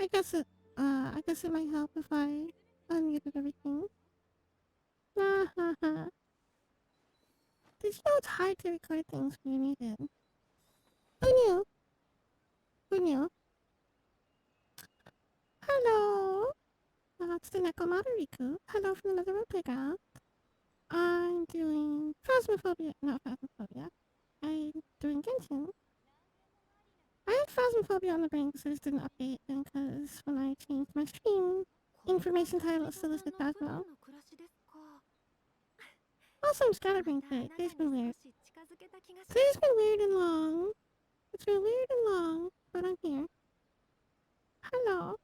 I guess it might help if I unmuted everything. Ha ha ha. Did you know it's hard to record things when you're muted? Who knew? Who knew? Hello! It's the Nekomata Riku. Hello from another road playground. I'm doing Phasmophobia. Not Phasmophobia. I'm doing Genshin. I had Phasmophobia on the brain because I just didn't update, and because when I changed my stream, information title is still listed Phasmo. Also, I'm scatterbrained today. Today's been weird. Today's been weird and long. It's been weird and long, but I'm here. Hello.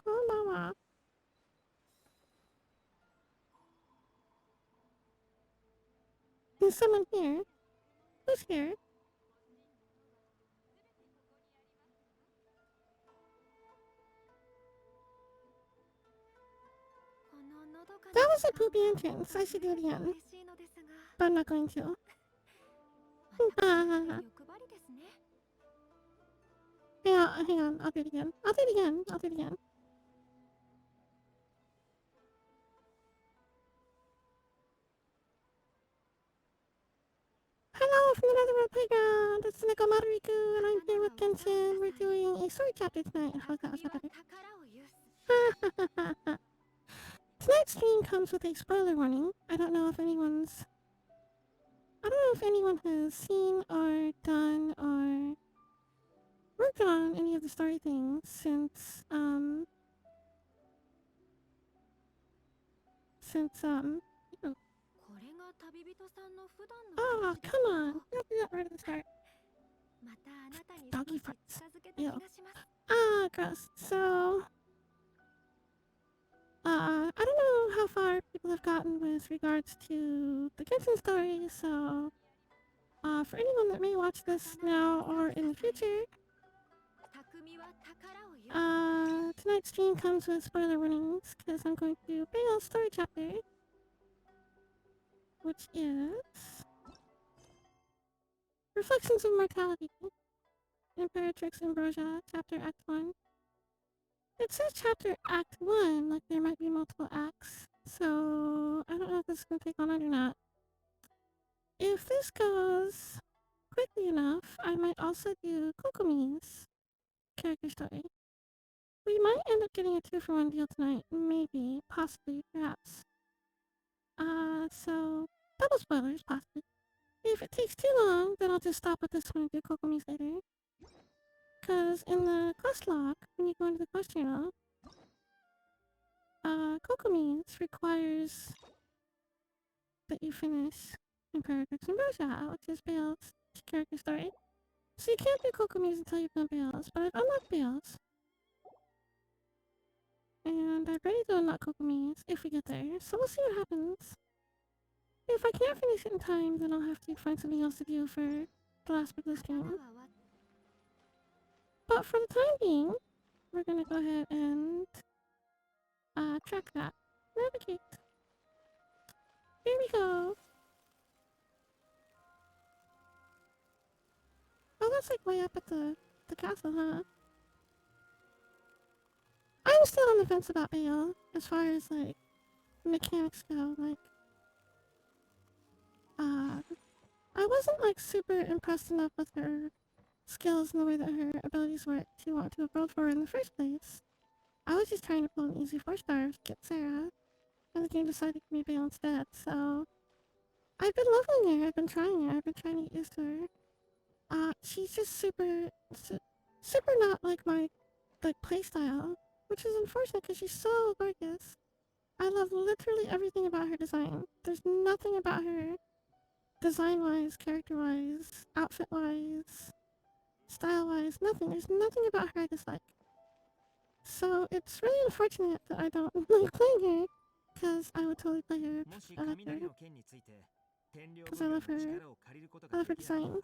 Konbanwa. Is someone here? Who's here? That was a poopy entrance. I should do it again. But I'm not going to. Hang on. I'll do it again. I'll do it again. Hello from another world playground. It's Nekomata Riku, and I'm here with Genshin. We're doing a story chapter tonight. How's that? Tonight's stream comes with a spoiler warning. I don't know if anyone has seen or done or worked on any of the story things since oh, come on. Don't do that right at the start. Doggy farts. Ew. Gross. So, I don't know how far people have gotten with regards to the Genshin story, so, for anyone that may watch this now or in the future, tonight's stream comes with spoiler warnings, because I'm going to do Bale's story chapter, which is Reflections of Mortality, Imperatrix Ambrosia, Chapter Act 1. It says Chapter Act 1, like there might be multiple acts, so I don't know if this is going to take on it or not. If this goes quickly enough, I might also do Kokomi's character story. We might end up getting a 2-for-1 deal tonight, maybe, possibly, perhaps. So, double spoilers, possibly. If it takes too long, then I'll just stop at this one and do Kokomi's later. Because in the quest log, when you go into the quest journal, Kokomi's requires that you finish Imperatrix Ambrosia, which is Bale's character story. So you can't do Kokomi's until you've done Bale's, but I've unlocked Bale's. And I'm ready to unlock Kokomi's if we get there, so we'll see what happens. If I can't finish it in time, then I'll have to find something else to do for the last bit of this game. But for the time being, we're gonna go ahead and track that. Navigate. Here we go. Oh, that's like way up at the castle, huh? I'm still on the fence about Bale, as far as like mechanics go. Like, I wasn't like super impressed enough with her skills and the way that her abilities work to want to have rolled for her in the first place. I was just trying to pull an easy 4-star to get Sarah, and the game decided to give me Bale instead, so I've been leveling her, I've been trying her, I've been trying to get used to her. She's just super not like my, like, playstyle, which is unfortunate because she's so gorgeous. I love literally everything about her design. There's nothing about her, design-wise, character-wise, outfit-wise, style-wise, nothing. There's nothing about her I dislike. So it's really unfortunate that I don't like playing her, because I would totally play her. I like her. Because I love her. I love her design.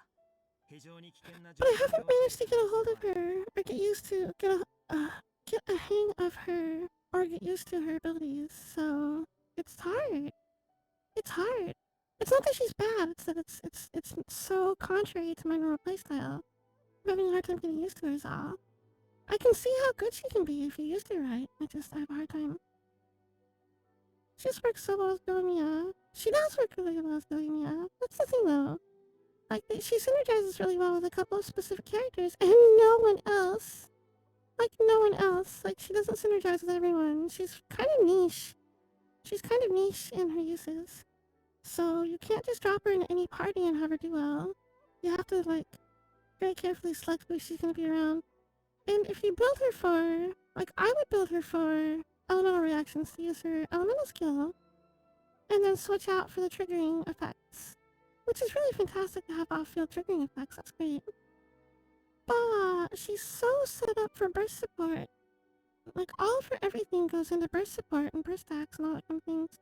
But I haven't managed to get a hold of her, or get used to, get a hang of her, or get used to her abilities, so it's hard. It's hard. It's not that she's bad, it's that it's so contrary to my normal playstyle. I'm having a hard time getting used to her is all. I can see how good she can be if you used her right. I have a hard time. She just works so well with Gomiya. She does work really well with Gomiya. That's the thing though. Like, she synergizes really well with a couple of specific characters, and no one else. Like, no one else. Like, she doesn't synergize with everyone. She's kind of niche. She's kind of niche in her uses. So you can't just drop her in any party and have her do well. You have to, like, very carefully select who she's going to be around. And if you build her for, like, I would build her for elemental reactions to use her elemental skill, and then switch out for the triggering effects. Which is really fantastic to have off-field triggering effects, that's great. But she's so set up for burst support. Like, all of her everything goes into burst support and burst stacks and all that kind of things.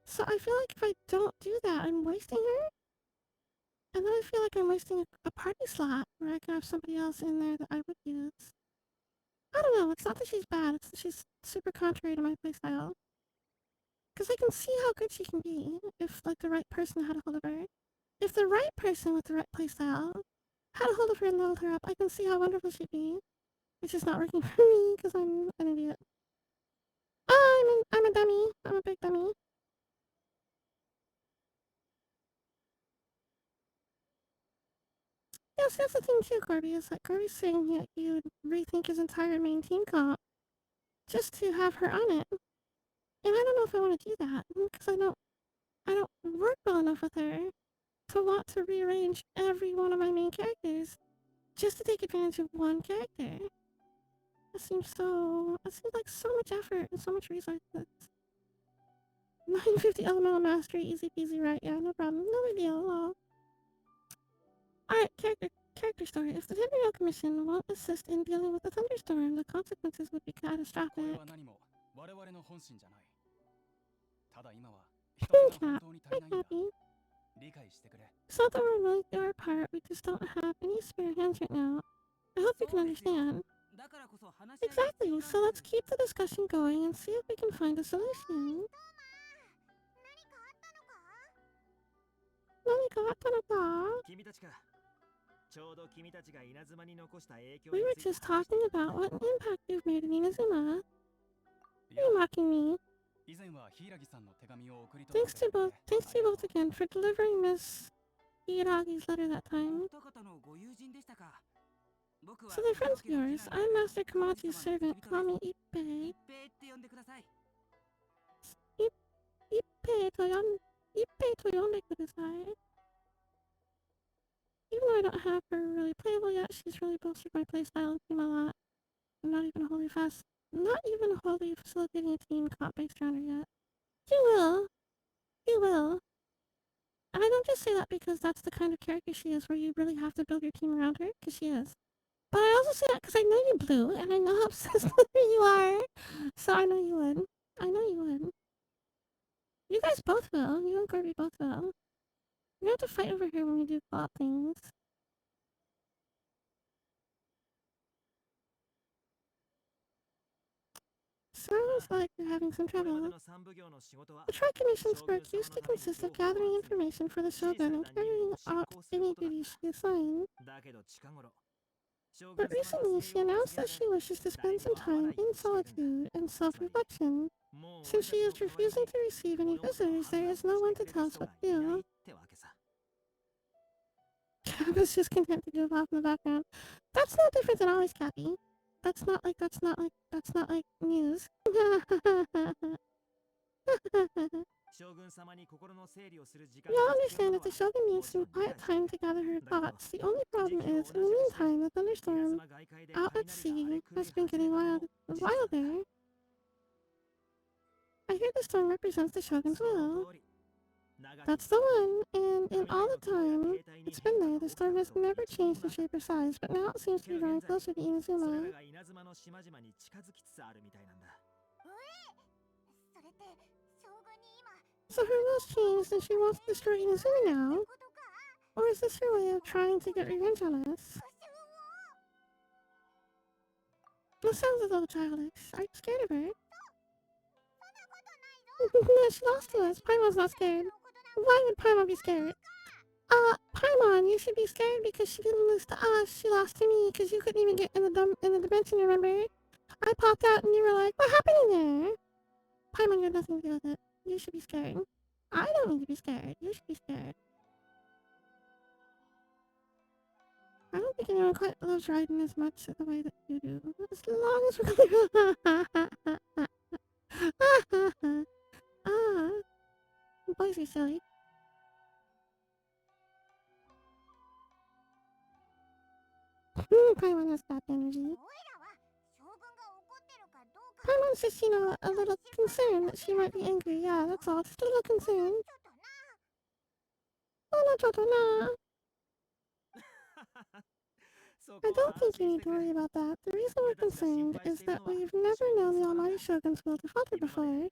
So I feel like if I don't do that, I'm wasting her. And then I feel like I'm wasting a party slot where I could have somebody else in there that I would use. I don't know, it's not that she's bad, it's that she's super contrary to my playstyle. Because I can see how good she can be if, like, the right person had a hold of her. If the right person with the right playstyle had a hold of her and leveled her up, I can see how wonderful she'd be. It's just not working for me because I'm an idiot. I'm a dummy. I'm a big dummy. Yes, that's the thing too, Corby, is that Corby's saying that he would rethink his entire main team comp just to have her on it. And I don't know if I want to do that because I don't work well enough with her to want to rearrange every one of my main characters just to take advantage of one character. That seems like so much effort and so much resources. 950 elemental mastery, easy peasy, right? Yeah, no problem. No big deal at all. Alright, character story. If the Tenryou Commission won't assist in dealing with the thunderstorm, the consequences would be catastrophic. Cat, hi Cappy. It's not that we're willing to do our part, we just don't have any spare hands right now. I hope you can understand. Exactly, so let's keep the discussion going and see if we can find a solution. We were just talking about what impact you've made in Inazuma. Are you mocking me? Thanks to you both again for delivering Miss Hiragi's letter that time. So they're friends of yours. I'm Master Kamachi's servant. Call me Ippei. Ippei to yonde kudasai. Even though I don't have her really playable yet, she's really bolstered my playstyle and team a lot. I'm not even wholly facilitating a team comp based around her yet. You will. And I don't just say that because that's the kind of character she is where you really have to build your team around her, because she is. But I also say that because I know you, Blue, and I know how obsessed with her you are. So I know you would. I know you would. You guys both will. You and Corby both will. We don't have to fight over her when we do co-op things. Sounds like you're having some trouble. The Tri-Commission's work used to consist of gathering information for the Shogun and carrying out any duties she assigned. But recently, she announced that she wishes to spend some time in solitude and self-reflection. Since she is refusing to receive any visitors, there is no one to tell us what to do. I was just content to goof off in the background. That's no different than always, Cappy. That's not like news. You'll understand that the Shogun needs some quiet time to gather her thoughts. The only problem is, in the meantime, the thunderstorm out at sea has been getting wilder. I hear the storm represents the Shogun's will. That's the one, and in all the time it's been there, the storm has never changed in shape or size, but now it seems to be drawing closer to Inazuma. So her will's changed and she wants to destroy Inazuma now? Or is this her way of trying to get revenge on us? That sounds a little childish. Are you scared of her? No, she lost to us. Paimon's not scared. Why would Paimon be scared? Paimon, you should be scared because she didn't lose to us. She lost to me because you couldn't even get in the dimension, remember? I popped out and you were like, what happened in there? Paimon, you had nothing to do with it. You should be scared. I don't need to be scared. You should be scared. I don't think anyone quite loves Raiden as much the way that you do. As long as we're boys are silly. Paimon has that energy. Paimon's just, a little concerned that she might be angry. Yeah, that's all. Just a little concerned. Oh, no, Jojo, no. I don't think you need to worry about that. The reason we're concerned is that we've never known the Almighty Shogun's will to falter before.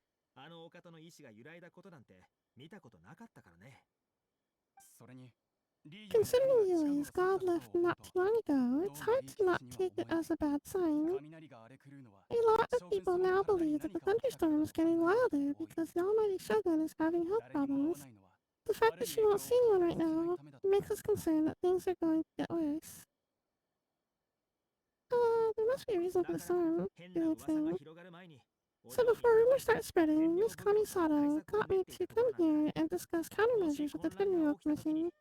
Considering Yui's god left not too long ago, it's hard to not take it as a bad sign. A lot of people now believe that the thunderstorm is getting wilder because the Almighty Shogun is having health problems. The fact that she won't see anyone right now makes us concerned that things are going to get worse. There must be a reason for the storm, Yui's saying. So before rumors start spreading, Miss Kamisada got me to come here and discuss countermeasures with the Tenryou Commission.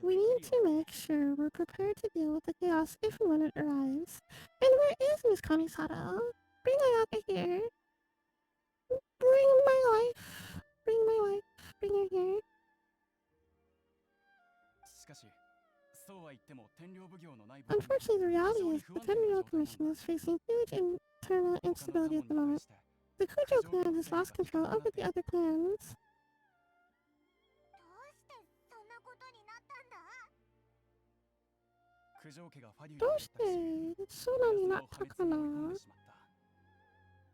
We need to make sure we're prepared to deal with the chaos if and when it arrives. And where is Miss Kamisada? Bring her out here. Bring my wife. Bring my wife. Bring her here. Unfortunately, the reality is the Tenryou Commission is facing huge internal instability at the moment. The Kujo clan has lost control over the other clans.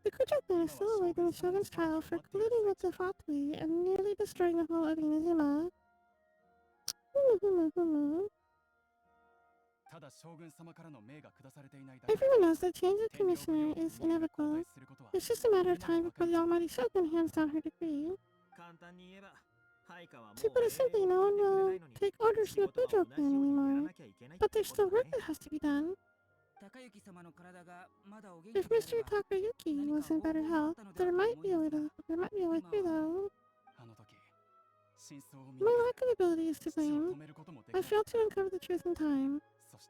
The Kujo clan is still awaiting the Shogun's trial for colluding with the Fatui and nearly destroying the whole of Inazuma. Everyone knows that change of commissioner is inevitable. It's just a matter of time before the Almighty Shogun hands down her decree. To put it simply, no one will take orders from the Kujo clan anymore. But there's still work that has to be done. If Mr. Takayuki was in better health, there might be a way through though. My lack of ability is to blame. I failed to uncover the truth in time,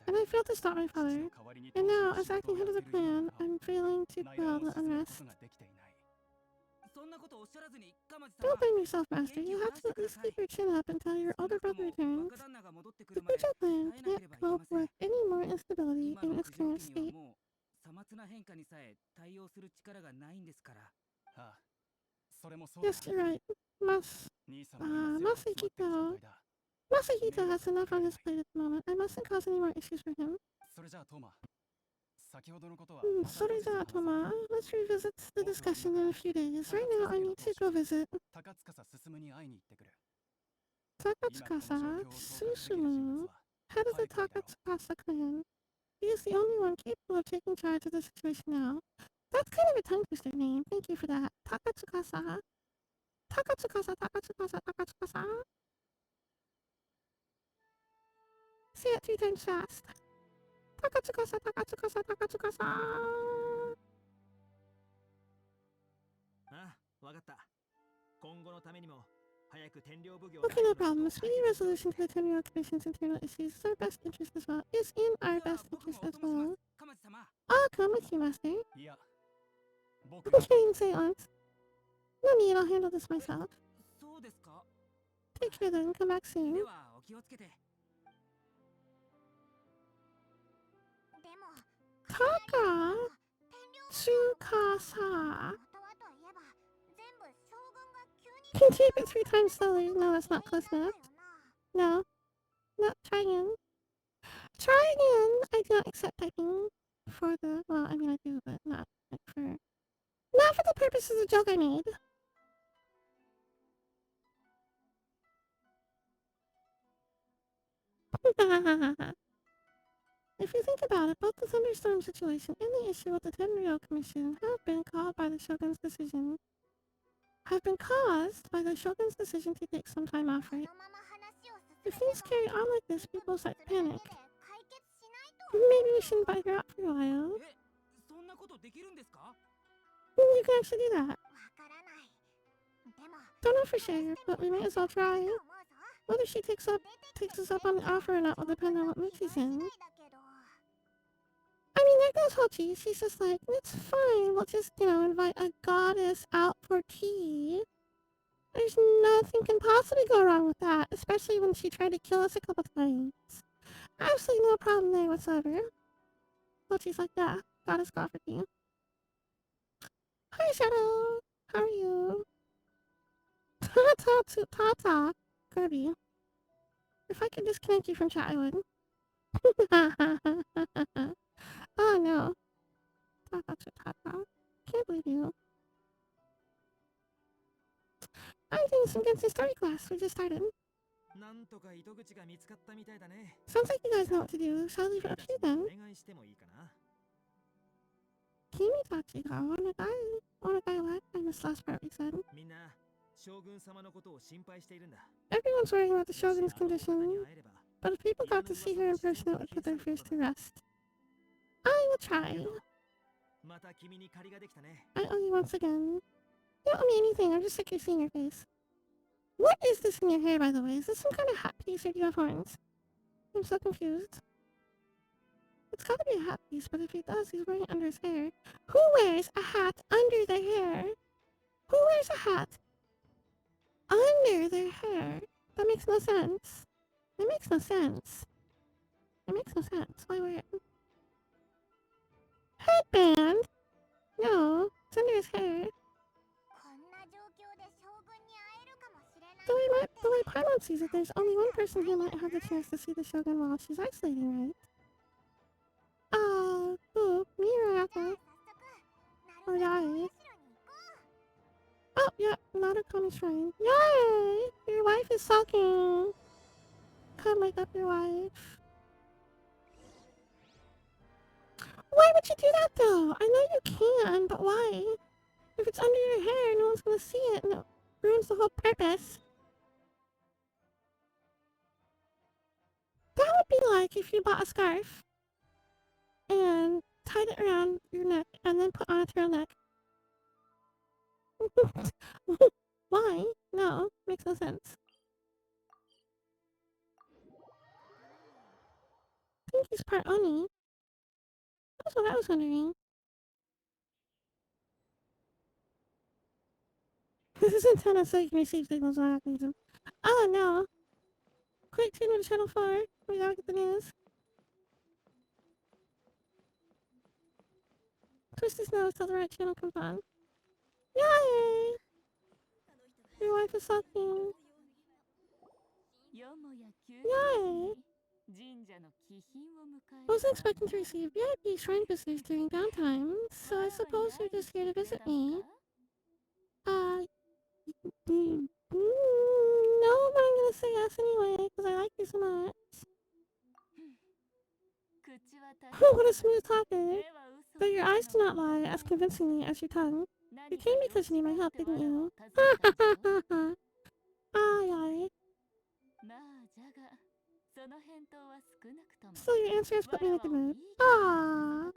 and I failed to stop my father. And now, as acting head of the clan, I'm failing to quell the unrest. Don't blame yourself, Master. You have to at least keep your chin up until your older brother returns. The Kujo clan can't cope with any more instability in its current state. Yes, you're right. Masahito has enough on his plate at the moment. I mustn't cause any more issues for him. Sorry, Toma. Let's revisit the discussion in a few days. Right now, I need to go visit Takatsukasa Susumu, head of the Takatsukasa clan. He is the only one capable of taking charge of the situation now. That's kind of a tongue-twister name. Thank you for that. Takatsukasa. Takatsukasa. Say it 3 times fast. Takatsukasa. Okay, no problem. A speedy resolution to the Tenryou Commission's internal issues is our best interest as well. Is in our best interest as well. I'll come with you, Master. Okay, didn't say it once. No need, I'll handle this myself. Take care then, come back soon. Taka Tsukasa. Can you type it 3 times slowly? No, that's not close enough. No. No, try again. Try again! I do not accept typing for the... Well, I mean I do, but not for... Not for the purpose of the joke I made. If you think about it, both the thunderstorm situation and the issue with the Tenryou Commission have been caused by the Shogun's decision to take some time off, right? If things carry on like this, people start to panic. Maybe we shouldn't bite her out for a while. You can actually do that. Don't know for sure, but we might as well try. Whether she takes us up on the offer or not will depend on what mood she's in. I mean, there goes Hochi. She's just like, it's fine. We'll just, invite a goddess out for tea. There's nothing can possibly go wrong with that, especially when she tried to kill us a couple times. Absolutely no problem there whatsoever. Hochi's like, yeah, goddess go for tea. Hi, Shadow. How are you? Ta-ta, Kirby. If I could disconnect you from chat, I would. Oh no. Ta-ta. Can't believe you. I'm doing some Genshin story class. We just started. Sounds like you guys know what to do, so I'll leave it up to you then. Kimitachi ga onagai what? I missed the last part we said. Everyone's worrying about the Shogun's condition, but if people got to see her in person, it would put their fears to rest. I will try. I owe you once again. You don't owe me anything, I'm just sick of seeing your face. What is this in your hair, by the way? Is this some kind of hat piece or do you have horns? I'm so confused. It's gotta be a hat piece, but if he does, he's wearing it under his hair. Who wears a hat under their hair? Who wears a hat under their hair? That makes no sense. It makes no sense. It makes no sense. Why wear it? Headband? No, it's under his hair. The way Paimon sees it, there's only one person who might have the chance to see the Shogun while she's isolating, right? Who? Me or Apple? Or Yai? Oh, yeah, Kokomi Shrine. Yay! Your wife is sulking. Come wake up your wife. Why would you do that though? I know you can, but why? If it's under your hair, no one's gonna see it and it ruins the whole purpose. That would be like if you bought a scarf and tied it around your neck and then put on a turtleneck. Why? No, makes no sense. I think he's part Oni. That's what I was wondering. This is antenna so you can receive signals when I them. Oh no! Quick, tune to channel 4. We gotta get the news. Twist his nose till the right channel comes on. Yay! Your wife is sucking. Yay! I wasn't expecting to receive VIP shrine visitors during downtime, so I suppose you're just here to visit me. No, but I'm gonna say yes anyway, because I like you so much. What a smooth talker. Though your eyes do not lie as convincingly as your tongue. You came because you need my help, didn't you? Ha ha ha ha ha. Aye. So your answer has put me in a good mood. Ah.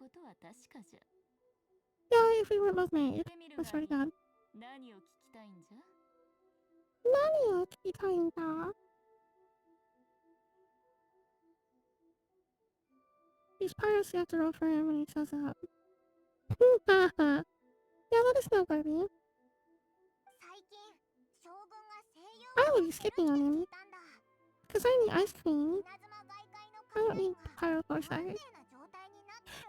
Yeah, if we weren't both married. I swear to God. Nani o kikitai n da? These pirates have to roll for him when he shows up. Yeah, let us know, Barbie. I will be skipping on him. Because I'm the ice queen. I don't need pyro foresight.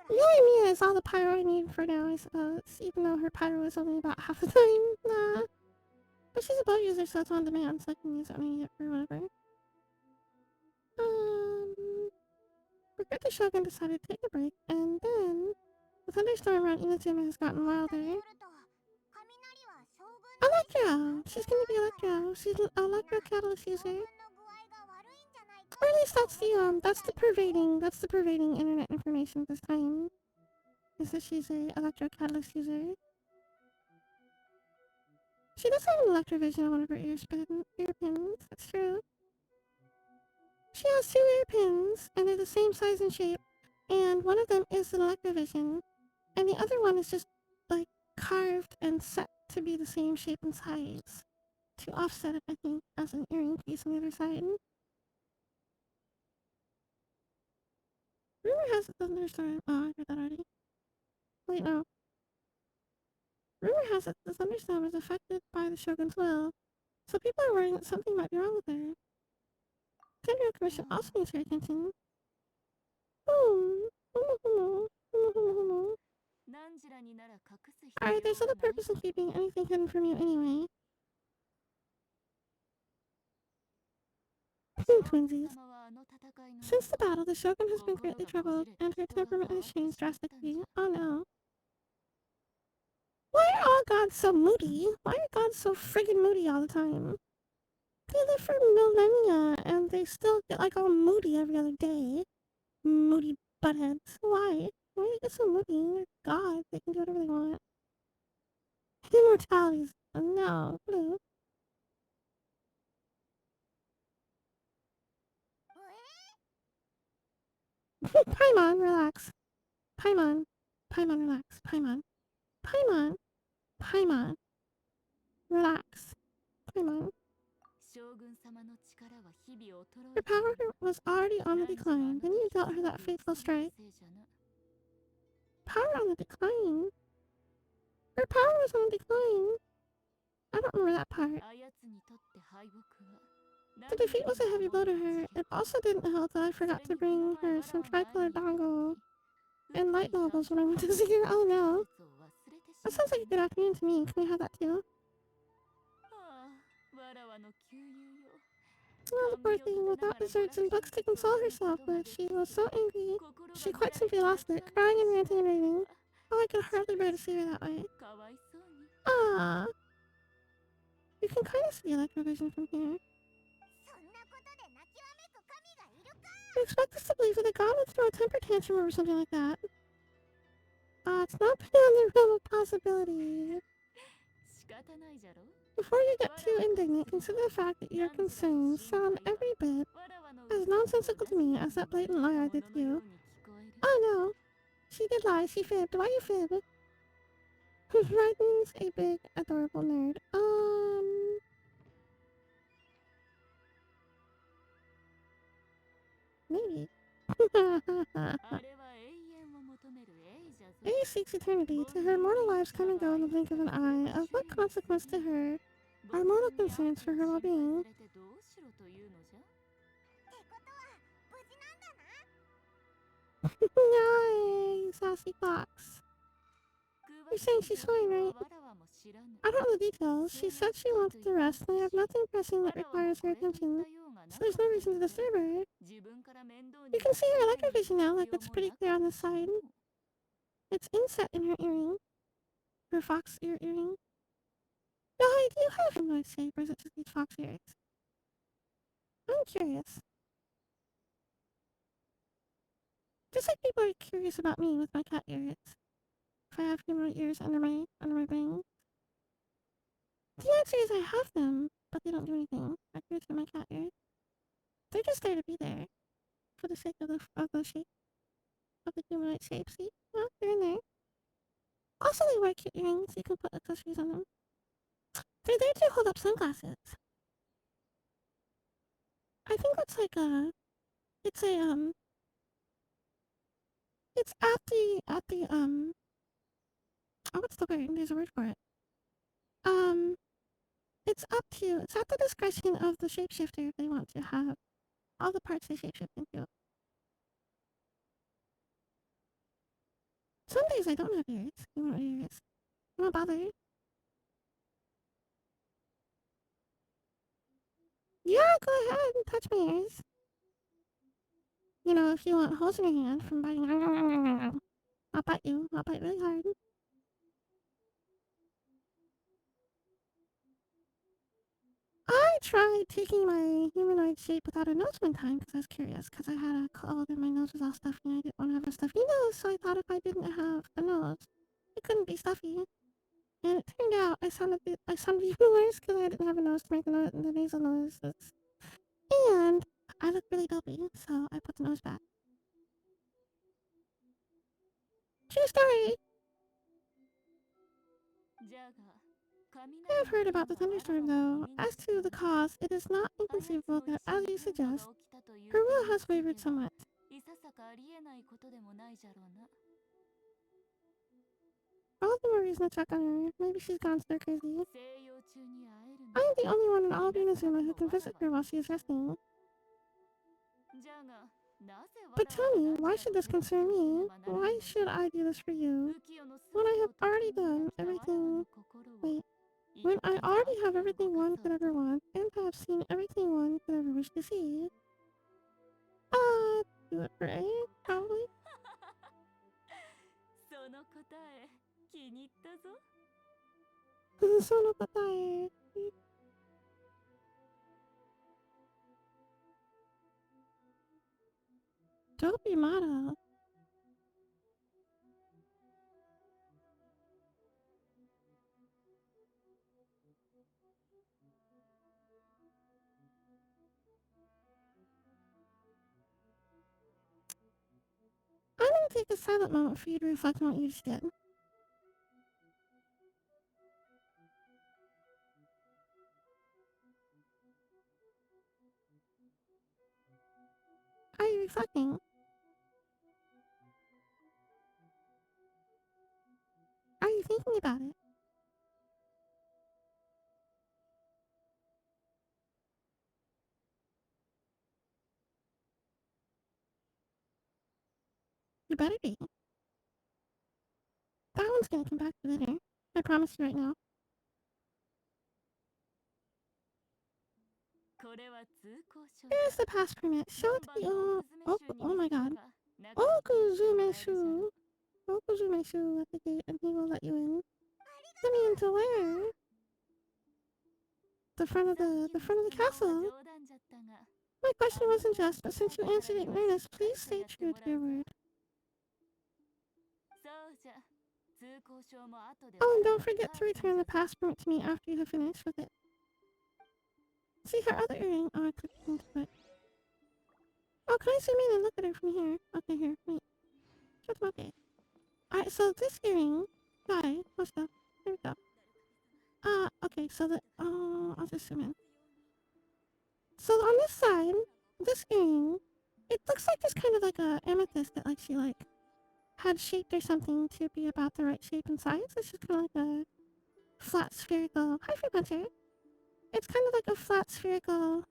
Really, Mia is all the pyro I need for now, I suppose. Even though her pyro is only about half the time. Nah. But she's a bow user, so it's on demand, so I can use it when I need it for whatever. Regret the Shogun decided to take a break, and then the thunderstorm around Inazuma has gotten wilder. Electro! She's gonna be Electro. She's an Electro Catalyst user. Or at least that's the pervading internet information this time. Is that she's a Electro Catalyst user. She does have an Electrovision on one of her ear pins, that's true. She has two ear pins, and they're the same size and shape, and one of them is an Electrovision, and the other one is just, like, carved and set to be the same shape and size. To offset it, I think, as an earring piece on the other side. Rumor has it the thunderstorm. Oh, I heard that already. Wait, no. Rumor has it the thunderstorm is affected by the Shogun's will, so people are worrying that something might be wrong with her. The Federal Commission also needs her attention. Alright, there's little purpose in keeping anything hidden from you anyway. Twinsies. Since the battle, the Shogun has been greatly troubled, and her temperament has changed drastically. Oh no. Why are all gods so moody? Why are gods so friggin' moody all the time? They live for millennia, and they still get like all moody every other day. Moody buttheads. Why? Why do they get so moody? They're gods. They can do whatever they want. Immortality's no, blue. Paimon, relax. Paimon. Paimon, relax. Paimon. Paimon. Paimon. Relax. Paimon. Her power was already on the decline. Then you dealt her that fateful strike. Power on the decline? Her power was on the decline. I don't remember that part. The defeat was a heavy blow to her. It also didn't help that I forgot to bring her some tricolor dongle and light nobles when I went to see her. Oh no. That sounds like a good afternoon to me. Can we have that too? Well, the poor thing, without desserts and books to console herself with, she was so angry. She quite simply lost it, crying and ranting and raving. Oh, I could hardly bear to see her that way. Ah, you can kind of see Electrovision from here. You expect us to believe that a god would throw a temper tantrum over something like that? It's not beyond the realm of possibility. Before you get too indignant, consider the fact that your concerns sound every bit as nonsensical to me as that blatant lie I did to you. Oh no, she did lie, she fibbed. Why you fib? Raiden's a big, adorable nerd. Maybe. A seeks eternity. To her, mortal lives come and go in the blink of an eye. Of what consequence to her are mortal concerns for her well-being? Yay, sassy fox. You're saying she's fine, right? I don't know the details. She said she wanted to rest, and I have nothing pressing that requires her attention, so there's no reason to disturb her. You can see her Electrovision now, like it's pretty clear on the side. It's inset in her earring. Her fox ear earring. No, I do have a noise shape, or is it just these fox ears? I'm curious. Just like people are curious about me with my cat ears. If I have humanoid ears under my bangs. The answer is I have them, but they don't do anything. I grew through my cat ears. They're just there to be there. For the sake of the shape. Of the humanoid shape, see? Well, they're in there. Also, they wear cute earrings, so you can put accessories on them. They're there to hold up sunglasses. I think that's like it's a, it's oh, what's the word? There's a word for it. Um, it's at the discretion of the shapeshifter if they want to have all the parts they shapeshift into. Some days I don't have ears. You want ears? I'm not bothered. Yeah, go ahead and touch my ears. You know, if you want holes in your hand from biting, I'll bite you. I'll bite really hard. I tried taking my humanoid shape without a nose one time because I was curious because I had a cold and my nose was all stuffy and I didn't want to have a stuffy nose, so I thought if I didn't have a nose, it couldn't be stuffy. And it turned out I sounded even worse because I didn't have a nose to make the nasal noises. And I look really dopey, so I put the nose back. True story! I have heard about the thunderstorm, though. As to the cause, it is not inconceivable that, as you suggest, her will has wavered somewhat. All the more reason to check on her. Maybe she's gone stir crazy. I am the only one in all of Inazuma who can visit her while she is resting. But tell me, why should this concern me? Why should I do this for you? When I have already done everything... Wait. When I already have everything one could ever want, and have seen everything one could ever wish to see. Do it for A, probably. Sono katae. Dopey model. I'm gonna take a silent moment for you to reflect on what you just did. Are you reflecting? Are you thinking about it? You better be. That one's gonna come back to later. I promise you right now. Here's the pass permit. Show it to the oh my god. Okuzumeshu. Okuzumeshu at the gate and he will let you in. I mean, to where? The front of the castle. My question wasn't just, but since you answered it in earnest, please stay true to your word. Oh, and don't forget to return the pass permit to me after you have finished with it. See her other earring? Oh, I clicked into it. Oh, can I zoom in and look at her from here? Okay, here, wait. Okay. Alright, so this earring... Guy, what's up? There we go. Okay, so I'll just zoom in. So on this side, this earring, it looks like it's kind of like a amethyst that she had shaped or something to be about the right shape and size. It's just kind of like a flat spherical... Hi, Free Puncher! It's kind of like a flat spherical...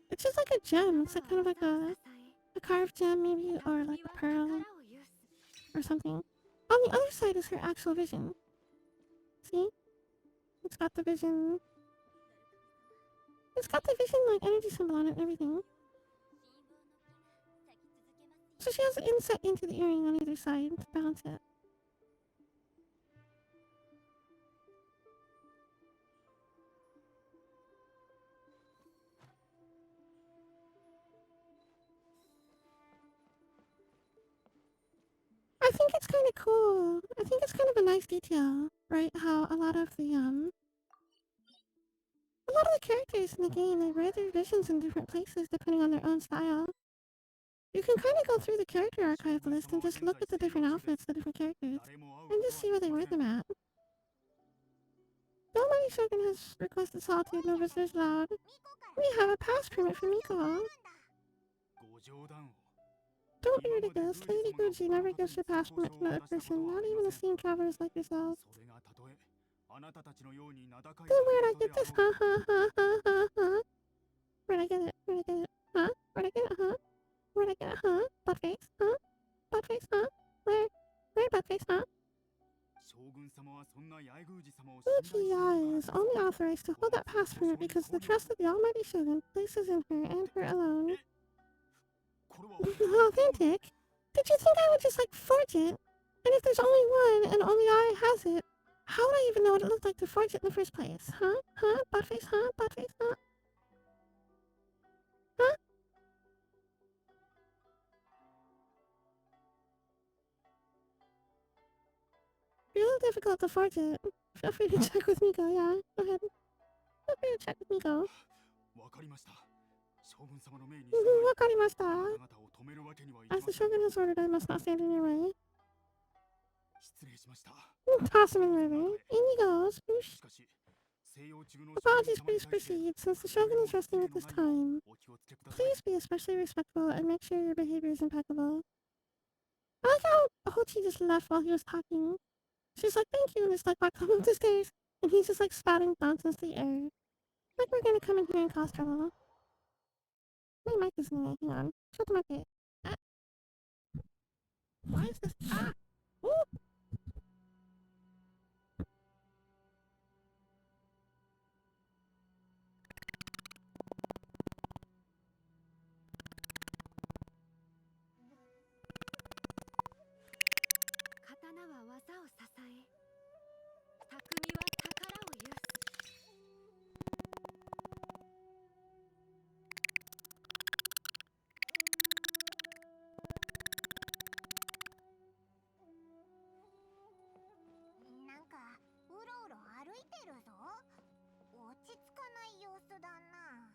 It's just like a gem. It's like kind of like a carved gem maybe, or like a pearl or something. On the other side is her actual vision. See? It's got the vision. It's got the vision like energy symbol on it and everything. So she has an inset into the earring on either side to balance it. I think it's kind of cool. I think it's kind of a nice detail, right? How a lot of the characters in the game, they wear their visions in different places depending on their own style. You can kind of go through the character archive list and just look at the different outfits, the different characters, and just see where they wear them at. The Almighty Shogun has requested solitude, no visitors allowed. We have a pass permit for Miko. Don't be ridiculous. Lady Gucci never gives her pass permit to another person, not even esteemed travelers like yourself. Then where'd I get this? Ha ha ha ha ha ha. Where'd I get it? Where'd I get it? Huh? Where'd I get it? Huh? Where'd I get it? Huh? Buttface? Huh? Buttface? Huh? Where Buttface? Huh? Uchiha is only authorized to hold that pass permit because of the trust that the Almighty Shogun places in her and her alone. Authentic? Did you think I would just forge it? And if there's only one and only I has it, how would I even know what it looked like to forge it in the first place? Huh? Huh? Buttface? Huh? Buttface? Huh? Huh? Really difficult to forge it. Feel free to check with Miko, yeah? Go ahead. Feel free to check with Miko. Wakarimashita. As the shogun has ordered, I must not stand in your way. Toss him in the river. In he goes. Whoosh. Apologies, please proceed. Since the shogun is resting at this time, please be especially respectful and make sure your behavior is impeccable. I like how Hochi just left while he was talking. She's like, thank you, and it's like, walk up the stairs, and he's just like spouting nonsense to the air. Like, we're gonna come in here and cause trouble. My mic is in there, hang on. Shut the mic it. Ah. Why is this? Ah! Ooh! なんかうろうろ歩いてるぞ。落ち着かない様子だな。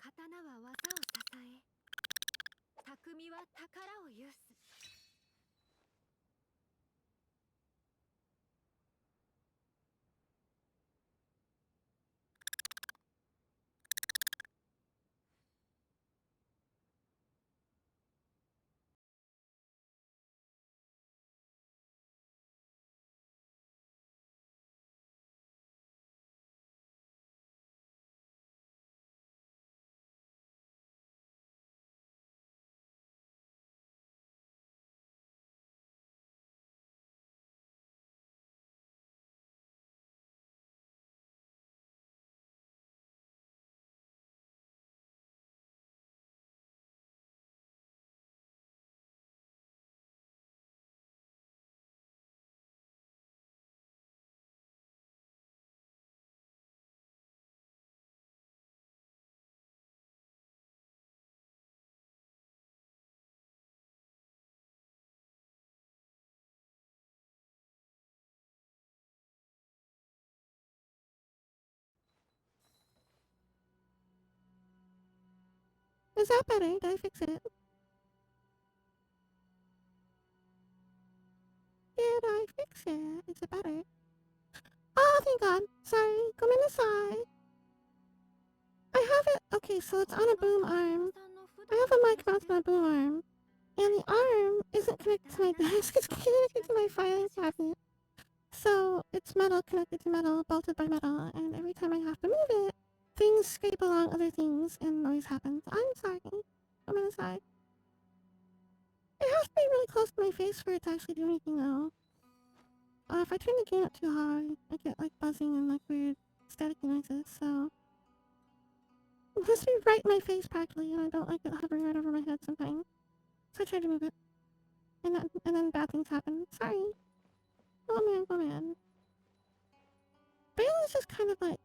刀は技を支え、匠は宝を有す。Is that better? Did I fix it? Did I fix it? Is it better? Oh, thank God. Sorry. Come inside. I have it. Okay, so it's on a boom arm. I have a mic mounted on a boom arm. And the arm isn't connected to my desk. It's connected to my filing cabinet. So it's metal connected to metal, bolted by metal. And every time I have to move it, things scrape along other things and noise happens. I'm sorry. Come inside. It has to be really close to my face for it to actually do anything though. If I turn the gain up too high, I get like buzzing and like weird staticky noises, so... It has to be right in my face practically, and I don't like it hovering right over my head sometimes. So I try to move it. And then bad things happen. Sorry. Oh man. Bale is just kind of like...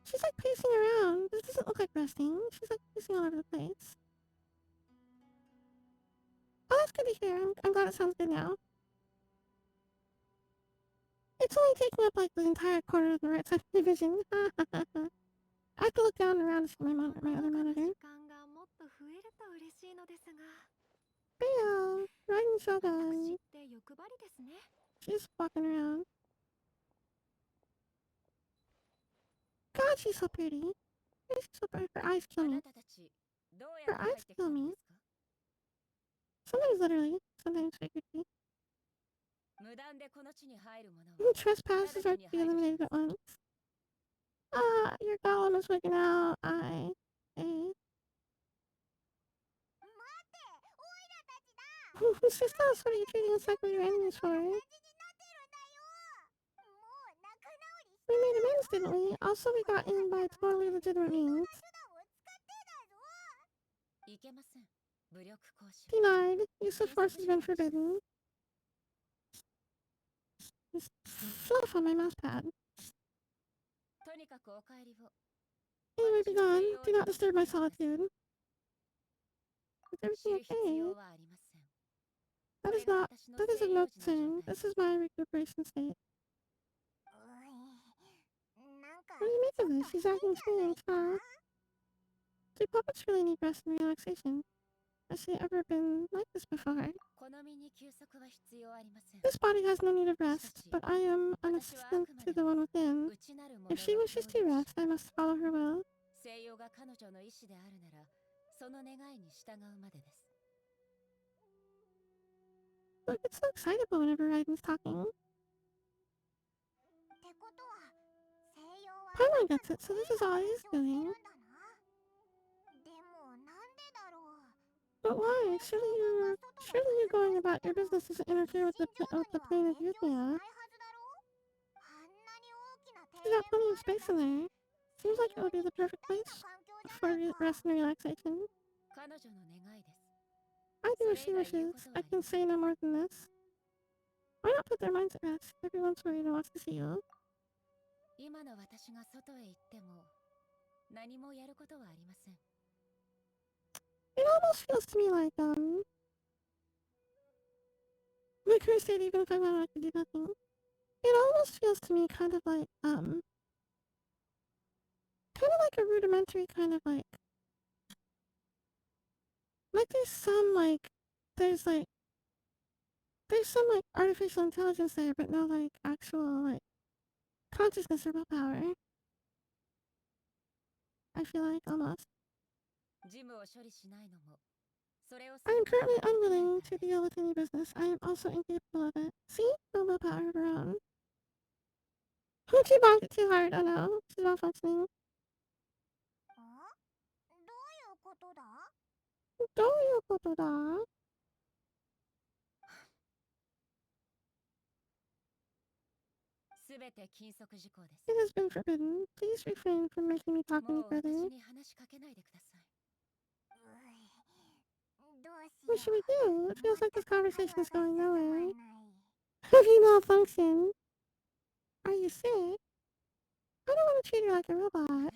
She's like pacing around. This doesn't look like resting. She's like pacing all over the place. Oh, that's good to hear. I'm glad it sounds good now. It's only taking up like the entire corner of the right side of the vision. I have to look down and around to see my other monitor. Bale! Raiden Shogun! She's walking around. God, she's so pretty. She's so pretty. Her eyes kill me. Her eyes kill me. Sometimes literally, sometimes figuratively. Trespasses are to be eliminated at once. Ah, your golem is working out. Sister, what are you treating us like we're your enemies for? We made amends, didn't we? Also, we got in by totally legitimate means. Denied. Use of force has been forbidden. Just fluff on my mouse pad. Anyway, be gone. Do not disturb my solitude. Is everything okay? That is of no concern. This is my recuperation state. What do you make of this? She's acting strange, huh? Do puppets really need rest and relaxation? Has she ever been like this before? This body has no need of rest, but I am an assistant to the one within. If she wishes to rest, I must follow her will. Look, it's so excitable whenever Raiden's talking. Paimon gets it, so this is all he's doing. But why? Surely you're going about your business doesn't interfere with the plane of Yukia. She's got plenty of space in there. Seems like it would be the perfect place for rest and relaxation. I do as she wishes. I can say no more than this. Why not put their minds at rest? Everyone's worried and wants to see you. It almost feels to me like, my current state, even if I wanted, I could do nothing. It almost feels to me kind of like a rudimentary kind of like there's some artificial intelligence there, but no like actual like consciousness or willpower. I feel like almost. I am currently unwilling to deal with any business. I am also incapable of it. See? No willpower of her own. She bonked it too hard. Oh no. She's malfunctioning. It has been forbidden. Please refrain from making me talk any further. What should we do? It feels like this conversation is going nowhere. Have you malfunctioned? Are you sick? I don't want to treat her like a robot.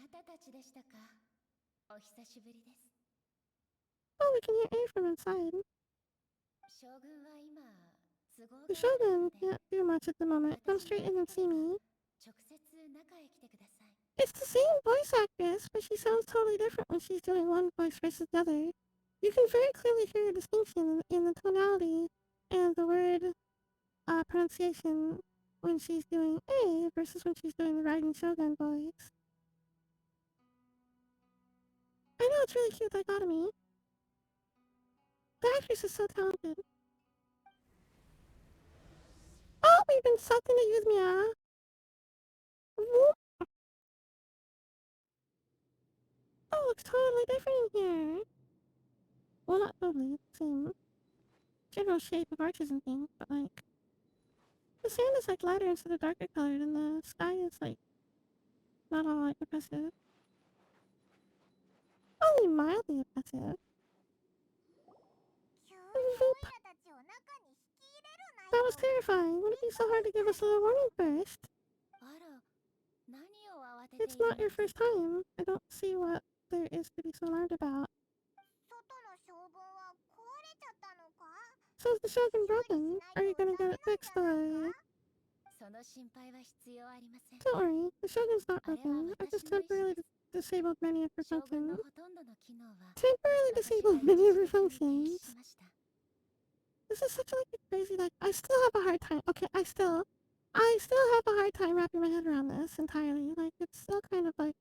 Oh, we can hear A from inside. The Shogun can't do much at the moment. Come straight in and see me. It's the same voice actress, but she sounds totally different when she's doing one voice versus the other. You can very clearly hear a distinction in the tonality and the word pronunciation when she's doing A versus when she's doing the Raiden Shogun voice. I know, it's really cute dichotomy. The actress is so talented. Oh, we've been sucked into Yuzmiya. Whoop. Oh, it looks totally different in here. Well, not totally, same general shape of arches and things, but like, the sand is like lighter instead of darker colored, and the sky is like, not all like oppressive. Only mildly oppressive. Voop. That was terrifying. Would it be so hard to give us a little warning first? It's not your first time. I don't see what there is to be so alarmed about. So is the Shogun broken? Are you gonna get it fixed or... Don't worry, the Shogun's not broken. I just temporarily disabled many of her functions. Temporarily disabled many of her functions. This is such like a crazy, like, I still have a hard time. Okay, I still have a hard time wrapping my head around this entirely. Like, it's still kind of like,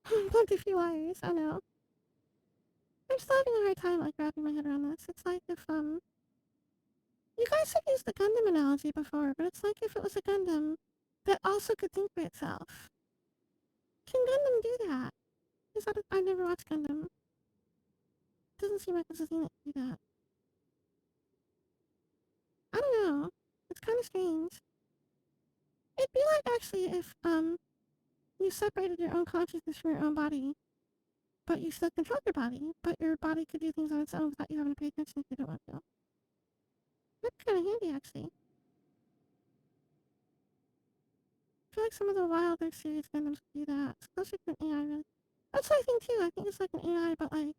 plugged a few wires, I know. I'm still having a hard time, like, wrapping my head around this. It's like if, you guys have used the Gundam analogy before, but it's like if it was a Gundam that also could think for itself. Can Gundam do that? Is that I never watched Gundam. Doesn't seem like it's a thing that can do that. kind of strange. It'd be like actually if you separated your own consciousness from your own body, but you still control your body, but your body could do things on its own without you having to pay attention if you don't want to. That's kind of handy actually. I feel like some of the wilder series Gundams do that, especially for an AI really. That's what I think too. I think it's like an AI, but like,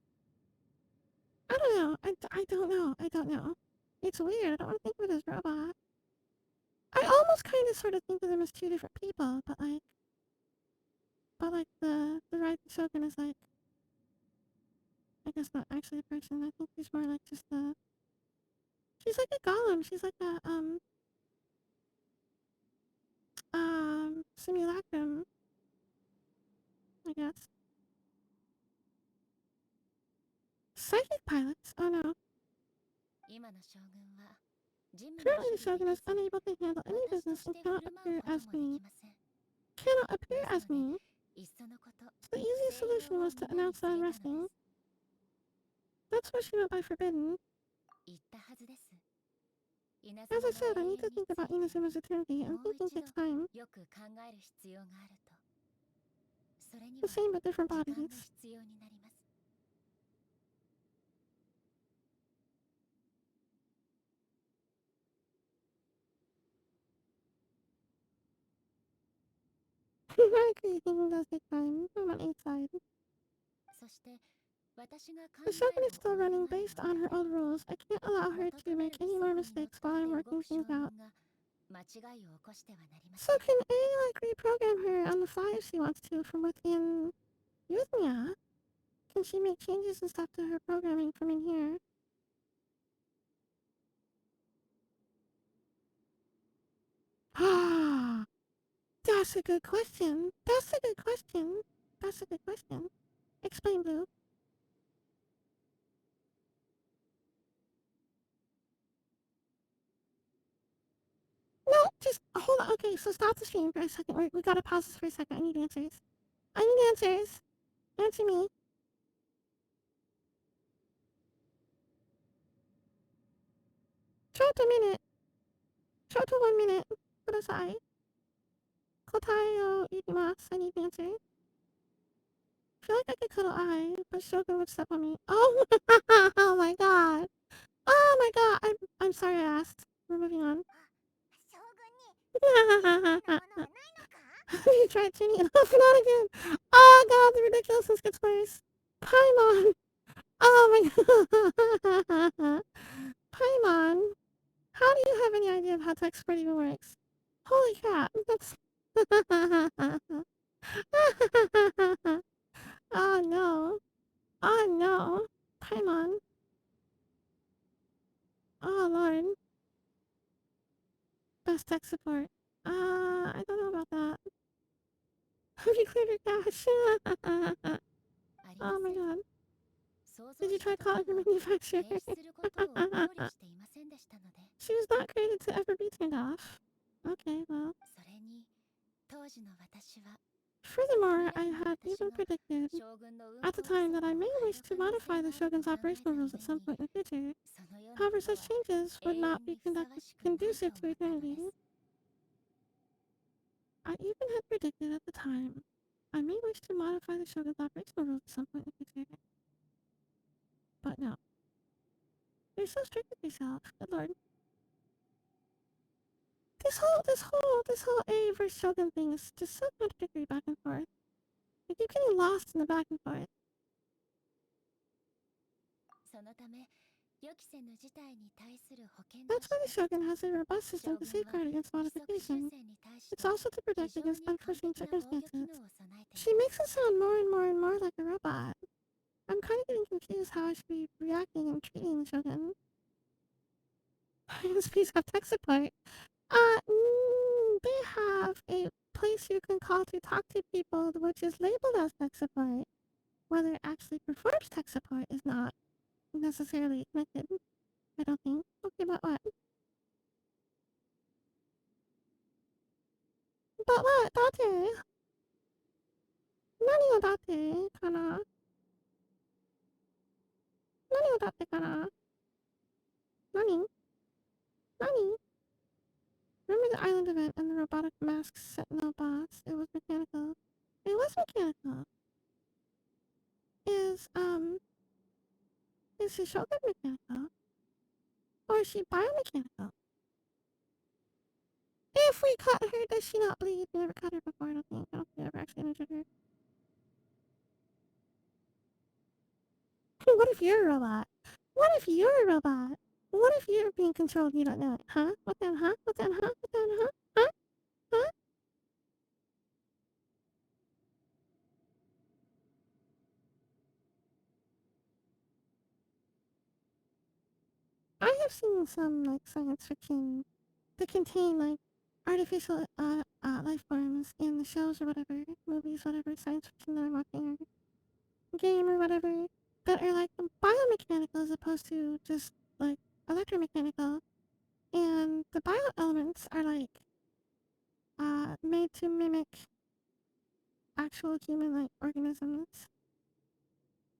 I don't know. I don't know. I don't know. It's weird. I don't want to think of it as robot. I almost kind of sort of think of them as two different people, but like the Raiden Shogun is like, I guess not actually a person. I think she's more like just a, she's like a golem. She's like a, simulacrum, I guess. Psychic pilots? Oh no. Currently the Shogun is unable to handle any business and cannot appear as me. Cannot appear as me? So the easiest solution was to announce that I'm resting. That's what she meant by forbidden. As I said, I need to think about Inazuma's eternity, and thinking takes time. The same but different bodies. I agree, thinking does take time. I'm on 8th side. The Shogun is still running based on her old rules. I can't allow her to make any more mistakes while I'm working things out. So can A, like, reprogram her on the fly if she wants to from within Yuthnia? Can she make changes and stuff to her programming from in here? Ah, that's a good question. That's a good question. That's a good question. Explain, Blue. No, just hold on. Okay, so stop the stream for a second. We gotta pause this for a second. I need answers. I need answers. Answer me. Short a minute. Short to 1 minute. Kudasai. Kotai o irimasu. I need an answer. I feel like I could cuddle Eye, but Shogun would step on me. Oh, oh my god. Oh my god. I'm sorry I asked. We're moving on. You tried turning it off, not again. Oh god, the ridiculousness gets worse. Paimon. Oh my god. Paimon. How do you have any idea of how tech spread even works? Holy crap. That's... Oh no. Oh no. Paimon. Oh lord. Best tech support. I don't know about that. Have you cleared your cache? Oh my god. Did you try calling your manufacturer? She was not created to ever be turned off. Okay, well. Furthermore, I had even predicted at the time that I may wish to modify the Shogun's operational rules at some point in the future. However, such changes would not be conducive to eternity. I even had predicted at the time I may wish to modify the Shogun's operational rules at some point in the future. But no. You're so strict with yourself, good lord. This whole A versus Shogun thing is just so contradictory back and forth. I keep getting lost in the back and forth. That's why the Shogun has a robust system to safeguard against modification. It's also to protect against unforeseen circumstances. She makes it sound more and more and more like a robot. I'm kind of getting confused how I should be reacting and treating the Shogun. ISPs have tech support. They have a place you can call to talk to people, which is labeled as tech support. Whether it actually performs tech support is not necessarily connected, I don't think. Okay, but what? But what? Date? Nani o date kana? Nani o date kana? Nani? Nani? asks Sentinel Boss. It was mechanical. It was mechanical. Is, is his Shogun mechanical? Or is she biomechanical? If we cut her, does she not bleed? We never cut her before, I don't think. I don't think I ever actually injured her. What if you're a robot? What if you're a robot? What if you're being controlled and you don't know it? Huh? What then, huh? What then, huh? What then, huh? Huh? Huh? I have seen some, like, science fiction that contain, like, artificial, life forms in the shows or whatever, movies, whatever, science fiction that I'm watching, or game or whatever, that are, like, biomechanical as opposed to just, like, electromechanical. And the bio elements are, like, made to mimic actual human-like organisms.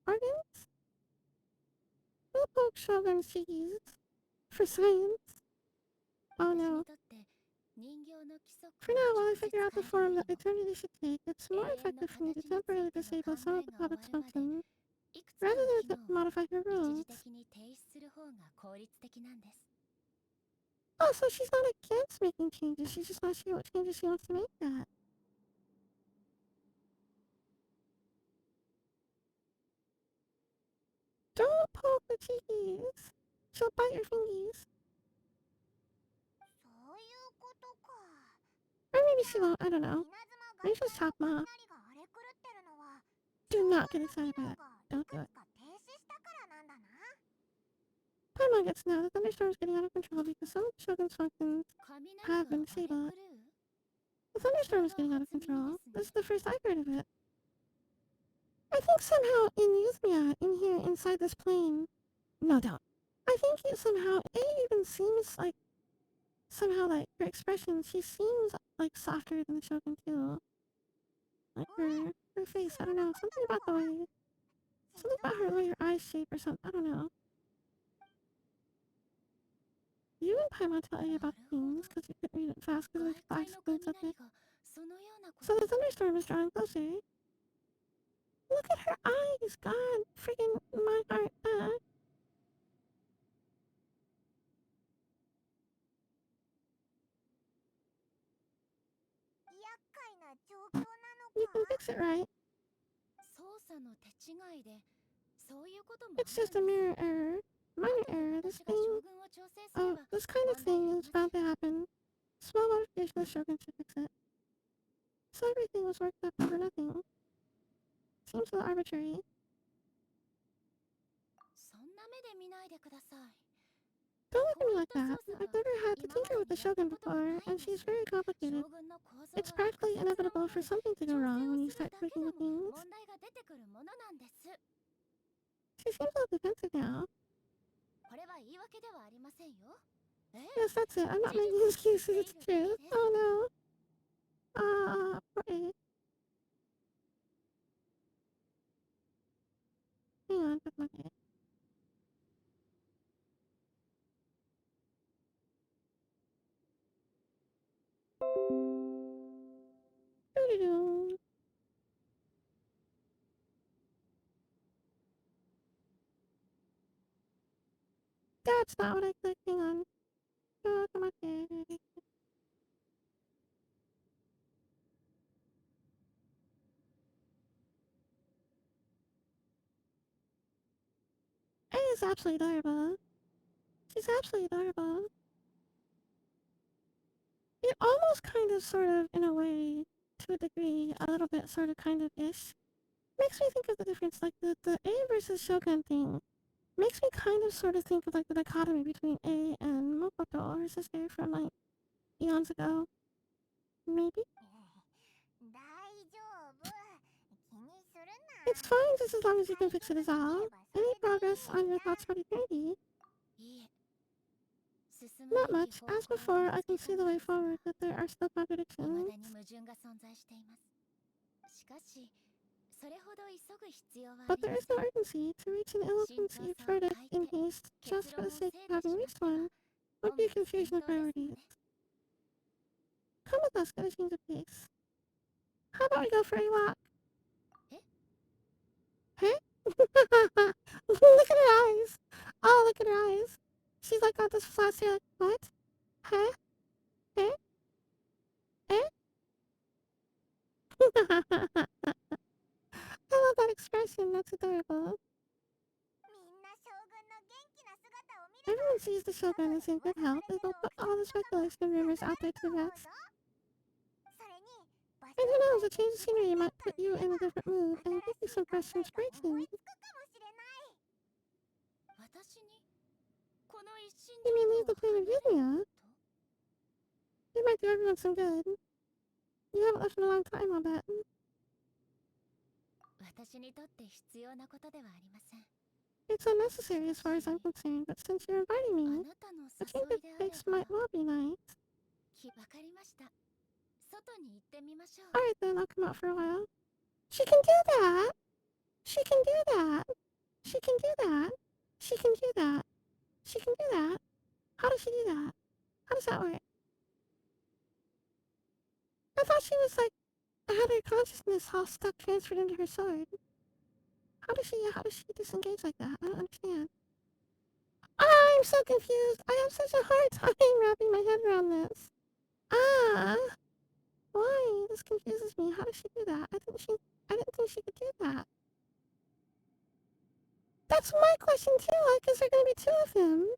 Organs? We'll poke Shogun's cheese. For science. Oh no. For now, while I figure out the form that eternity should take, it's more effective for me to temporarily disable some of the product's functions, rather than to modify her rules. Oh, so she's not against making changes, she's just not sure what changes she wants to make yet. Don't poke the cheese! She'll bite your fingies. Or maybe she won't, I don't know. Maybe she'll chop them off. Do not get excited by that. Don't do it. Paimon gets now the thunderstorm's getting out of control because some of the Shogun's functions have been disabled. The thunderstorm is getting out of control. This is the first I've heard of it. I think somehow in Yuthmia, in here, inside this plane, no doubt, I think it somehow, it even seems like, somehow like, her expression, she seems like softer than the Shogun too. Like her face, I don't know, something about the way, something about her, the way her eyes shape or something, I don't know. You and Paimon tell A about things, because you couldn't read it fast because of the black screens up there. So the thunderstorm is drawing closer. Look at her eyes, God, freaking my heart, You can fix it, right? It's just a mirror error. Minor error. This thing, this kind of thing is bound to happen. Small modification of Shogun should fix it. So everything was worked up for nothing. Seems a little arbitrary. Don't look at me like that. I've never had to tinker with the Shogun before, and she's very complicated. It's practically inevitable for something to go wrong when you start tweaking with things. She seems a little defensive now. Yes, that's it. I'm not making excuses, it's the truth. Oh no. Poor A. Hang on, good luck, A. Doo-doo-doo. That's not what I clicked. Hang on. Oh, come on, A. A is absolutely adorable. She's absolutely adorable. It almost kind of, sort of, in a way, to a degree, a little bit, sort of, kind of-ish, makes me think of the difference, like, the A versus Shogun thing. Makes me kind of, sort of, think of, like, the dichotomy between A and Mokoto, her sister, from, like, eons ago. Maybe? It's fine just as long as you can fix it is all. Any progress on your thoughts about eternity? Not much. As before, I can see the way forward, that there are still contradictions. But there is no urgency to reach an ill-conceived verdict in haste just for the sake of having reached one. Would be a confusion of priorities. Come with us, get a change of pace. How about we go for a walk? Huh? Look at her eyes. Oh, look at her eyes. She's like got this flat stare like, what? Huh? Huh? Eh? I love that expression, that's adorable. Everyone sees the Shogun is in good health, and they'll put all the speculation and rumors out there to rest. And who knows, a change of scenery might put you in a different mood and give you some fresh inspiration. You mean leave the planet Yulia? It might do everyone some good. You haven't left in a long time, I'll bet. It's unnecessary as far as I'm concerned, but since you're inviting me, a change of pace might well be nice. Alright then, I'll come out for a while. She can do that! She can do that! She can do that! She can do that! She can do that! How does she do that? How does that work? I thought she was like, had her consciousness all stuck transferred into her sword. How does she disengage like that? I don't understand. I'm so confused! I have such a hard time wrapping my head around this. Ah! Why? This confuses me. How does she do that? I didn't think she could do that. That's my question too, like, is there gonna be two of them?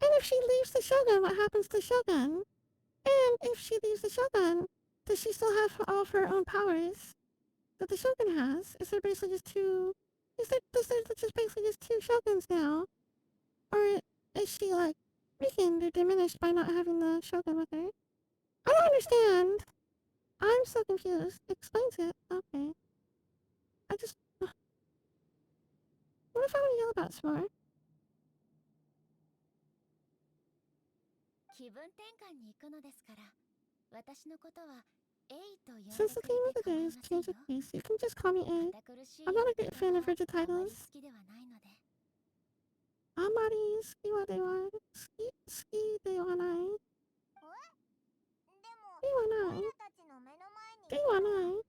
And if she leaves the Shogun, what happens to Shogun? And if she leaves the Shogun, does she still have all of her own powers that the Shogun has? Is there basically just two... Does there just basically just two Shoguns now? Or is she, like, weakened or diminished by not having the Shogun with her? I don't understand. I'm so confused. Explains it. Okay. I just... What if I want to yell about it some more? Since the theme of the day is change of pace, you can just call me A. I'm not a great fan of rigid titles. Amari ski de wa nai. De wa nai.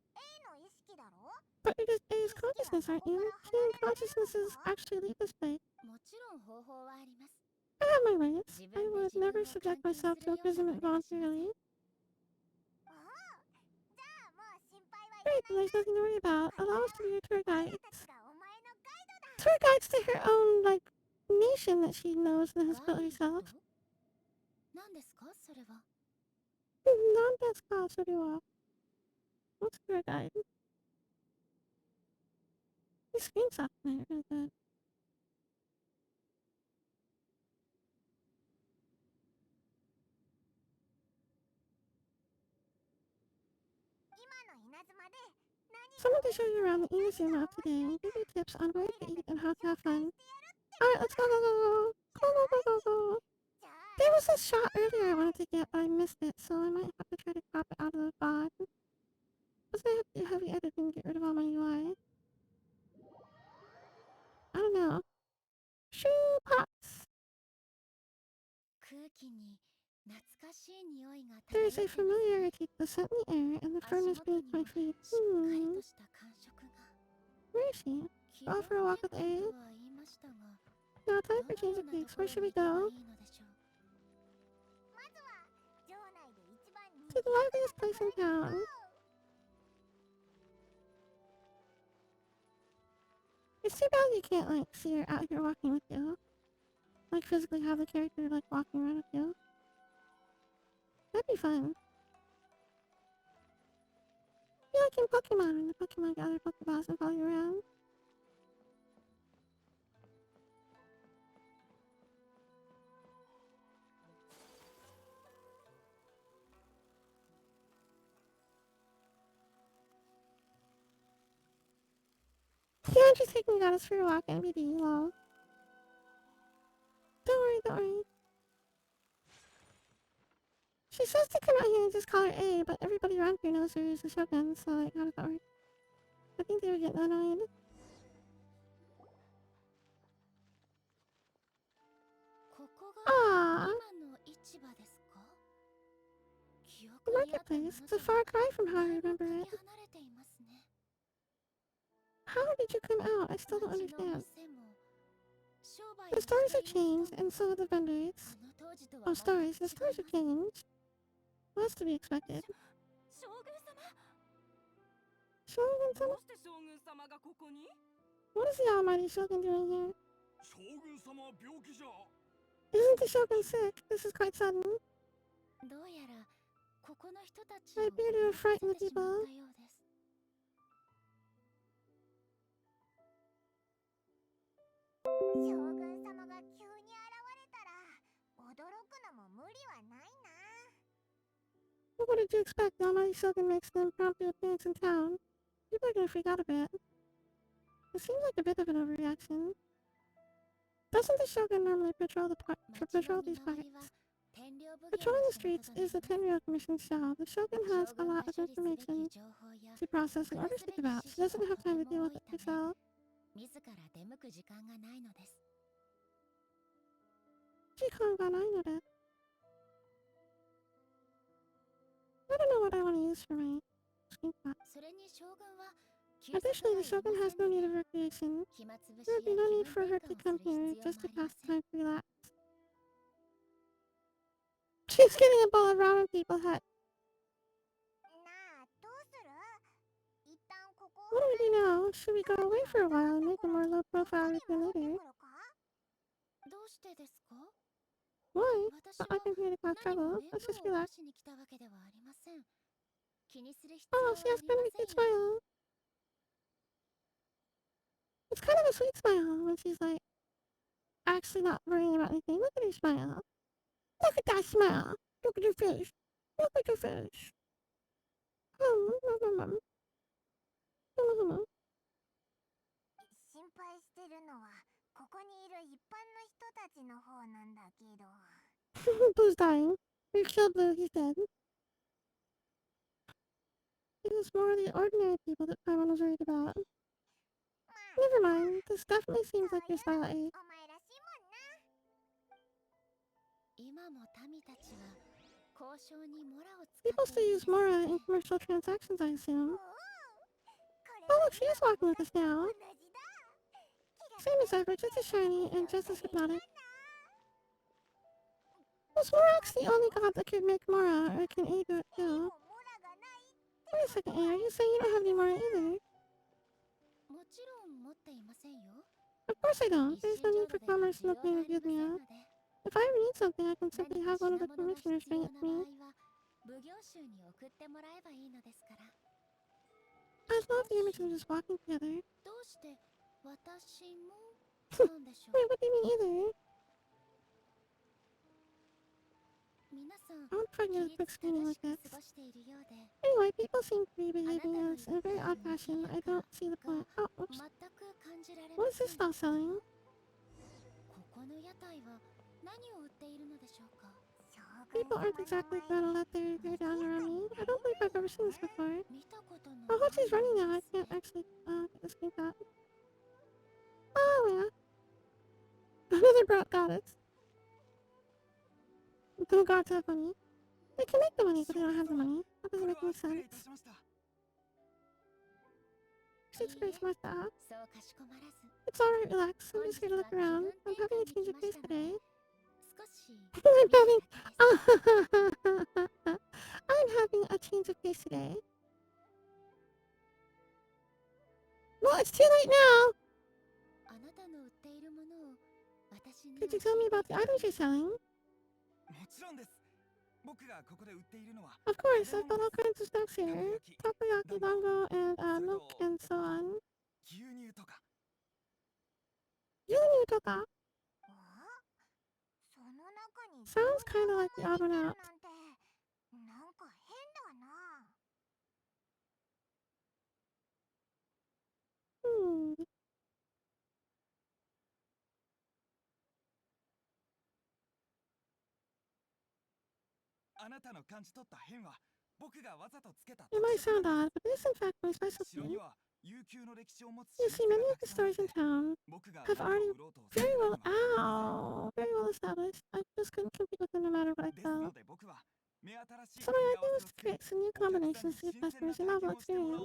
But you're just A's consciousness, aren't you? Human consciousnesses actually lead this way. I have my ways. I would never subject myself to imprisonment voluntarily. Great, then there's nothing to worry about. Allow us to be your tour guides. Tour guides to her own, like, nation that she knows and has built herself. What's tour guide? These screens off there are really good. Someone to show you around the Inazu map today and give you tips on where to eat and how to have fun. Alright, let's go, go, go, go. Go, go, go, go, go. There was a shot earlier I wanted to get, but I missed it, so I might have to try to crop it out of the VOD. Wasn't I have to do heavy editing to get rid of all my UI? I don't know. Shoe pots! There is a familiarity to the scent in the air and the firmness beneath my feet. Where is she? Go for a walk with A? Now time for change of pace. Where should we go? To the liveliest place in town. It's too bad you can't, like, see her out here walking with you. Like, physically have the character, like, walking around with you. That'd be fun. Be like in Pokemon, when the Pokemon gather Pokeballs and follow you around. Yeah, I'm just taking Goddess for a walk, NBD, lol. Don't worry, don't worry. She's supposed to come out here and just call her A, but everybody around here knows her as a Shogun, so, like, how does that work? I think they were getting annoyed. Aww. The marketplace is a far cry from how I remember it. How did you come out? I still don't understand. The stores have changed, and so have the vendors. Oh, stores. The stores have changed. What's to be expected? Shogun-sama? What is the almighty Shogun doing here? Isn't the Shogun sick? This is quite sudden. I appear to have frightened the people. 将軍様が急に現れたら驚くのも無理はないな。 What did you expect? The almighty Shogun makes an impromptu appearance in town. People are gonna freak out a bit. It seems like a bit of an overreaction. Doesn't the Shogun normally patrol these parts? Patrolling the streets is the Tenryou Commission's job. The Shogun has a lot of information to process and orders to give out. She doesn't have time to deal with it herself. 自ら出向く時間がないのです。 I don't know what I want to use for my screenshot. それに将軍は Additionally, the Shogun has no need of recreation. There would be no need for her to come here just to pass the time to relax. She's getting a bowl of ramen people hut. なあ、どうする？一旦ここ What do we do now? Should we go away for a while and make a more low profile return later? どうしてですか？ Why? 私は I can hear the clock 何も trouble. 面 Let's 倒 just を relax. 出しに来たわけではありません。気にする必要 Oh, はあ she り has ま kind of a せ cute んよ。 smile. It's kind of a sweet smile when she's like actually not worrying about anything. Look at her smile. Look at that smile. Look at her face. Look at her face. Hmm. 心配してるのはここにいる一般の人たちの方なんだけど。Blue's dying. We killed Blue, he's dead. It was more the ordinary people that Paimon was worried about. Never mind, this definitely seems like your style, eh? お前らしいもんな。今も民たちは交渉にモラを使 People って still いるん use です Mora ね。 in commercial transactions, I assume. おお、これ Oh, は look, she is walking with us 同 now. じだ。 Same as ever, just as shiny and just as hypnotic. Was Morax the only god that could make Mora, or can A do it too? モラがない。 Wait a second, A, are you saying you don't have any Mora either? もちろん持っていませんよ。 Of course I don't. 一 There's 瞬 no 浄 need for 土では commerce 需要 looking が to あり give ませ me ん up. ので。 If I ever need something, I can 何 simply か have one 品 of the 物が commissioners 必 bring 要 it な to 場 me. 合は奉行衆に送ってもらえばいいのですから。 I love the image of them just walking together. どうして私もなんでしょう。 Wait, what do you mean either? 皆さん I want to find 規 a 律 quick 正 screening し like く this. 過ごしているようで、 Anyway, people seem to be あなた behaving の as 言 in a って very いる odd 賑 fashion. や I か don't see the が point. Oh, oops. 全く感じられま What is せ this ん。 stall selling? ここの屋台は何を売っているのでしょうか。 People aren't exactly gonna let their hair down around me. I don't believe I've ever seen this before. 見たことの Oh, な Hochi's い running も now. の I ですね can't actually get the screenshot. Oh, yeah. Another brought goddess. No gods have money. They can make the money, but they don't have the money. That doesn't make any sense. She's very smart, that. そうかしこまらず。 It's alright, relax. I'm just here to look around. I'm having a change of pace today. 少し I'm 見た having... だけです。 I'm having a change of pace today. Well, it's too late now! あなたの売っているものを私に Could you tell me about the items you're selling? もちろんです。僕がここで売っているのは Of course, I've got all kinds of snacks here. Takoyaki, dango, and milk, and so on. 牛乳とか。 Yunu toka. その中に Sounds kinda like the odd one なん out. てなんか変だな。 Hmm. あなたの感じ取った変は僕がわざとつけた。 It might sound odd, but this is in fact my 城 specialty. には悠久の歴史を持つ You see, many of the stores in town 僕が have already 売ろうとする very の well, は very well established. I just couldn't compete with them no matter what I ですの sell. で僕は So my idea was to create some new combinations to give customers a novel experience.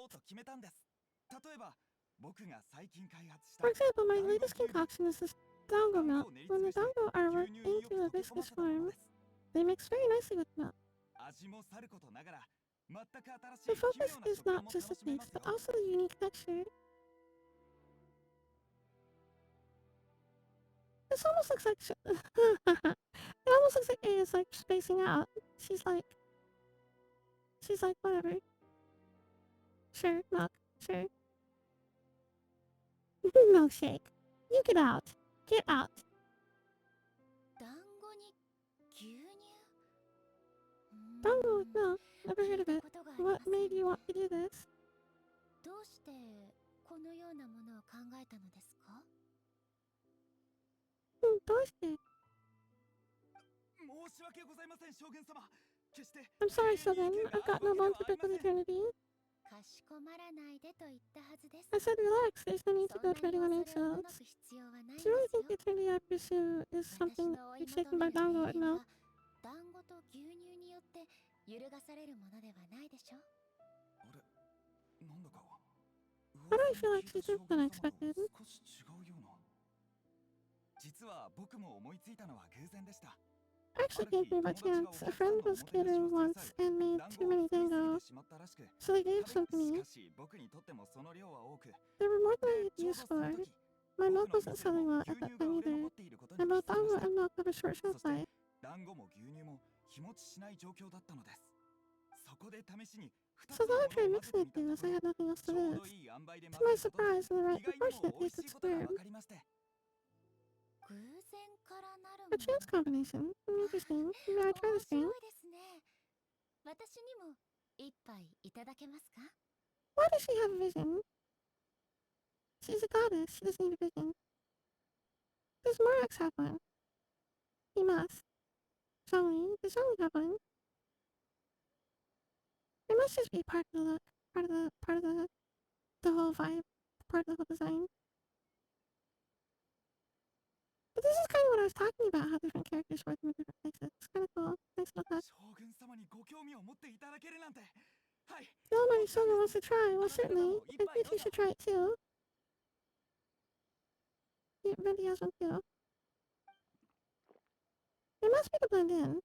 For example, my latest concoction is this dango milk. When the dango are worked into a viscous form, they mix very nicely with milk. The focus is not just the taste, but also the unique texture. This almost looks like it almost looks like A is like spacing out. She's like, whatever. Sure, milk, sure. Milkshake. You get out. Get out. Dango with milk? Never heard of it. What made you want to do this? どうしてこのようなものを考えたのですか? どうして? I'm sorry, Shogun. I've got no bone to pick with eternity. かしこまらないでと言ったはずです。 I said relax, there's no need to go treading on eggshells. そ必要はないんで Do す you よ。 really think the eternity I pursue is something shaped by dango and milk? 団子と牛乳によって揺るがされるものではないでしょ。 Why do I feel like she's different than I expected? 実は僕も思いついたのは偶然でした。 Actually came to me by chance. A friend was catering once and made too many dango, so they gave some to me. しかし僕にとってもその量は多く、 There were more than I could use for. My milk wasn't selling well at that time either, and both dango and milk have a short shelf life. 団子も牛乳も日持ちしない状況だったのです。そこで試しに So thought I'd try mixing the two as I had nothing else to lose. To my surprise, in the right proportion, it tasted superb. 偶然からなるも A chance combination. Interesting. May I try 面 this drink? 白いですね。私にも一杯いただけますか? Why does she have a vision? She's a goddess. She doesn't need a vision. Does Morax have one? He must. Zhongli? Does Zhongli have one? It must just be part of the look. Part of the whole vibe. Part of the whole design. But this is kind of what I was talking about, how different characters work in different places. It's kind of cool. Nice little touch. 将軍様にご興味を持っていただけるなんて。はい。 The Almighty Shogun wants to try. Well, certainly. I think you should try it too. Yeah, Venti has one too. It must be to blend in.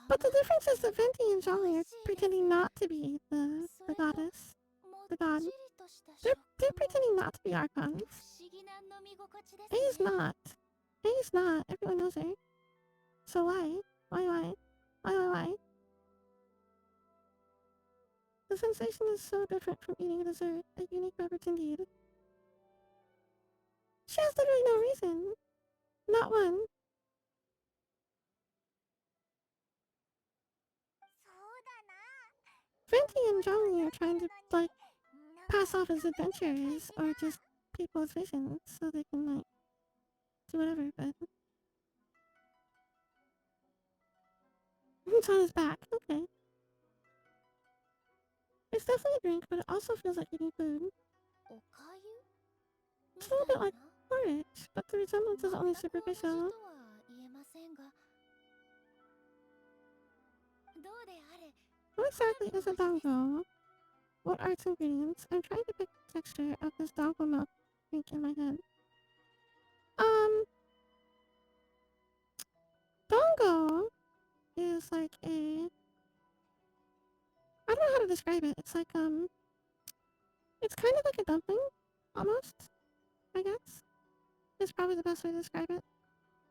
But the difference is that Venti and Zhongli are pretending not to be the goddess. The god. They're pretending not to be archons. 不思議な飲み心地です A's ね。 not. A's not. Everyone knows her. So why? Why? The sensation is so different from eating a dessert. A unique beverage indeed. She has literally no reason. Not one. そうだな。 Venti and Zhongli are trying to, like, pass off as adventurers or just people's visions so they can, like, do whatever, but... It's on his back. Okay. It's definitely a drink, but it also feels like eating food. おかゆ? It's a little bit like porridge, but the resemblance is only superficial. とは言えませんが。どうであれ。 What exactly is a dango? What are its ingredients? I'm trying to pick the texture of this dango milk drink in my head. Dango is like a... I don't know how to describe it. It's like, it's kind of like a dumpling, almost, I guess. Is probably the best way to describe it.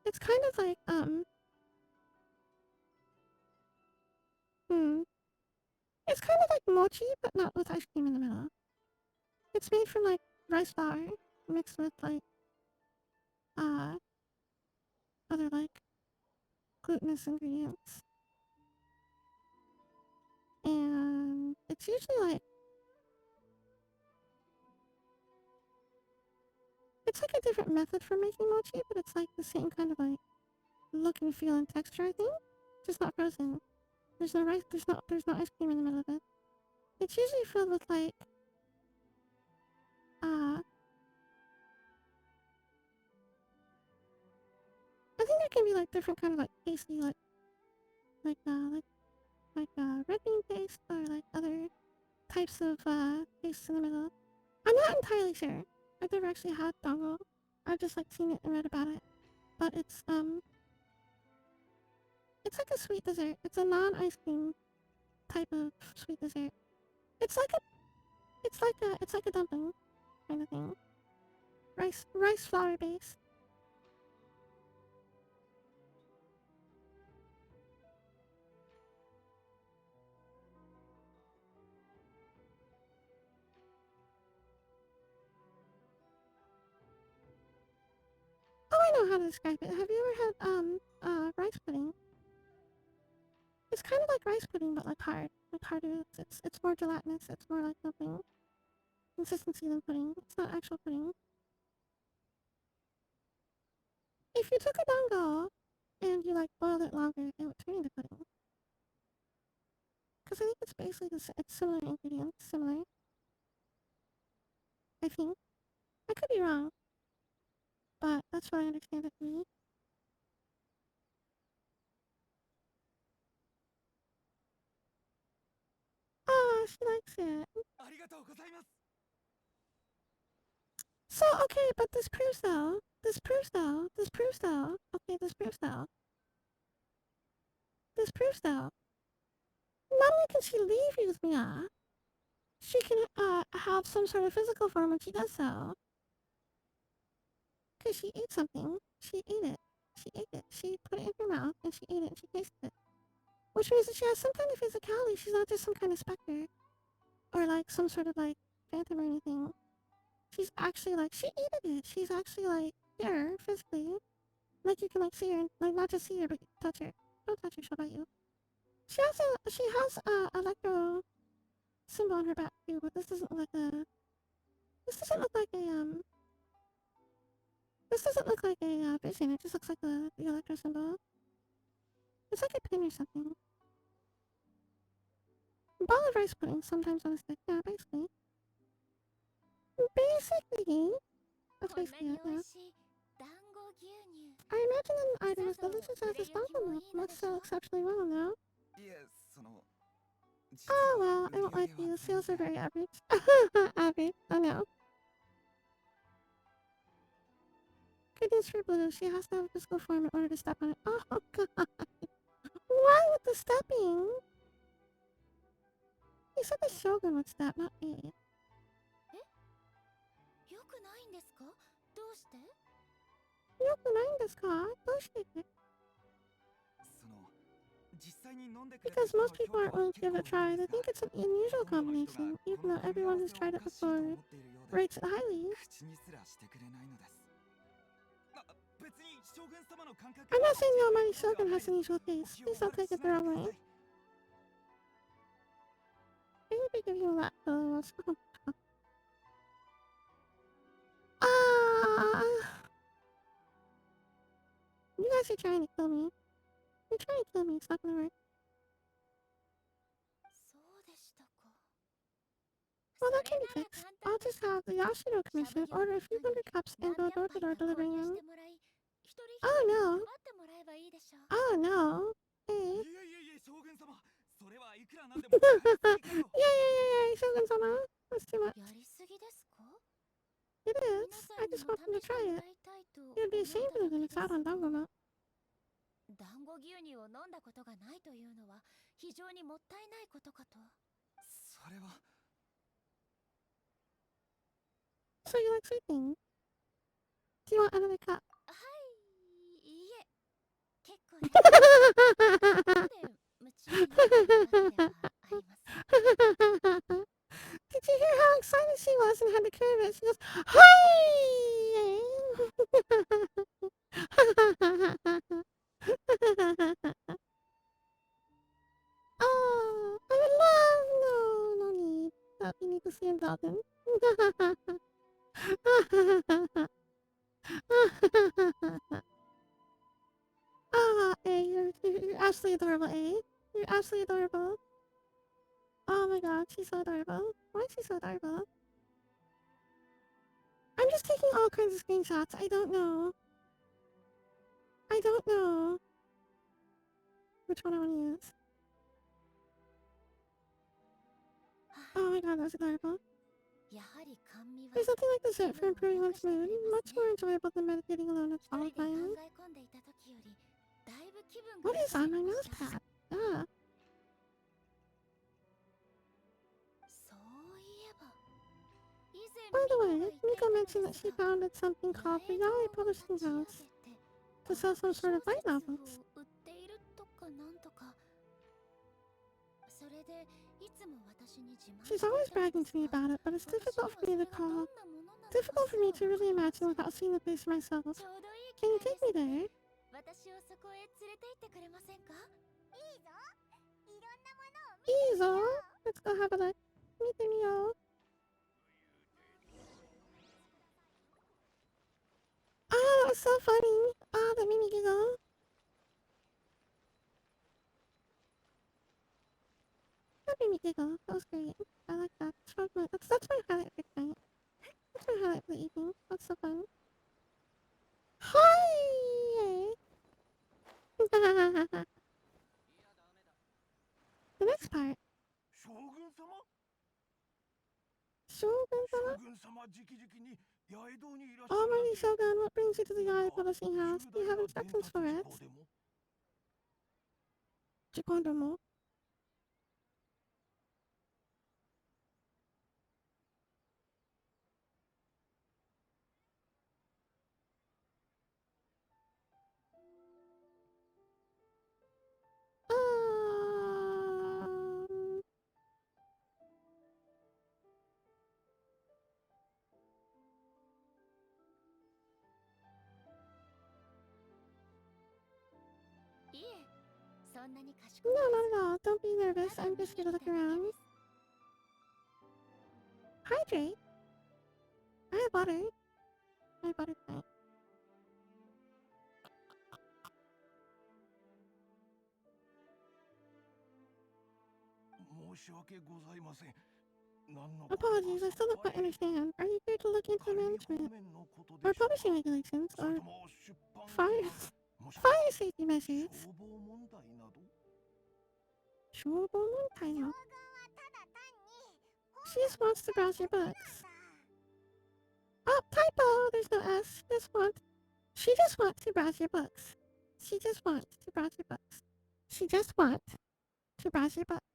It's kind of like, it's kind of like mochi, but not with ice cream in the middle. It's made from, like, rice flour, mixed with, like, other, like, glutinous ingredients. And it's usually, like, it's like a different method for making mochi, but it's like the same kind of, like, look and feel and texture, I think. Just not frozen. There's no rice, there's no ice cream in the middle of it. It's usually filled with, like, I think there can be, like, different kind of, like, pasty, like like red bean paste or like other types of pastes in the middle. I'm not entirely sure. I've never actually had dango. I've just like seen it and read about it. But it's like a sweet dessert. It's a non-ice cream type of sweet dessert. It's like a dumpling kind of thing. Rice flour based. Oh, I know how to describe it. Have you ever had rice pudding? It's kind of like rice pudding, but like hard. Like harder. It's more gelatinous. It's more like dumpling consistency than pudding. It's not actual pudding. If you took a dango and you like boiled it longer, it would turn into pudding. Because I think it's basically it's similar ingredients, similar. I think. I could be wrong, but that's what I understand it to be. Ah, she likes it. So, okay, but this proves though, not only can she leave you with Mia, she can have some sort of physical form when she does so. Because she ate something. She ate it. She put it in her mouth and she ate it and she tasted it. Which means that she has some kind of physicality. She's not just some kind of specter. Or like some sort of like phantom or anything. She's actually like, she ate it. She's actually like here, physically. Like you can like see her, like not just see her, but touch her. Don't touch her, she'll bite you. She has a electro symbol on her back too, but this doesn't look like a, this doesn't look like a, this doesn't look like a vision, it just looks like the electro symbol. It's like a pin or something. Ball of rice pudding, sometimes on a stick, yeah, basically. That's basically it, yeah. I imagine an item as delicious as this dango milk must sell exceptionally well now. Oh well, I don't like you, sales are very average. Average, I know. Good news for Blue, she has to have a physical form in order to step on it. Oh god. Why with the stepping? You said the Shogun would step, not me. Because most people aren't willing to give it a try. They think it's an unusual combination, even though everyone who's tried it before rates it highly. I'm not saying the Almighty Shogun has unusual taste. Please don't take it the wrong way. I would be giving you a lot of you guys are trying to kill me. You're trying to kill me, it's not gonna work. Well, that can be fixed. I'll just have the Yashiro Commission order a few hundred cups and go door to door delivering them. Oh no. Oh no. Hey. Yay, Shogun-sama. That's too much. It is. I just want them to try it. You'd be ashamed of them. It's out on dango milk. So you like sweet things? Do you want another cup? Did you hear how excited she was and had to curve it? She goes, hi! Oh, I would love, no need. You need to see him talking. You're absolutely adorable, You're absolutely adorable. Oh my god, she's so adorable. Why is she so adorable? I'm just taking all kinds of screenshots. I don't know which one I want to use. Oh my god, that's adorable. やはり甘味は There's nothing like dessert for 気分 improving を one's 促してく mood. れます Much ね more enjoyable than meditating alone 一 all 人 the で考 time. え込んでいた時よりだいぶ気分 What が is on my 落 mouse ちました pad? Ah. そういえば以前 By the ミコ way, が言ってい Miko たの mentioned で that す she が founded something 八 called the 重 Yaoi 堂を立 Publishing ち上 House げて to sell some sort of light 小 novels. 説を売っているとかなんとかそれでいつも私に自慢して She's い always たの bragging です to me が about it, but it's 私に difficult は for そ me れ to がどん call. なものなのか Difficult す for ら me わ to か really りま imagine せん without seeing the place myself. ちょうどいい機 Can you 会で take す me の there? で私をそこへ連れて行ってくれませんかいいぞいろんなものを見てみよ Easel, う let's go have a look. Meet me, Oh, that was so funny. Oh, that made me giggle. That made me giggle. That was great. I like that. That's my highlight for tonight. That's my highlight for the evening. That's so fun. Hi! The next part. 将軍様 Shogun-sama? 将軍様直々に八重堂にいらっしゃる Almighty Shogun, what brings you to the Yaoi Publishing House? Do you have 重大な instructions for 伝 it? 達事項でも Chikondomo. Um... いえそんなにかし No, こまら not ず at all. Don't be た nervous. だ I'm 見 just に here to 来 look ただけ around. です Hydrate. I have water. I have water tonight. 申し訳ございません何のことか Apologies, I still don't さっぱ quite り understand. Are you here to look into 管理 management 方面のことで or しょうか publishing regulations それ or とも出版 fire もしくは fire safety measures? 消防問題など Shobomontaino. She just wants to browse your books. Oh, typo! There's no S. She just wants to browse your books. She just wants to browse your books. She just wants to browse your books.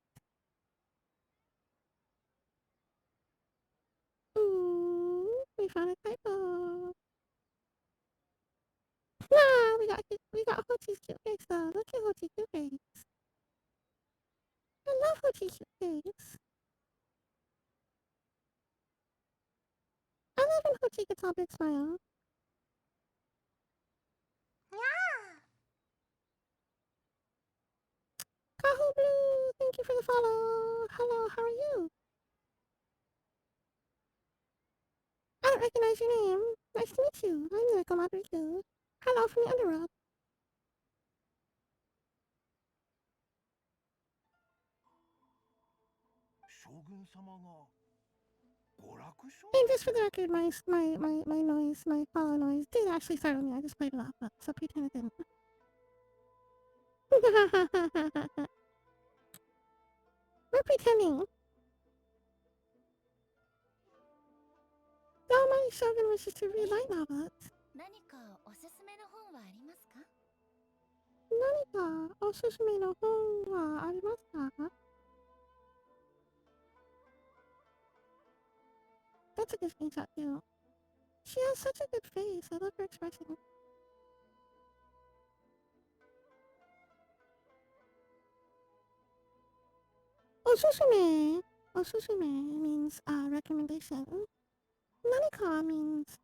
Ooh, we found a typo. Wow, we got Hochi's cute face though. Look at Hochi's cute face. I love Hochi's cute face. I love when Hochi gets all big smile. Kahu Blue, thank you for the follow. Hello, how are you? I don't recognize your name. Nice to meet you. I'm Nekomata Riku. Hello from the underworld. 将軍様が娯楽書 And just for the record, my noise, my follow noise did actually startle me. I just played it off, but so pretend it didn't. We're pretending. The Almighty Shogun wishes to read light novels. 何かおすすめの本はありますか何かおすすめの本はありますか? That's a good screenshot too. She has such a good face. I love her expression. Osusume. Osusume means recommendation. Nanika means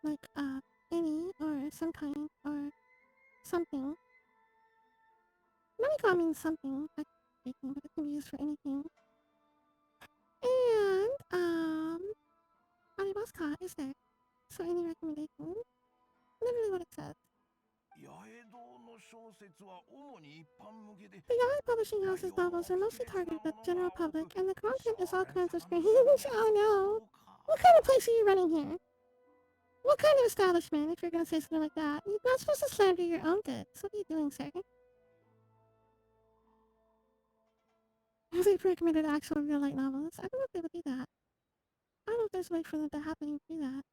like any or some kind or something. Nanika means something, but it can be used for anything. And Arimaska is there. So any recommendation? Literally what it says. 八重堂の小説は主に一般向けで The Yaoi Publishing House's novels are mostly targeted at the general public, and the content is all kinds of strange. Oh no! What kind of place are you running here? What kind of establishment, if you're gonna say something like that? You're not supposed to slander your own goods. What are you doing, sir? If they pre-committed actual real-life novels, I don't know if they would do that. I don't know if there's a way for them to happen and do that.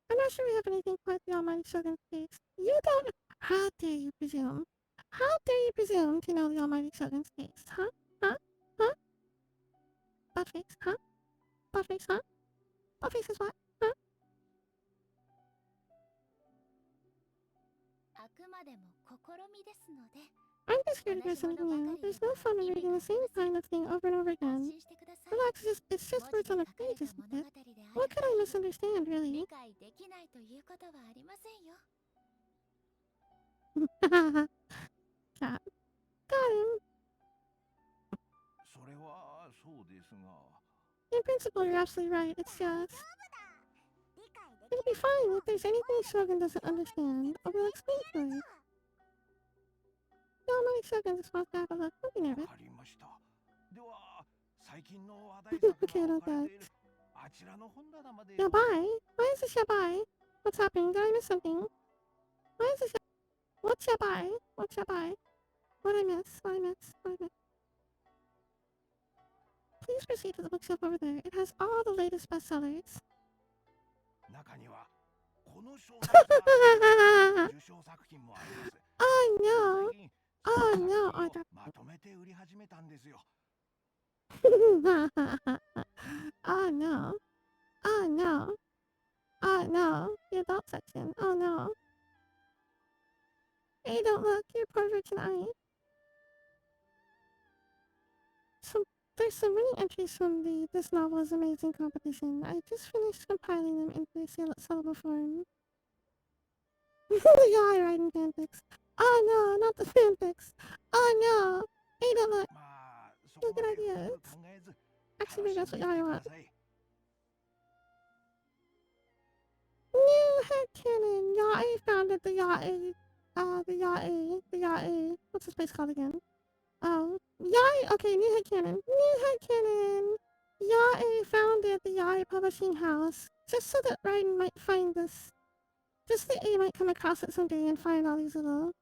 I'm not sure we have anything quite the Almighty Shogun's case. You don't. How dare you presume? How dare you presume to know the Almighty Shogun's case? Huh? Huh? Huh? Buttface? Huh? Buttface? Huh? Buttface is what? Huh? I'm just here to do something new. There's no fun in reading the same kind of thing over and over again. Relax, it's just words on a page, isn't it? What could I misunderstand, really? Cat. Got him. それはそうですが In principle, you're absolutely right. It's just... It'll be fine if there's anything Shogun doesn't understand. I will explain to her. The Almighty Shogun's supposed to have a look. Don't be nervous. わかりました。では最近の話題作が Okay, 置 not かれ that. ているあちらの本棚まで Yabai? Why is this Yabai? What's happening? Did I miss something? Why is this What's Yabai? What's Yabai? What I miss? What I miss? What I miss? Please proceed to the bookshelf over there. It has all the latest bestsellers. 中にはこの小説が受賞作品もあります。 Oh no! 最近 Oh その no! 作品 Oh をまとめて売り始めたんですよ。 oh no! Oh no! Oh no! The adult section. Oh no! Hey, don't look! You're poor virgin eye. So there's some running entries from the This Novel is Amazing competition. I just finished compiling them into a sellable form. The guy writing fanfics. Oh no, not the fanfics. Oh no. Hey, don't look. まあそ Look こ at まで ideas. 深く考えず Actually, 楽 maybe し that's ん what で I みて want. ください。 New headcanon. Yae founded the Yae. What's this place called again? Oh, Yae. Okay, new headcanon. New headcanon. Yae founded the Yae publishing house just so that Raiden might find this. Just that A might come across it someday and find all these little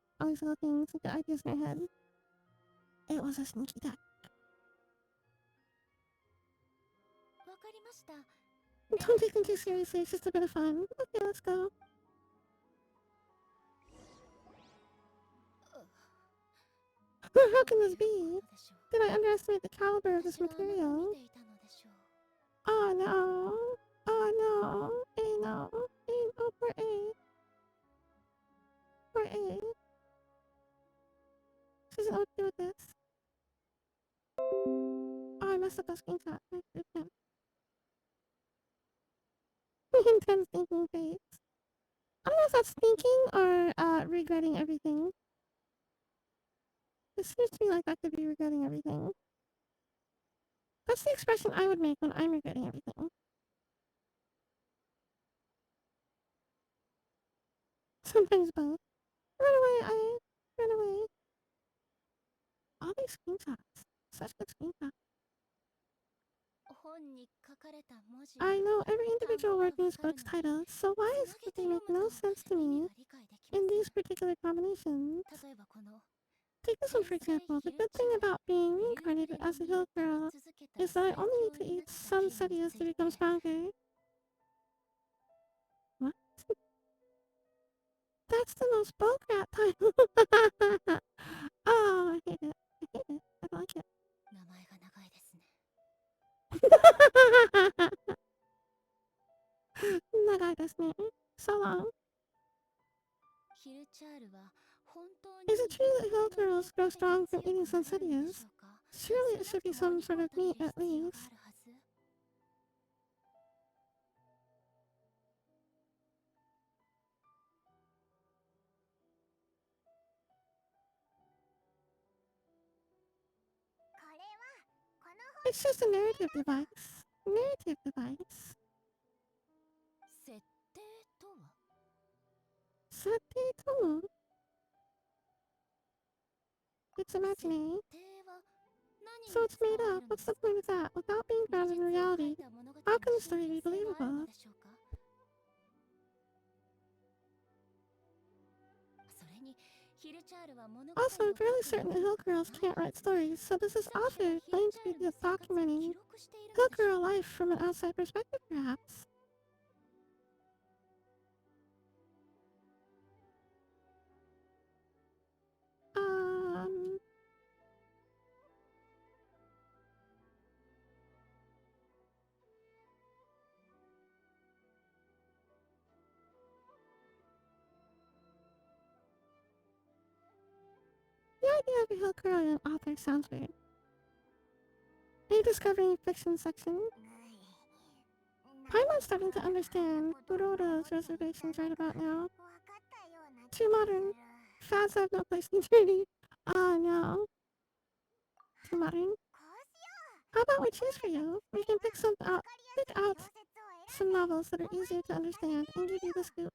things and get ideas in her head. It was a sneaky tactic. Don't take them too seriously, it's just a bit of fun. Okay, let's go. How can this be? Did I underestimate the caliber of this material? Oh no. Oh no. A no. A, oh, poor A. Poor A. She doesn't know what to do with this. Oh, I messed up that screenshot. I did that. Intense thinking face. I don't know if that's thinking or regretting everything. It seems to me like that could be regretting everything. That's the expression I would make when I'm regretting everything. Sometimes both. Run away, I run away. All these screenshots. Such good screenshots. I know every individual word means book's title, so why is it that they make no sense to me in these particular combinations? Take this one for example. The good thing about being reincarnated as a hill girl is that I only need to eat some setias to become stronger. What? That's the most bullcrap title. Oh, I hate it. I hate it. I don't like it. Nagai desu ne. So long. Is it true that hill girls grow strong from eating sunsetias? Surely it should be some sort of meat at least. It's just a narrative device. Narrative device. Sate tomo? It's imaginary. So it's made up. What's the point of that? Without being grounded in reality, how can the story be believable? Also, I'm fairly certain that Hill Girls can't write stories, so does this author claim to be documenting Hill Girl life from an outside perspective, perhaps? Um... The idea of a Hill Girl and an author sounds weird. Are you discovering fiction section? Paimon's starting to understand Kuroda's reservations right about now. Too modern. Fads have no place in eternity. Oh no. Too modern. How about we choose for you? We can pick out some novels that are easier to understand and give you the scoop.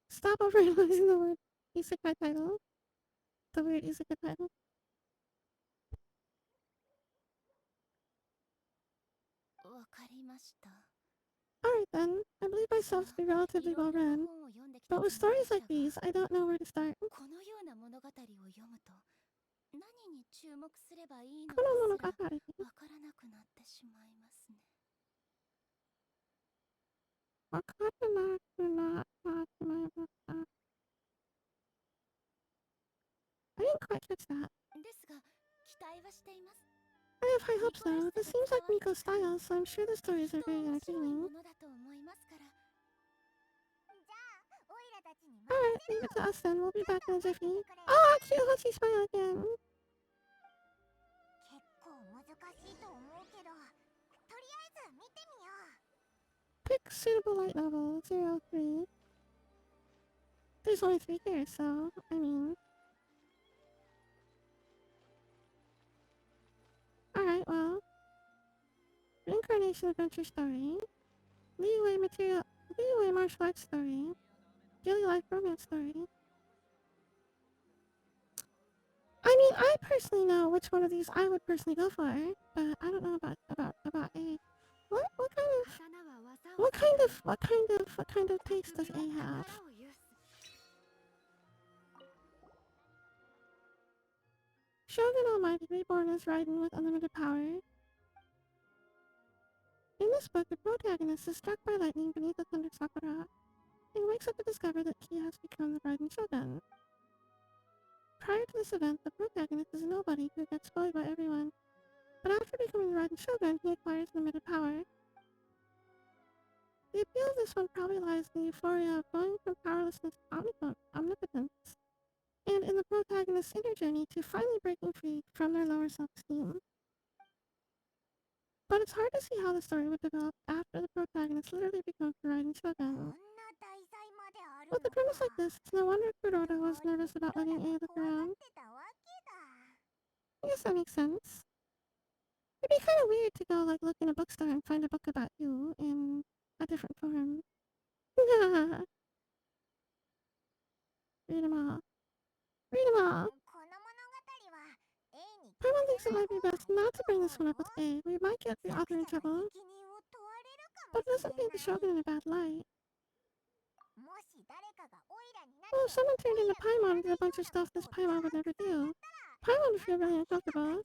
Stop overanalyzing the word isekai title. The weird isekai title. Alright then, I believe myself to be relatively well read. But with stories like these, I don't know where to start. Konomonogatari. I didn't quite catch that. I have high hopes though. This seems like Miko's style, so I'm sure the stories are very entertaining. Alright, leave it to us then. We'll be back in a jiffy. Oh, cute Hoshi smile again. Pick suitable light novel, 03. There's only 3 here, so, I mean... Alright, well... Reincarnation adventure story. Leeway martial arts story. Daily life romance story. I mean, I personally know which one of these I would personally go for, but I don't know about A. What kind of taste does A have? Shogun Almighty reborn as Raiden with unlimited power. In this book, the protagonist is struck by lightning beneath the thunder sakura and wakes up to discover that he has become the Raiden Shogun. Prior to this event, the protagonist is a nobody who gets bullied by everyone, but after becoming the Raiden Shogun, he acquires unlimited power. The appeal of this one probably lies in the euphoria of going from powerlessness to omnipotence, and in the protagonist's inner journey to finally breaking free from their lower self-esteem. But it's hard to see how the story would develop after the protagonist literally becomes the Raiden Shogun. With a premise like this, it's no wonder Kuroda was nervous about letting A look around. I guess that makes sense. It'd be kind of weird to go look in a bookstore and find a book about you in a different form. Read them all. Read them all! Paimon thinks it might be best not to bring this one up with A. We might get the author in trouble. But it doesn't paint the Shogun in a bad light. Well, if someone turned into Paimon and did a bunch of stuff this Paimon would never do, Paimon would feel really uncomfortable.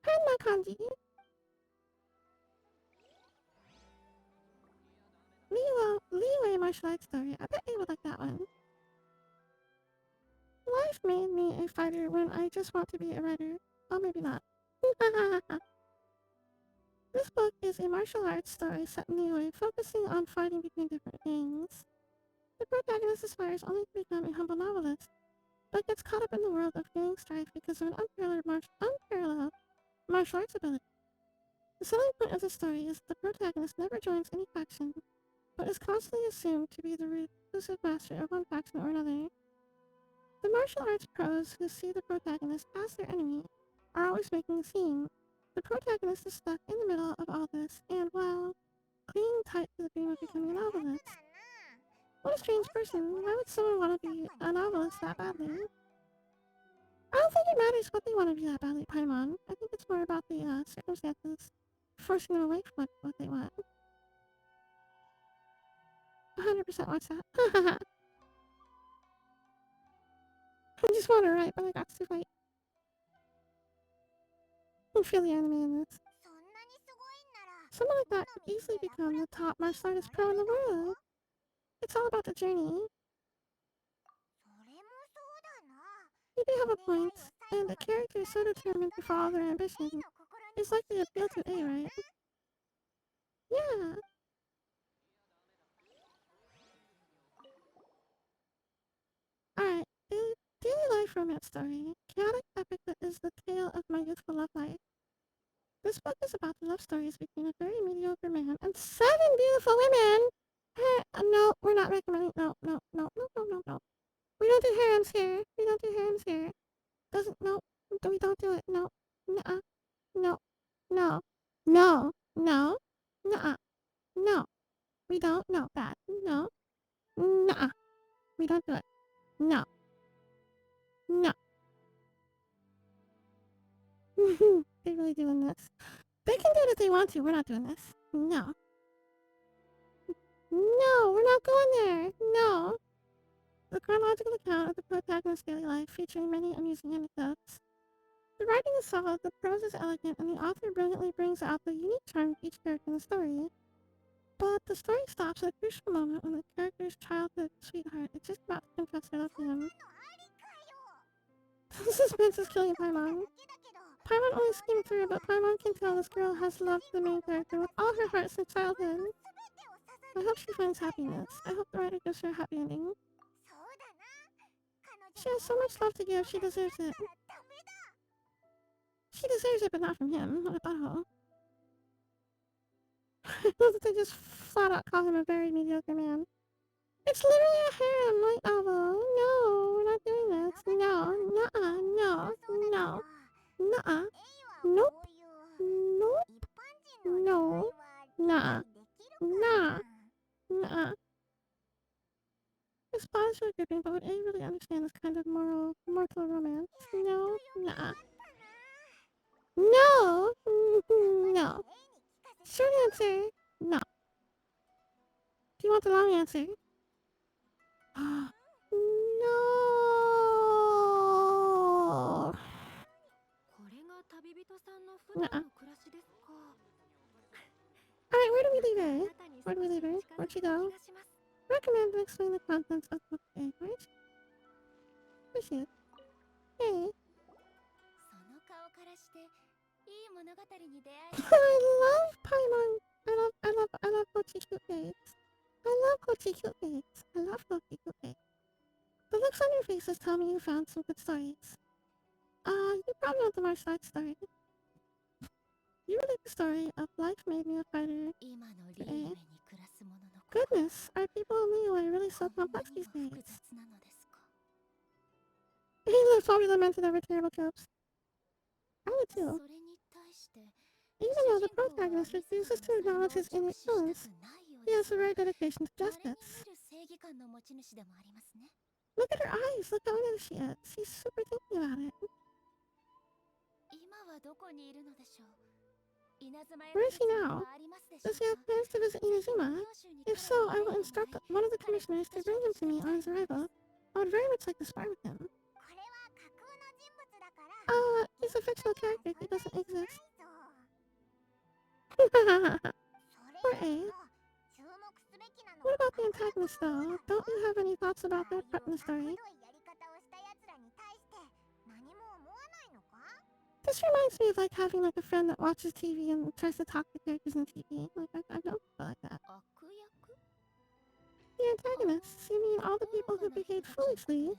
Hanma kanji! Leeway martial arts story. I bet A would like that one. Life made me a fighter when I just want to be a writer. Oh, maybe not. This book is a martial arts story set in Niue, focusing on fighting between different gangs. The protagonist aspires only to become a humble novelist, but gets caught up in the world of gang strife because of an unparalleled martial arts ability. The selling point of the story is that the protagonist never joins any faction, but is constantly assumed to be the reclusive master of one faction or another. The martial arts pros who see the protagonist as their enemy are always making a scene. The protagonist is stuck in the middle of all this, and while clinging tight to the dream of becoming a novelist. What a strange person. Why would someone want to be a novelist that badly? I don't think it matters what they want to be that badly, Paimon. I think it's more about the circumstances forcing them away from what they want. 100% watch that. I just want to write, but I got to fight. I feel the anime in this. Someone like that could easily become the top martial artist pro in the world. It's all about the journey. You do have a point, and the character is so determined to follow their ambition. It's likely to appeal to A, right? Yeah. Alright, daily life romance story. Chaotic epic that is the tale of my youthful love life. This book is about the love stories between a very mediocre man and 7 beautiful women! No, we're not recommending. No, no, no, no, no, no, no. We don't do harems here. We don't do harems here. Doesn't, no. We don't do it. No. Nuh-uh. No. No. No. No. Nuh-uh. No. We don't. No. Bad. No. Nuh-uh. We don't do it. No. No. They're really doing this. They can do it if they want to. We're not doing this. No. No, we're not going there. No. The chronological account of the protagonist's daily life, featuring many amusing anecdotes. The writing is solid, the prose is elegant, and the author brilliantly brings out the unique charm of each character in the story. But the story stops at a crucial moment when the character's childhood sweetheart is just about to confess her love to him. The suspense is killing Paimon. Paimon only skimmed through, but Paimon can tell this girl has loved the main character with all her heart since childhood. I hope she finds happiness. I hope the writer gives her a happy ending. She has so much love to give, she deserves it. She deserves it, but not from him. What a butthole. I love that they just flat out call him a very mediocre man. It's literally a harem light novel. No, we're not doing this. No, nuh-uh, no, no, nuh-uh, nope, nope, no, nah, nah, nuh-uh. This plot is really gripping, but would A really understand this kind of mortal romance? No, nuh-uh. No, no. Short answer, no. Do you want the long answer? No. Nuh-uh. Alright, where do we leave her? Where do we leave her? Where'd she go? Recommend and explain the contents of book A, right? Where's she at? Hey. I love Paimon. I love Kochi cute babes. I love Kochi cute babes. I love Kochi cute babes. The looks on your faces tell me you found some good stories. You probably want the martial arts story. You relate the story of life made me a fighter. Eh? Goodness, are people in Liyue really so complex these days? He lives probably lamented over terrible tropes. I would too. Even though the protagonist refuses to acknowledge his innate feelings, he has a rare dedication to justice. Look at her eyes, look how into she is. She's super thinking about it. Where is he now? Does he have plans to visit Inazuma? If so, I will instruct one of the commissioners to bring him to me on his arrival. I would very much like to spar with him. He's a fictional character, he doesn't exist. Poor A. What about the antagonist though? Don't you have any thoughts about their part in the story? This reminds me of like having like a friend that watches TV and tries to talk to characters in TV. Like I know people like that. The antagonists, you mean all the people who behave foolishly?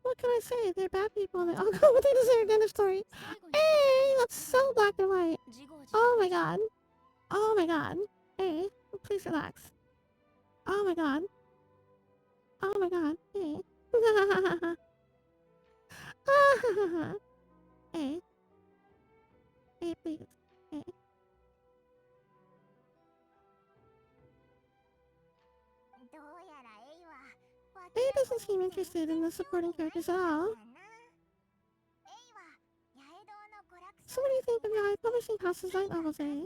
What can I say? They're bad people and they all go what they deserve. End of story. Hey, that's so black and white. Oh my god. Oh my god. Hey, please relax. Oh my god. Oh my god. Hey. Hey. Hey, please. Hey. A doesn't seem interested in the supporting characters at all. So what do you think of Yaoi Publishing House's light novels, eh?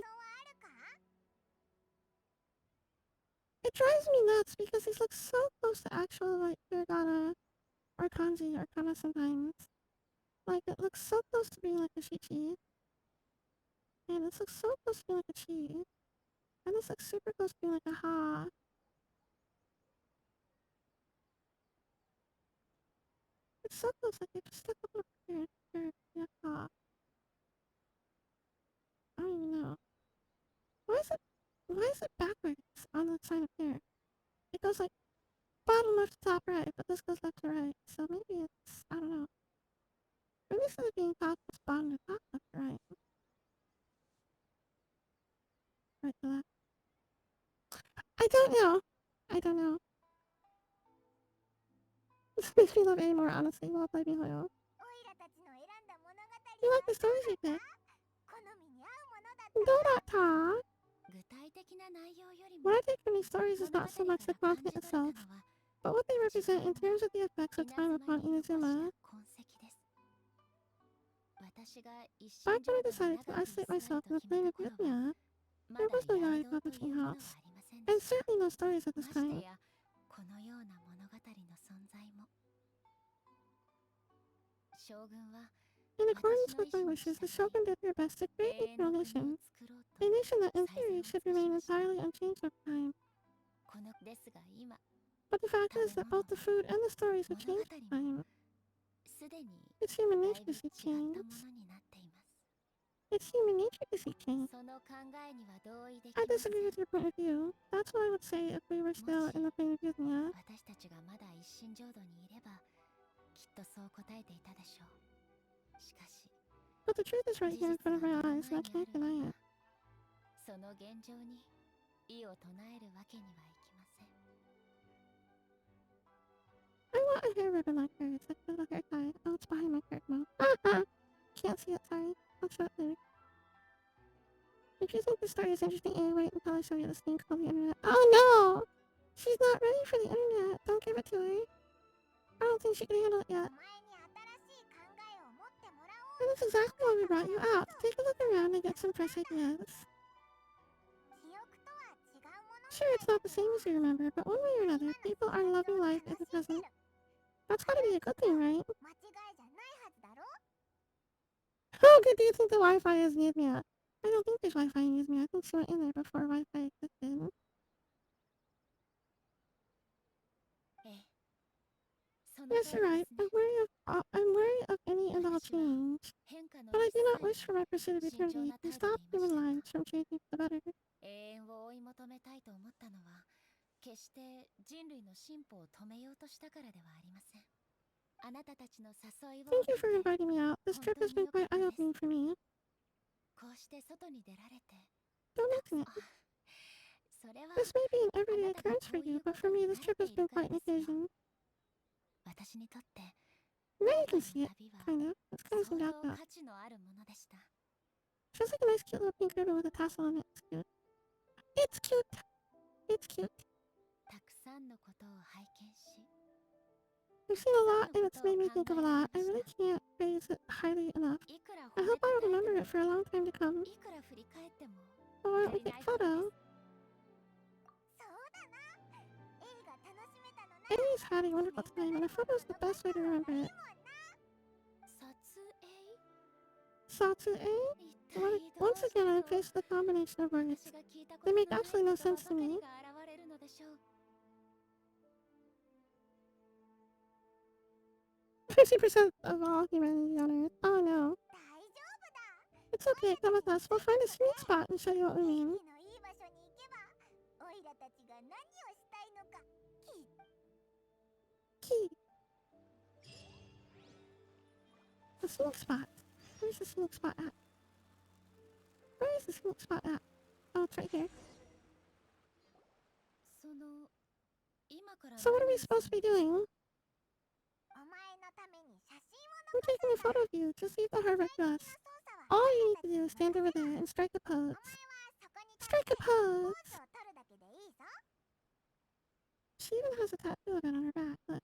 It drives me nuts because these look so close to actual, like, hiragana or kanji or kana sometimes. Like, it looks so close to being like a shichi. And this looks so close to being like a chi. And this looks super close to being like a ha. It's so close, like, it just stuck up here, yeah, ha. I don't even know. Why is it backwards on the side up here? It goes like bottom left to top right, but this goes left to right. So maybe it's, I don't know. Maybe instead of being top left, bottom to top left to right. Right to left. I don't know. I don't know. This makes me love A more, honestly, while playing Hoyo. You like the stories you pick? Dorata! What I take from these stories is not so much the content itself, but what they represent in terms of the effects of time upon Inazuma. Back when I decided to isolate myself from the plane of Yumiya, there was no Yari publishing house, and certainly no stories at this time. In accordance with my wishes, the Shogun did their best to create an eternal nation, a nation that in theory should remain entirely unchanged over time. But the fact is that both the food and the stories have changed with time. It's human nature to see change. It's human nature to see change. I disagree with your point of view. That's what I would say if we were still in the plane of Yumiya. But the truth is right here in front of my eyes, and I can't deny it. I want a hair ribbon like hers, like a little hair tie. Oh, it's behind my curtain mouth. Can't see it, sorry. I'll show it later. If you think the story is interesting, wait until I show you this thing called the internet. Oh no! She's not ready for the internet. Don't give it to her. I don't think she can handle it yet. And that's exactly why we brought you out. To take a look around and get some fresh ideas. Sure, it's not the same as you remember, but one way or another, people are loving life in the present. That's gotta be a good thing, right? How good do you think the Wi-Fi is in Yumiya? I don't think there's Wi-Fi in Yumiya. I think she went in there before Wi-Fi existed. Yes, you're right. I'm wary of any and all change. But I do not wish for my pursuit of eternity to stop human lives from changing for the better. Thank you for inviting me out. This trip has been quite eye-opening for me. Don't mention it. This may be an everyday occurrence for you, but for me this trip has been quite an occasion. Now you can see it, kind of. It's kind of zoomed out though. Feels like a nice cute little pink ribbon with a tassel on it. It's cute. It's cute! It's cute. I've seen a lot and it's made me think of a lot. I really can't praise it highly enough. I hope I will remember it for a long time to come. Or we take a photo. Aries had a wonderful time and a photo is the best way to remember it. Satsue? Once again I'm faced with a combination of words. They make absolutely no sense to me. 50% of all humanity on Earth. Oh no. It's okay, come with us. We'll find a sweet spot and show you what we mean. Key. The smoke spot. Where's the smoke spot at? Where is the smoke spot at? Oh, it's right here. So what are we supposed to be doing? I'm taking a photo of you. Just leave the harbor to us. All you need to do is stand over there and strike a pose. Strike a pose! She even has a tattoo of it on her back, look.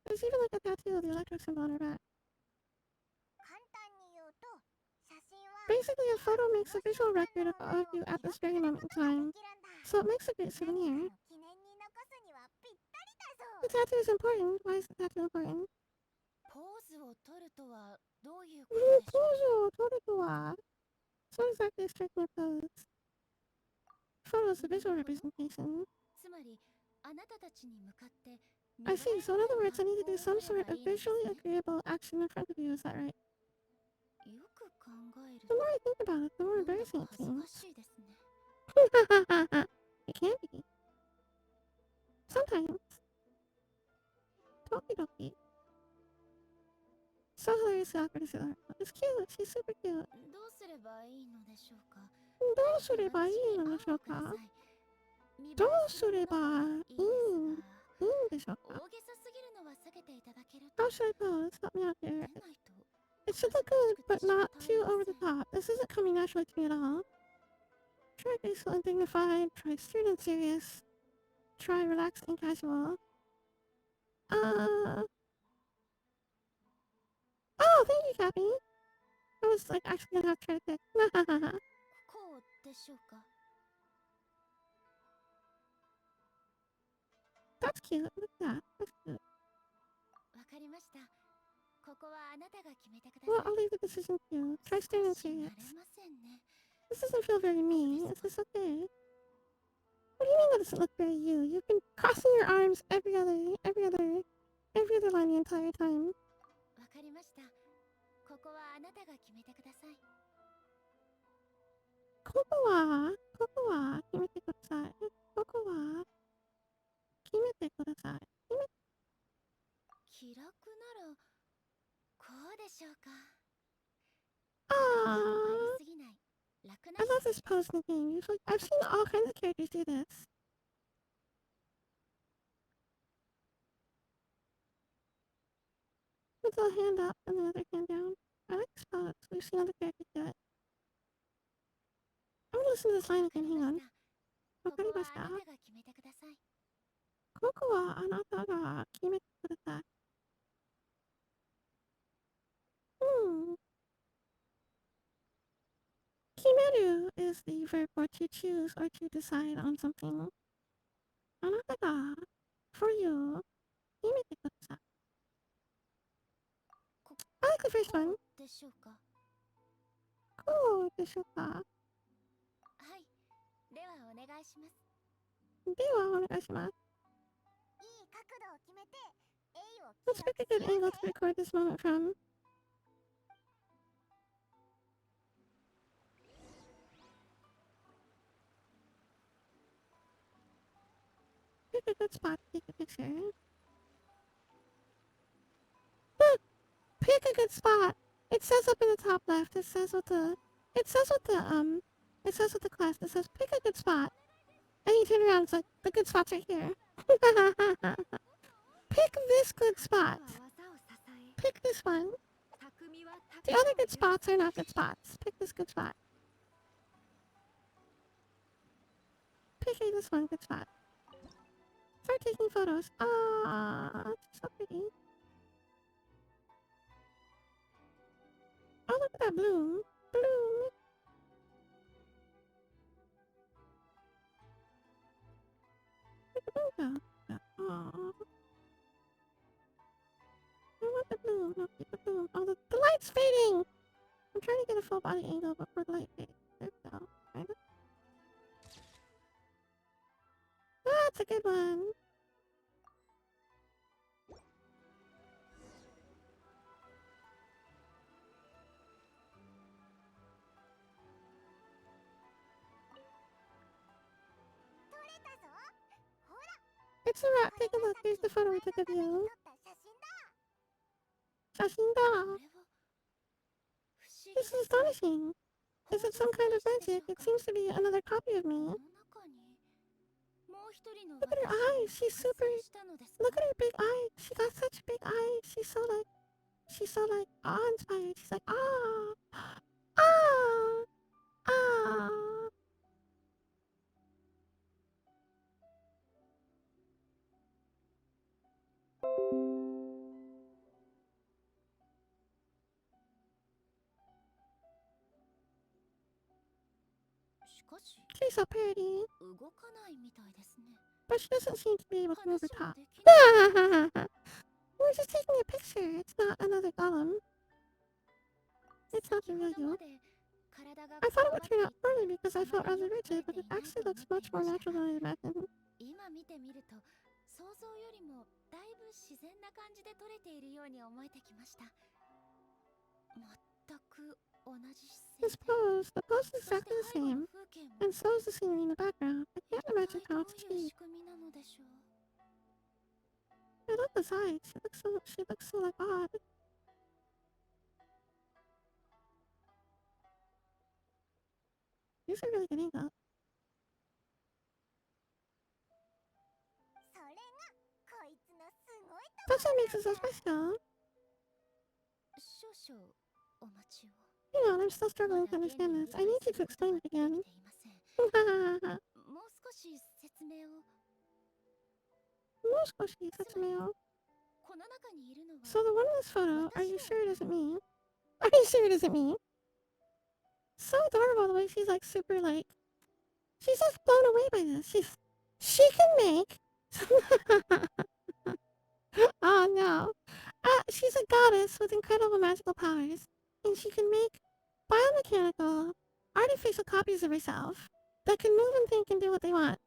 There's even like a tattoo of the electric symbol on her back. Basically, a photo makes a visual record of you at this very moment in time, so it makes a great souvenir. The tattoo is important. Why is the tattoo important? ポーズを取るとはどういうことでしょう。 Photo. It's not exactly a striking pose. Photos a visual representation. つまりあなたたちに向かって I see. So in other words, I need to do some sort of visually agreeable action in front of you. Is that right? よく考える The と more I think about it, the more なんだ embarrassing か it 恥ずか seems. しいですね。 It can be. Sometimes. Tokidoki. So hilariously awkward to see that. It's cute. She's super cute. どうすればいいのでしょうか。どうすればいいのでしょうか。どうすればいいんでしょうか。大げさすぎるのは避けていただける How と。 should I pose? Help me out here. 出ないと It should look good, but not too over the top. This isn't coming naturally to me at all. Try graceful and dignified. Try stern and serious. Try relaxed and casual. Oh, thank you, Cappy. I was like actually gonna have to try to pick. こうでしょうか。 That's cute. Look at that. That's cute. わかりました。ここはあなたが決めてくだ Well, さ I'll い。 leave the decision to you. Try stern and 少し慣 serious. れませんね。 This doesn't feel very me. Is this okay? What do you mean that doesn't look very you? You've been crossing your arms every other line the entire time. わかりました。ここはあなたが決めてください。ここは決めてください。ここは決めてください。気楽ならこうでしょうか。 Ah, ありすぎない楽な I love 姿 this pose in the game. Usually, I've seen all kinds of characters do this. With a hand up and the other hand down. I like this pose. We've seen other characters do it. I'm gonna listen to this line わか again. り Hang ま on. した。ここはあなたが決めてください。ここはあなたが決めてください。Kimeru is the verb for to choose or to decide on something. あなたが for you 決めてください。I like the first こ one. うでしょうか。こうでしょうか。はい。ではお願いします。ではお願いします。いい角度を決めて、A を Let's pick a good angle to record this moment from. Pick a good spot to take a picture. Look! Pick a good spot! It says up in the top left, it says with the class, it says pick a good spot. And you turn around, it's like, the good spot's right here. Pick this good spot. Pick this one. The other good spots are not good spots. Pick this good spot. Picking this one good spot. Start taking photos. Ah, it's so pretty. Oh, look at that bloom. Bloom. Look at the bloom go. Aww. I want the bloom. No, keep the bloom. Oh, the light's fading! I'm trying to get a full body angle before the light fades. There we go. Kinda. That's a good one. It's a wrap. Take a look. Here's the photo we took of you. 写真だ. This is astonishing. Is it some kind of magic? It seems to be another copy of me. Look at her eyes. She's super. Look at her big eyes. She got such big eyes. She's so like awe-inspired. She's like, ah, ah, ah. She's so pretty. 動かないみたいですね。but she doesn't seem to be able to move her top. 話もできない。 We're just taking a picture. It's not another golem. It's not the 先 real ほどま you. で体が I こ thought わ it ば would って turn い out て poorly because あ I ま felt り rather よく撮れ rigid, て but い it ないと actually 思っ looks てい much more ました natural が than I imagined. 今見てみると想像よりもだいぶ自然な感じで撮れているように思えてきました。全く同じ姿 His 勢で pose, the pose is そして exactly the 背後の same, 風景も and so is the scenery in the background. I 一 can't imagine 体 how ど it's ういう achieved. 仕組みなのでしょう。 I love the eyes. She looks so like odd. These are really good angles. それがこいつのすごい That's what makes it so special. 少々お待ちを。 You know, I'm still ま struggling だ to 原理を understand 理 this. I 解 need す you る to こと explain が it でき again. ていません。 More もう少し説明を。 squishy, that's male. この中にいるのは So the one in this photo, are you 私 sure を it isn't me? Are you sure it isn't me? So adorable the way she's like super like, she's just blown away by this. She can make. Oh no. She's a goddess with incredible magical powers, and she can make biomechanical, artificial copies of herself that can move and think and do what they want.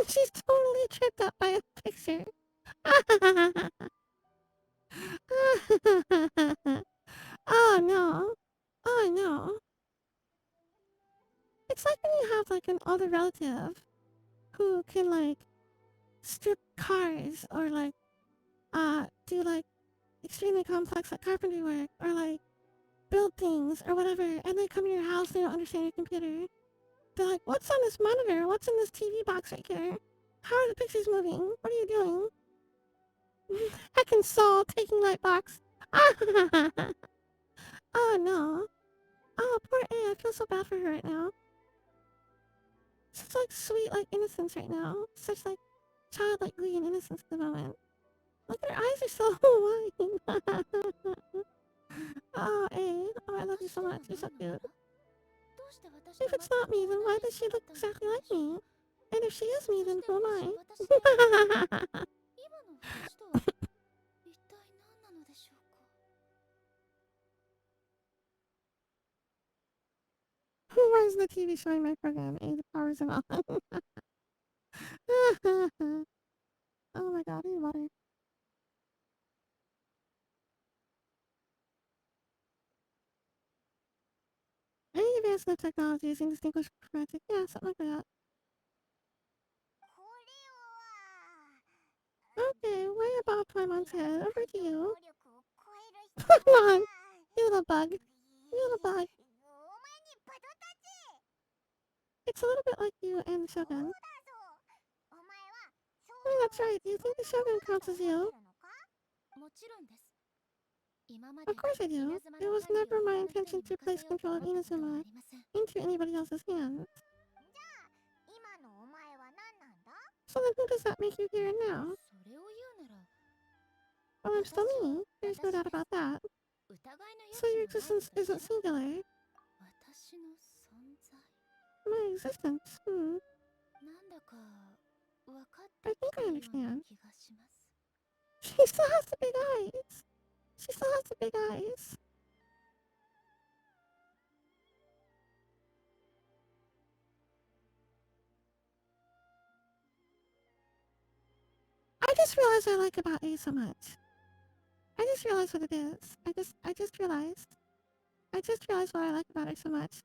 She's totally tripped up by a picture. Oh no. Oh no. It's like when you have like an older relative who can like strip cars or like do like extremely complex like carpentry work or like build things or whatever, and they come to your house and they don't understand your computer. They're like, what's on this monitor? What's in this TV box right here? How are the pictures moving? What are you doing? Heckin' Saul taking light box. Oh no. Oh, poor A. I feel so bad for her right now. Such like sweet like innocence right now. Such like childlike glee and innocence at the moment. Look at her eyes are so wide. Oh, A. Oh, I love you so much. You're so cute. If it's not me, then why does she look exactly like me? And if she is me, then who am I? 今の私とは一体何なのでしょうか。 Who runs the TV showing my program? A, the powers and all. Oh my god, I need water. Any advancement of technology is indistinguishable from magic. Yeah, something like that. Okay, way above Paimon's head. Over to you. Come on, you little bug. You little bug. It's a little bit like you and the Shogun. Oh, that's right. Do you think the Shogun counts as you? もちろんです。 Of course I do. It was never my intention to place control of Inazuma into anybody else's hands. So then who does that make you here and now? それを言うなら Well, I'm still me. There's no doubt about that. 疑いの余 So your 地もない existence と isn't 知らない singular. 私の存在 My existence. なんだか分かっ I てき think た I ような understand. 気がします。 She still has the big eyes. She still has the big eyes. I just realized I like about A so much. I just realized what it is. I just realized. I just realized what I like about her so much.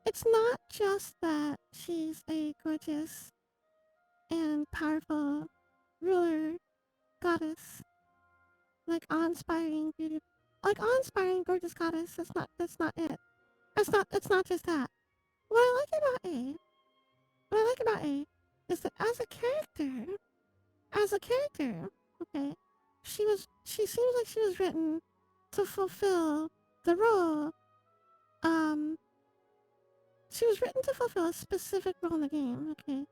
It's not just that she's a gorgeous and powerful ruler goddess, like awe-inspiring beauty, like awe-inspiring gorgeous goddess. That's not it. It's not just that. What I like about A, what I like about A, is that as a character, okay, she seems like she was written to fulfill the role. She was written to fulfill a specific role in the game, okay,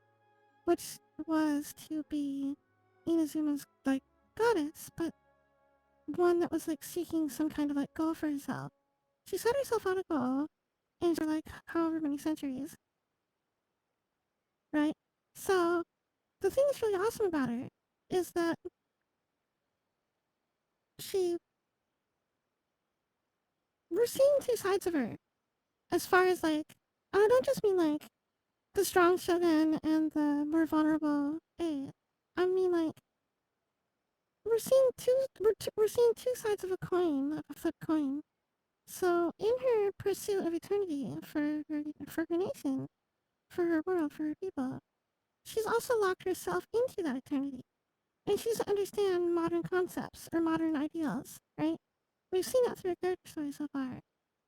which was to be Inazuma's like goddess, but one that was like seeking some kind of like goal for herself. She set herself on a goal, and for like however many centuries, right? So the thing that's really awesome about her is that she we're seeing two sides of her as far as like I don't just mean like the strong shogun and the more vulnerable A. I mean like we're seeing two sides of a coin, of a flip coin. So in her pursuit of eternity for her nation, for her world, for her people, she's also locked herself into that eternity. And she doesn't understand modern concepts or modern ideals, right? We've seen that through her character story so far.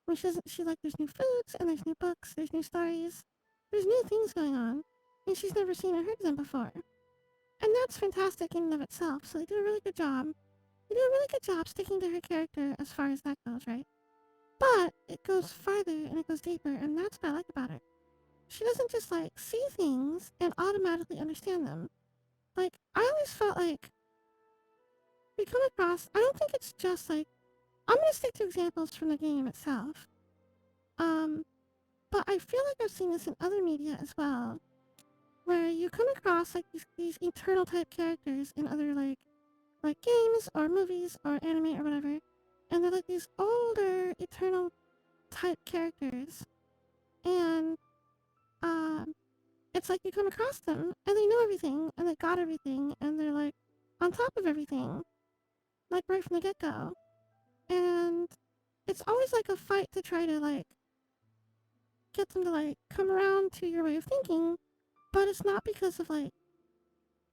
When she like there's new foods and there's new books, there's new stories, there's new things going on, and she's never seen or heard them before. And that's fantastic in and of itself. So they do a really good job. They do a really good job sticking to her character as far as that goes, right? But it goes farther and it goes deeper, and that's what I like about her. She doesn't just like see things and automatically understand them. Like I always felt like we come across. I don't think it's just like I'm gonna stick to examples from the game itself. Um, but I feel like I've seen this in other media as well, where you come across like these eternal type characters in other like games or movies or anime or whatever, and they're like these older eternal type characters, and um, it's like you come across them and they know everything and they got everything and they're like on top of everything, like right from the get go, and it's always like a fight to try to like get them to like come around to your way of thinking, but it's not because of like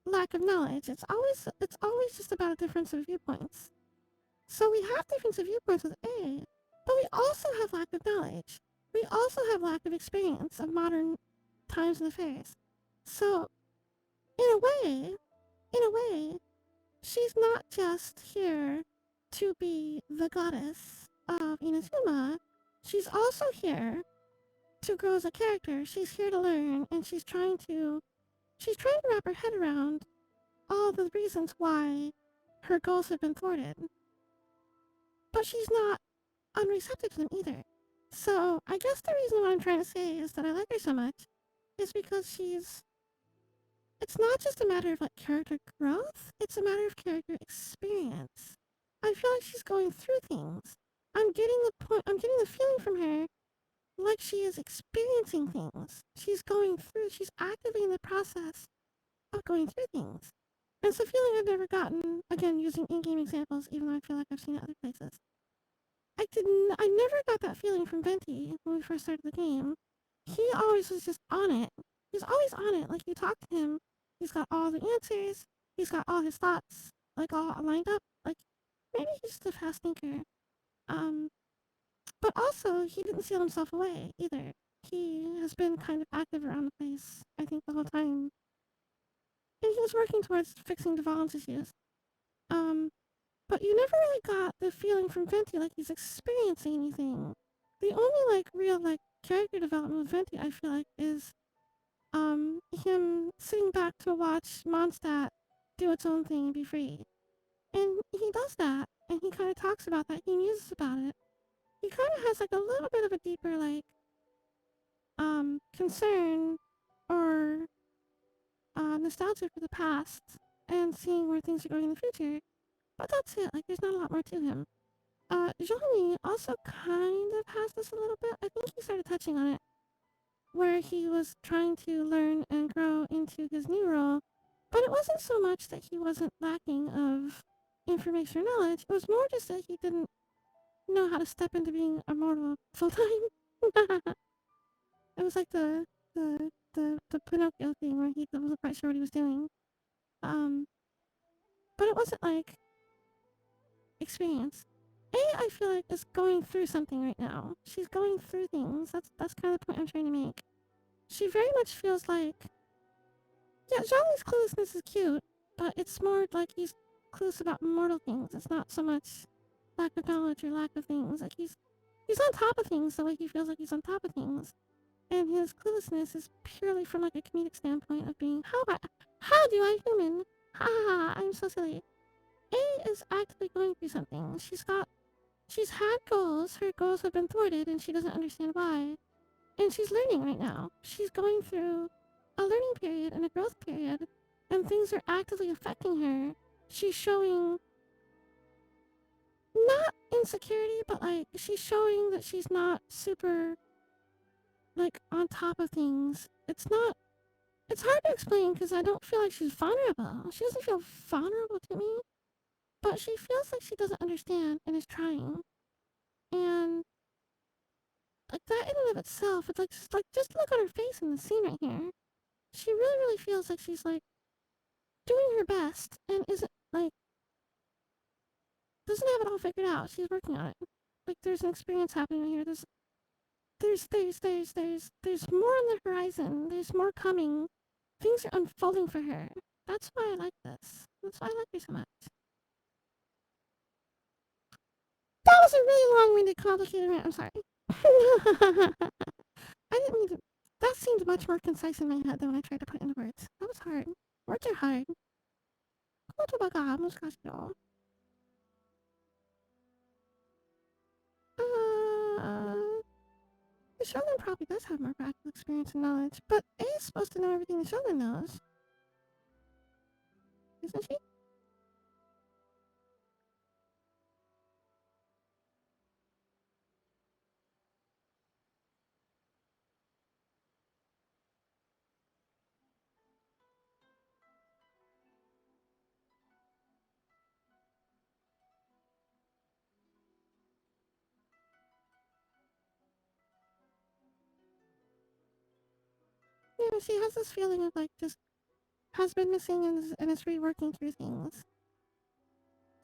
lack of knowledge. It's always just about a difference of viewpoints. So we have difference of viewpoints with A, but we also have lack of knowledge. We also have lack of experience of modern times and affairs. So in a way, she's not just here to be the goddess of Inazuma. She's also here to grow as a character. She's here to learn, and she's trying to wrap her head around all the reasons why her goals have been thwarted. But she's not unreceptive to them either. So I guess the reason what I'm trying to say is that I like her so much is because it's not just a matter of like character growth, it's a matter of character experience. I feel like she's going through things. I'm getting the feeling from her like she is experiencing things. She's actively in the process of going through things. And it's a feeling I've never gotten, again, using in-game examples, even though I feel like I've seen it other places. I never got that feeling from Venti when we first started the game. He always was just on it. He's always on it. Like, you talk to him, he's got all the answers, he's got all his thoughts, like, all lined up. Like, maybe he's just a fast thinker. Um, but also, he didn't seal himself away, either. He has been kind of active around the place, I think, the whole time. And he was working towards fixing Devon's issues. Um, but you never really got the feeling from Venti like he's experiencing anything. The only like real like character development with Venti I feel like is him sitting back to watch Mondstadt do its own thing and be free. And he does that and he kinda talks about that, he muses about it. He kinda has like a little bit of a deeper like concern or nostalgia for the past and seeing where things are going in the future. But that's it, like there's not a lot more to him. Johnny also kind of has this a little bit. I think he started touching on it, where he was trying to learn and grow into his new role, but it wasn't so much that he wasn't lacking of information or knowledge. It was more just that he didn't know how to step into being a mortal full time. It was like the Pinocchio thing where he wasn't quite sure what he was doing. Um, but it wasn't like experience. I feel like is going through something right now. She's going through things. That's kind of the point I'm trying to make. She very much feels like, yeah, Jolly's cluelessness is cute, but it's more like he's clueless about mortal things. It's not so much lack of knowledge or lack of things. Like he's on top of things the way he feels like he's on top of things, and his cluelessness is purely from like a comedic standpoint of being how do I human? Ha ha ha! I'm so silly. A is actively going through something. She's had goals, her goals have been thwarted, and she doesn't understand why. And she's learning right now. She's going through a learning period and a growth period, and things are actively affecting her, she's showing not insecurity, but like she's showing that she's not super like on top of things. It's not. It's hard to explain because I don't feel like she's vulnerable. She doesn't feel vulnerable to me, but she feels like she doesn't understand and is trying. And like that in and of itself, it's like just look at her face in the scene right here. She really, really feels like she's like doing her best and isn't like doesn't have it all figured out. She's working on it. Like there's an experience happening here. There's more on the horizon. There's more coming. Things are unfolding for her. That's why I like this. That's why I like her so much. That was a really long-winded, complicated rant. I'm sorry. I didn't mean to. That seemed much more concise in my head than when I tried to put it into words. That was hard. Words are hard. The Shogun probably does have more practical experience and knowledge, but A is supposed to know everything the Shogun knows. Isn't she? Yeah, she has this feeling of like just has been missing and is reworking through things.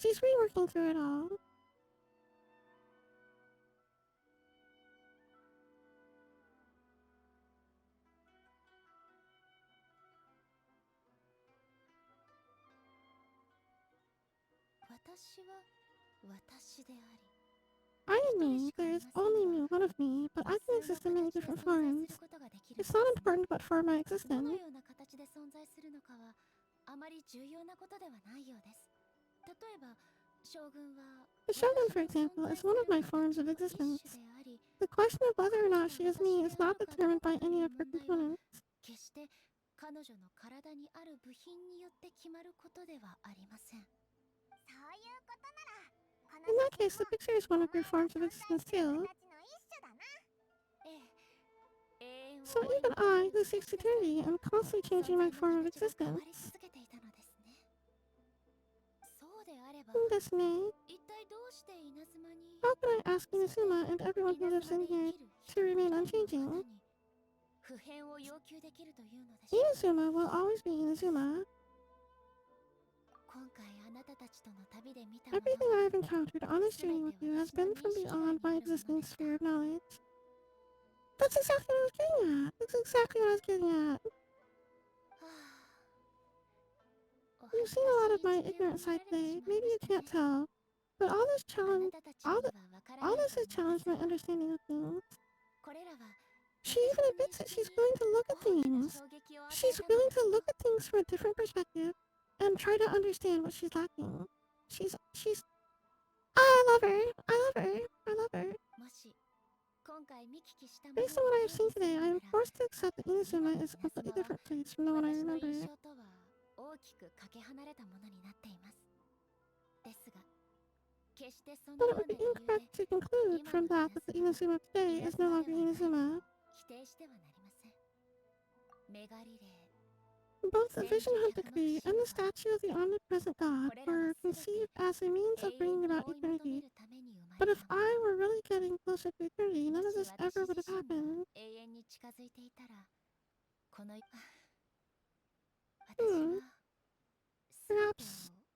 She's reworking through it all. 私は私であり I am me, there is only me, one of me, but I can exist in many different forms. It's not important but for my ど existence. のような形で存在するのかはあまり重要なことではないようです。例えば将軍は The Shogun, for example, is one of my forms of existence. The question of whether or not she is me is not determined by any of her components. 決して彼女の体にある部品によって決まることではありません。そういうことなら In that case, the picture is one of your forms of existence too. So even I, who seeks eternity, am constantly changing my form of existence. Destiny. How can I ask Inazuma and everyone who lives in here to remain unchanging? Inazuma will always be Inazuma. Everything I've encountered on this journey with you has been from beyond my existing sphere of knowledge. That's exactly what I was getting at. That's exactly what I was getting at. You've seen a lot of my ignorant side today. Maybe you can't tell. But all this has challenged my understanding of things. She even admits that she's willing to look at things. She's willing to look at things from a different perspective and try to understand what she's lacking. She's... I love her. I love her. I love her. Based on what I have seen today, I am forced to accept that Inazuma is a completely different place from the one I remember. But it would be incorrect to conclude from that the Inazuma of today is no longer Inazuma. Both the Vision Hunt Decree and the statue of the omnipresent God were conceived as a means of bringing about eternity. But if I were really getting closer to eternity, none of this ever would have happened.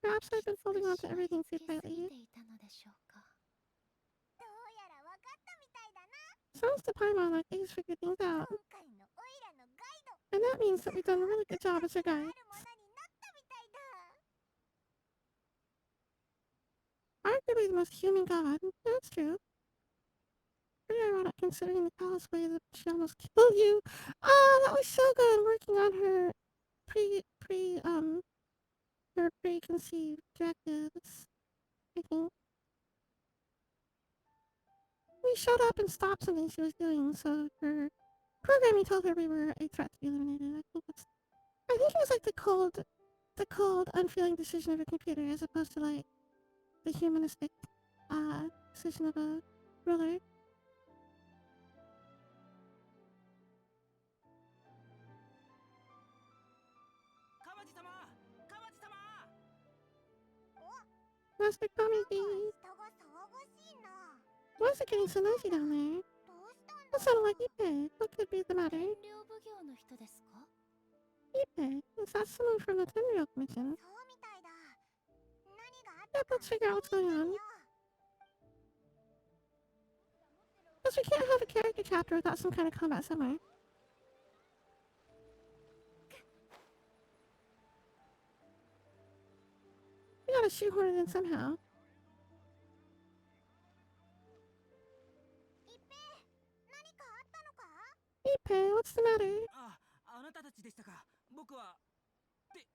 Perhaps I've been holding on to everything too tightly. Sounds to Paimon like Ace figured things out. And that means that we've done a really good job as your guides. Arguably the most human god. That's true. Pretty ironic considering the callous way that she almost killed you. Oh, that was so good working on her her preconceived objectives. I think. We showed up and stopped something she was doing, so her programming told her we were a threat to be eliminated. I think like the cold, unfeeling decision of a computer as opposed to like the humanistic decision of a ruler. Master Kokomi, why is it getting so noisy down there? That sounded like Ipe. What could be the matter? Ipe, is that someone from the Tenryou Commission? Yep, let's figure out what's going on. Because we can't have a character chapter without some kind of combat somewhere. We gotta shoehorn it in somehow. Ipe, what's the matter? あなたたちでしたか。僕はって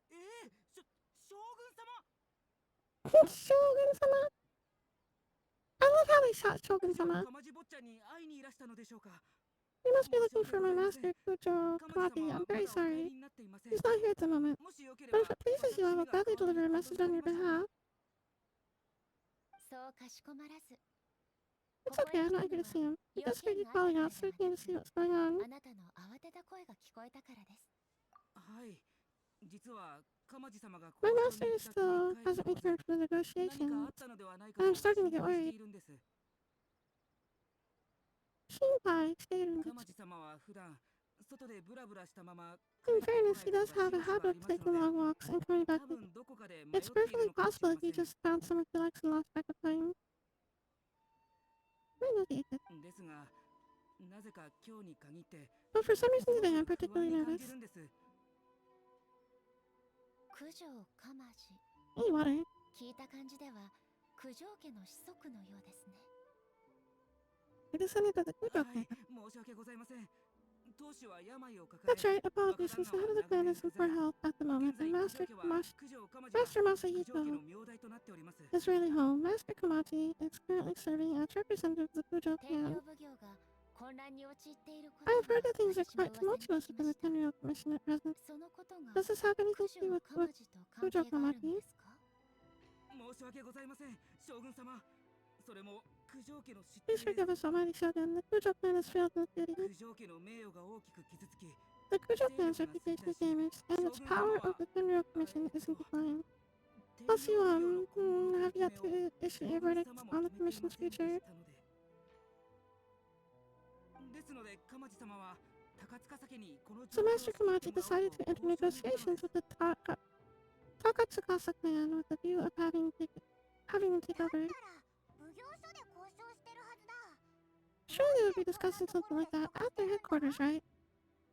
将軍様 Shogun-sama? I love how they shot Shogun-sama. かまじ坊ちゃんに会いにいらしたのでしょうか。 You must be looking for my master, Kujo Kamaki. I'm very sorry. He's not here at the moment. But if it pleases you, I will gladly deliver a message on your behalf. It's okay, I'm not here to see him. I just heard you calling out, so I came to see what's going on. はい。実は鎌地様が My master still hasn't returned from the 何かあ negotiations. ったのではないかと I'm starting to get 心配して worried. いるんです。 Shinpai stated. 鎌地様は普段外でブラブラしたまま In fairness, he does have a habit of taking long walks and coming back. 多分どこかで迷っ It's ている perfectly のかもしれ possible ま that he せん。 just found some relax and lost track of time. Maybe. ですが、なぜか今日に限って But for some reason today, I'm 不 particularly 安に感 nervous. じるんです。 Hey, water. 聞いた感じでは九条家の子息のようですね。 You're descendant of the Kujo はい、 clan. 申し訳ございません。当主は病を抱え That's right, apologies. Since the head of the clan is in poor health at the 現 moment, 在 and 九 Master 条家は Kamashi 九条鎌地が Master 九条家 Masahito の名代となっております。 is really home. Master Kamachi is currently serving as representative of the Kujo 天 clan. 領奉行が混乱に陥っていること I have が heard that things are 私も quite 噂に聞 tumultuous き within ま the した。 Tenryou Commission at present. そのことが Does this have anything 九 to do 条 with 鎌地と関係があるのですか？ 申し訳ございません、将軍様。それも九条家の失態 Please で forgive us, Almighty Shogun. The Kujo clan has failed in its duty. 九条家の名誉が大きく傷つき、 The Kujo clan's reputation is damaged, and its power over the Tenryou Commission is in decline. Plus, you, have yet to issue a verdict on the Commission's future. ですので、鎌地様は高塚家にこの So Master Kamachi decided to enter negotiations with the Takatsukasa clan with the view of having them take over. 奉行所で交渉してるはずだ。 Surely they would be discussing something like that at their headquarters, right?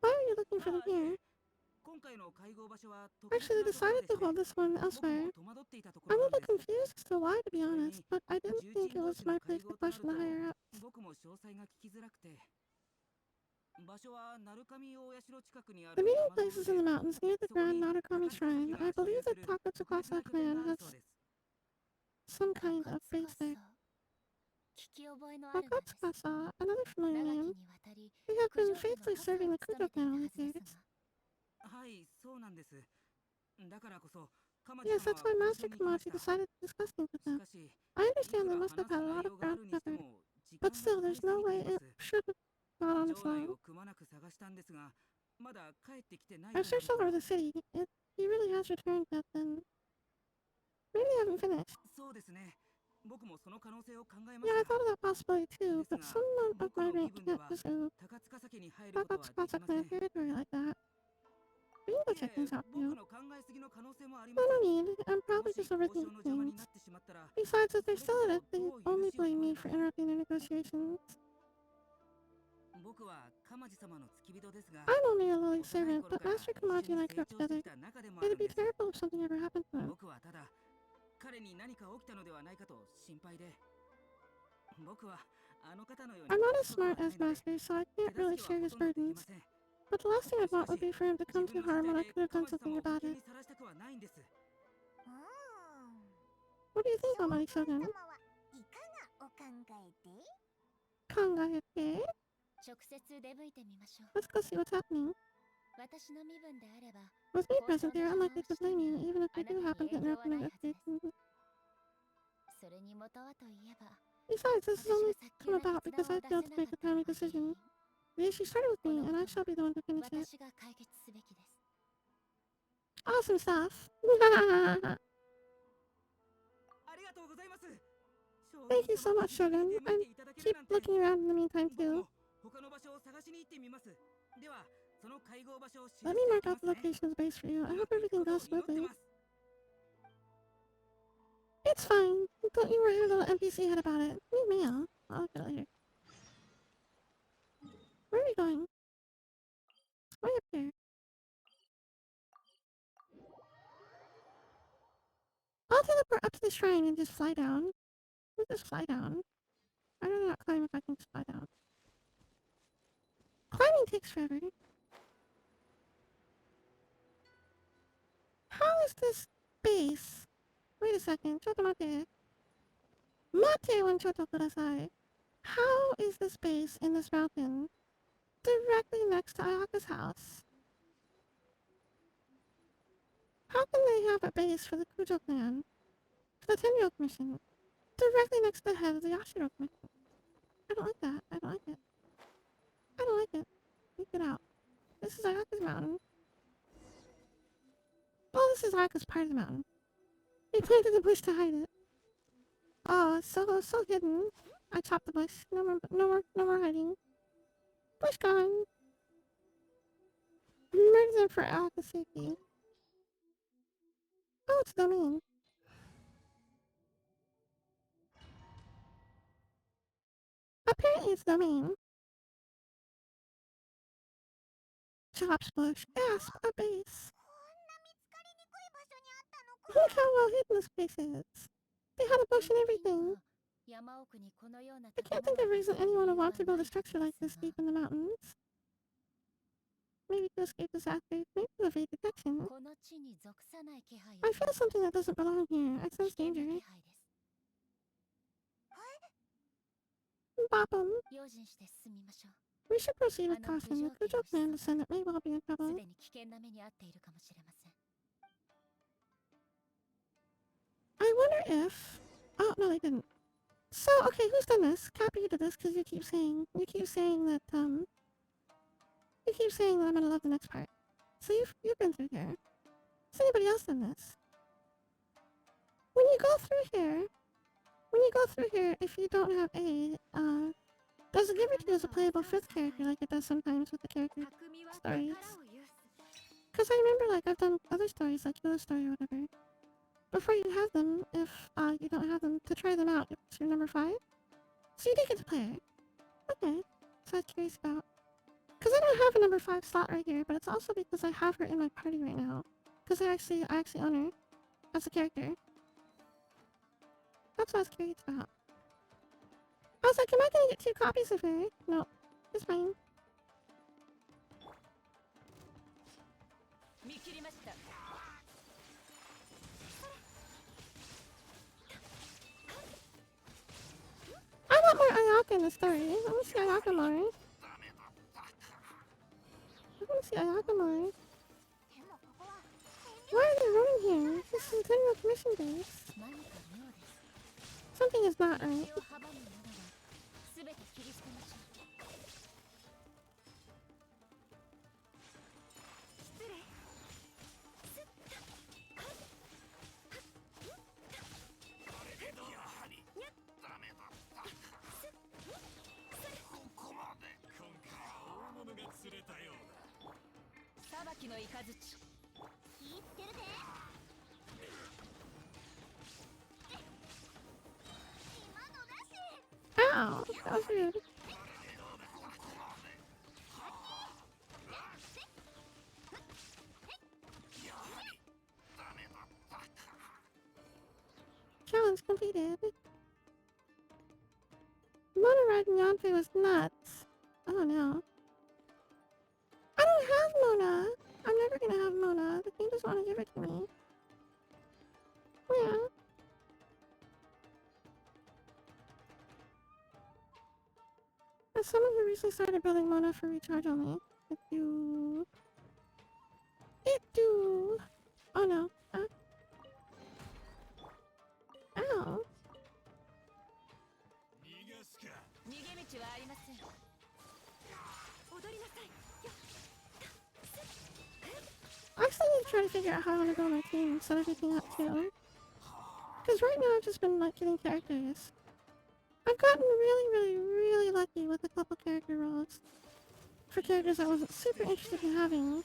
Why are you looking for them here? 今回の会合場所は Actually, they decided to hold this one 僕 elsewhere. も戸惑っていたとこ I'm ろ a なん little です。 confused as to why, to be honest, but I didn't think it was my place to question the higher up. 僕も詳細が聞きづらくて。場所は鳴神大社近くにあ The る meeting 山の place is in the mountains near the Grand Narukami Shrine. I believe the 特別 Takatsukasa な拠点 clan がある has そうです。 some kind of base there. 聞き覚えのある名です。 Takatsukasa, another familiar 長 name. きにわたり They have 九 been 条家の faithfully 傘を serving the 務 Kujo めてい clan た all は these ずで years. すが。はい、そうなんです。だからこそ、鎌地 Yes, 様 that's は why 交 Master 渉に行きまし Kamachi た。 decided to discuss things with し them. かし、 I いく understand ら they 話 must す have had a 内 lot 容 of があ ground るにして covered. も、時間 But still, が there's かかりす no ぎ way ていま it す。 should have gone on its 城内 own. をくまなく探したんですが、まだ帰ってきてない I've とな searched る all over と。 the city. He really has returned, but then maybe they haven't finished. そうですね。僕もその可能性を考えま Yeah, I した。 thought of that possibility too, です but が、 someone of 僕 my の身 rank 分で can't は just move 高塚家に入ることはでき Takatsukasa ませ clan ん。 territory like that. We can go い check え、 things out 僕 too. の考えすぎの可能性もありま No, す。 no need. I'm も probably し just 交渉 overthinking の邪魔に things. なってしまったら、 Besides, if they're それ still こ at it, そ they どう許 only しを blame 請 me え for ば。 interrupting their negotiations. 僕は鎌地様の付き人ですが、 I'm only a lowly 幼い servant, 頃 but から Master 一緒 Kamachi に and I 成 grew up 長して together. きた仲でもある It'd ん be です。 terrible if something ever happened to him. 僕はただ、彼に何か起きたのではないかと心配で。僕はあの方のように I'm not as 賢くは smart ない as ので、 Master, so I 手 can't 助 really けは share ほ his とんどできま burdens. せん。 But the last thing I'd want would be for him to 自 come 分 to の harm 失 when I 態 could で have done 鎌地 something 様を危 about 険 it. にさらしたくはないんです。 What do you think, Almighty Shogun? いかがお考えで？ Kangaete? 直接出向いてみましょう。 Let's go see what's happening. With me present, they're unlikely to blame you, even if they do happen to interrupt an investigation. Besides, this has only come about because I failed to make a timely decision. The issue started with me, and I shall be the one to finish it. Awesome stuff! Thank you so much, Shogun. And keep looking around in the meantime, too. Let me mark out the location of the base for you. I hope everything goes smoothly. It's fine. Don't you worry your little NPC head about it. Need mail. I'll look at it later. Where are we going? Way up there. I'll teleport up to the shrine and just fly down. We'll just fly down. I'd rather not climb if I can just fly down. Climbing takes forever. How is this base? Wait a second. Chotomate. Mate one choto kudasai. How is this base in this mountain directly next to Ayaka's house? How can they have a base for the Kujo clan, for the Tenryok mission, directly next to the head of the Yashiro mission? I don't like that. I don't like it. I don't like it. Take it out. This is Ayaka's mountain. Well, this is Ayaka's part of the mountain. They planted a bush to hide it. Oh, it's so hidden. I chopped the bush. No more hiding. Bush gone. Murder them for Ayaka's safety. Oh, it's domain. Apparently it's domain. Chops bush. Gasp. A base. Look how well hidden this place is. They had a bush and everything. I can't think of a reason anyone would want to build a structure like this deep in the mountains. Maybe to escape disasters, maybe to evade detection. I feel something that doesn't belong here. I sense danger. Bop 'em. We should proceed with caution. The Kujo clan descendant may well be in trouble. I wonder if... Oh, no, they didn't. So, okay, who's done this? Cappy, you did this because you keep saying that, you keep saying that I'm gonna love the next part. So you've been through here. Has anybody else done this? When you go through here, if you don't have A, does it give it to you as a playable fifth character like it does sometimes with the character stories? Because I remember, like, I've done other stories, like Yoda's story or whatever. Before you have them, if you don't have them, to try them out, it's your number 5. So you did get to play it. Okay. So I was curious about... Because I don't have a number 5 slot right here, but it's also because I have her in my party right now. Because I actually own her as a character. That's what I was curious about. I was like, am I gonna get 2 copies of her? No. It's fine. I want more Ayaka in the story. I want to see Ayaka more. Why are they running here? This is a Tenryok commission base. Something is not right. Ow, that was rude. Challenge completed. Mona riding Yanfei was nuts. Oh no. I don't have Mona. I'm never gonna have Mona. The game doesn't want to give it to me. Yeah. As someone who recently started building Mona for recharge only, if you It do. Oh no. Ow. I still need to try to figure out how I want to build my team and set everything up too. Because right now I've just been like getting characters. I've gotten really lucky with a couple character roles. For characters I wasn't super interested in having.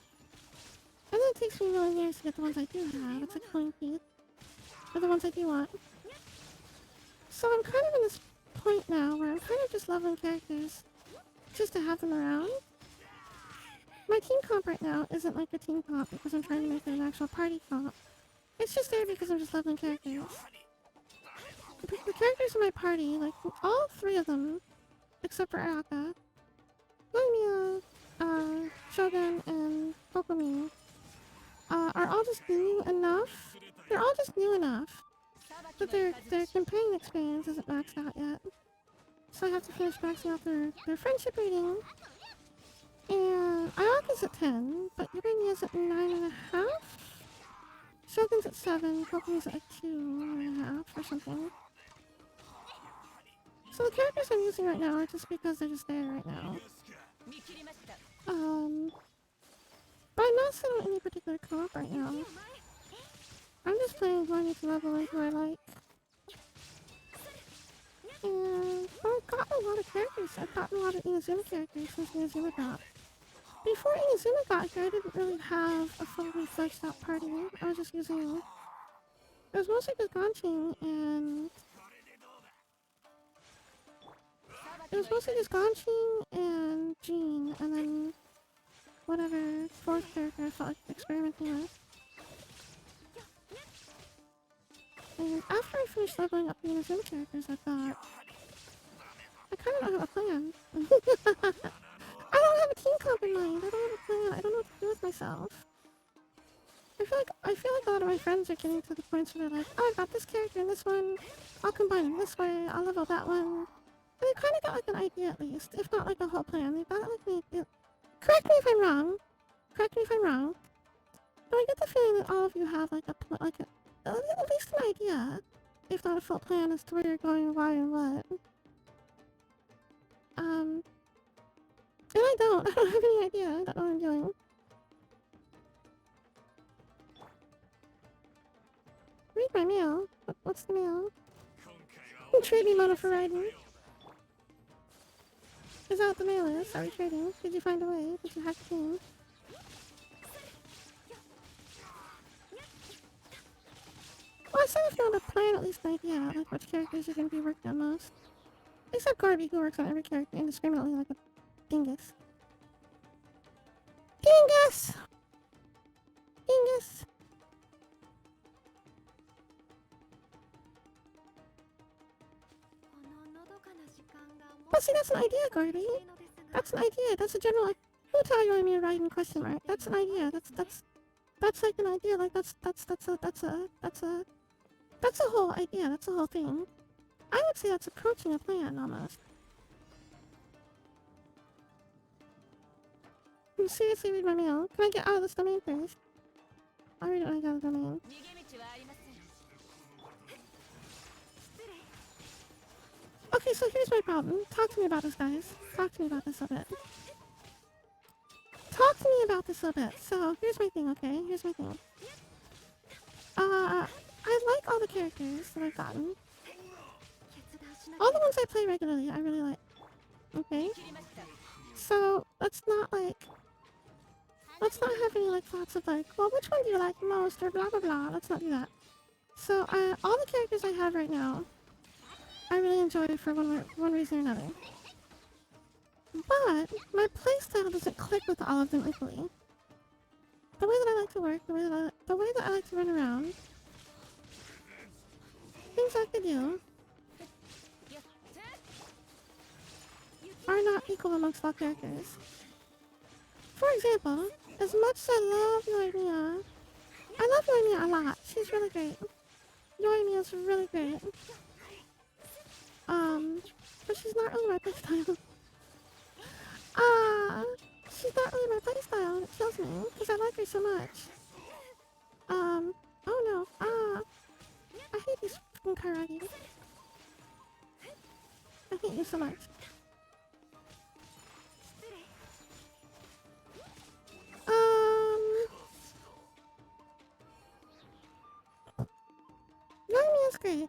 And then it takes me really years to get the ones I do have. It's like pulling teeth. Or the ones I do want. So I'm kind of in this point now where I'm kind of just leveling characters. Just to have them around. My team comp right now isn't like a team comp because I'm trying to make it an actual party comp. It's just there because I'm just leveling characters. The characters in my party, like all three of them, except for Araka, Kokomi, Shogun, and Kokomi, are all just new enough. They're all just new enough. But their campaign experience isn't maxed out yet. So I have to finish maxing out their friendship rating. And Ayaka's at 10, but Urania's at 9.5. Shogun's at 7, Kokomi's at like 2.5 or something. So the characters I'm using right now are just because they're just there right now. But I'm not set on any particular co-op right now. I'm just playing who I need to level and who I like. And I've gotten a lot of characters. I've gotten a lot of Inazuma characters since Inazuma got. Before Inazuma got here, I didn't really have a fully fleshed out party. I was just using... It was mostly just Genshin and... It was mostly just Genshin and Jean, and then whatever fourth character I felt like experimenting with. And after I finished leveling up the Inazuma characters, I thought, I kind of don't have a plan. I don't have a team comp in mind. I don't have a plan. I don't know what to do with myself. I feel like a lot of my friends are getting to the point where they're like, oh, I got this character and this one. I'll combine them this way. I'll level that one. And they kind of got like an idea at least, if not like a whole plan. They've got like an idea. Correct me if I'm wrong. Correct me if I'm wrong. But I get the feeling that all of you have like at least an idea, if not a full plan as to where you're going, why, and what. And I don't have any idea. I don't know what I'm doing. Read my mail. What's the mail? Trade me Mono for Raiden. Is that what the mail is? Are we trading? Did you find a way? Did you hack the game? Well, I said if not a plan, at least an idea, like which characters you're going to be working on most. Except Garby, who works on every character indiscriminately like a dingus. Dingus! Dingus! But see, that's an idea, Garby. That's an idea. That's a general, like, who tell you I'm your Raiden question mark? That's an idea. That's like an idea. Like, that's a whole idea. That's a whole thing. I would say that's approaching a plan, almost. Seriously, read my mail. Can I get out of this domain first? I'll read it when I get out of the domain. Okay, so here's my problem. Talk to me about this, guys. Talk to me about this a bit. Talk to me about this a bit. So, here's my thing, okay? Here's my thing. I like all the characters that I've gotten. All the ones I play regularly, I really like. Okay? So, let's not have any, like, thoughts of, like, well, which one do you like most, or blah, blah, blah. Let's not do that. So, all the characters I have right now, I really enjoy for one reason or another. But, my playstyle doesn't click with all of them equally. The way that I like to work, the way that I like to run around, things I could do, are not equal amongst all characters. For example, as much as I love Yoimiya, I love Yoimiya a lot. She's really great. Yoimiya's really great. But she's not really my playstyle. she's not really my playstyle, and it kills me, because I like her so much. Oh no, I hate these fucking karate. I hate you so much. Yomi is great.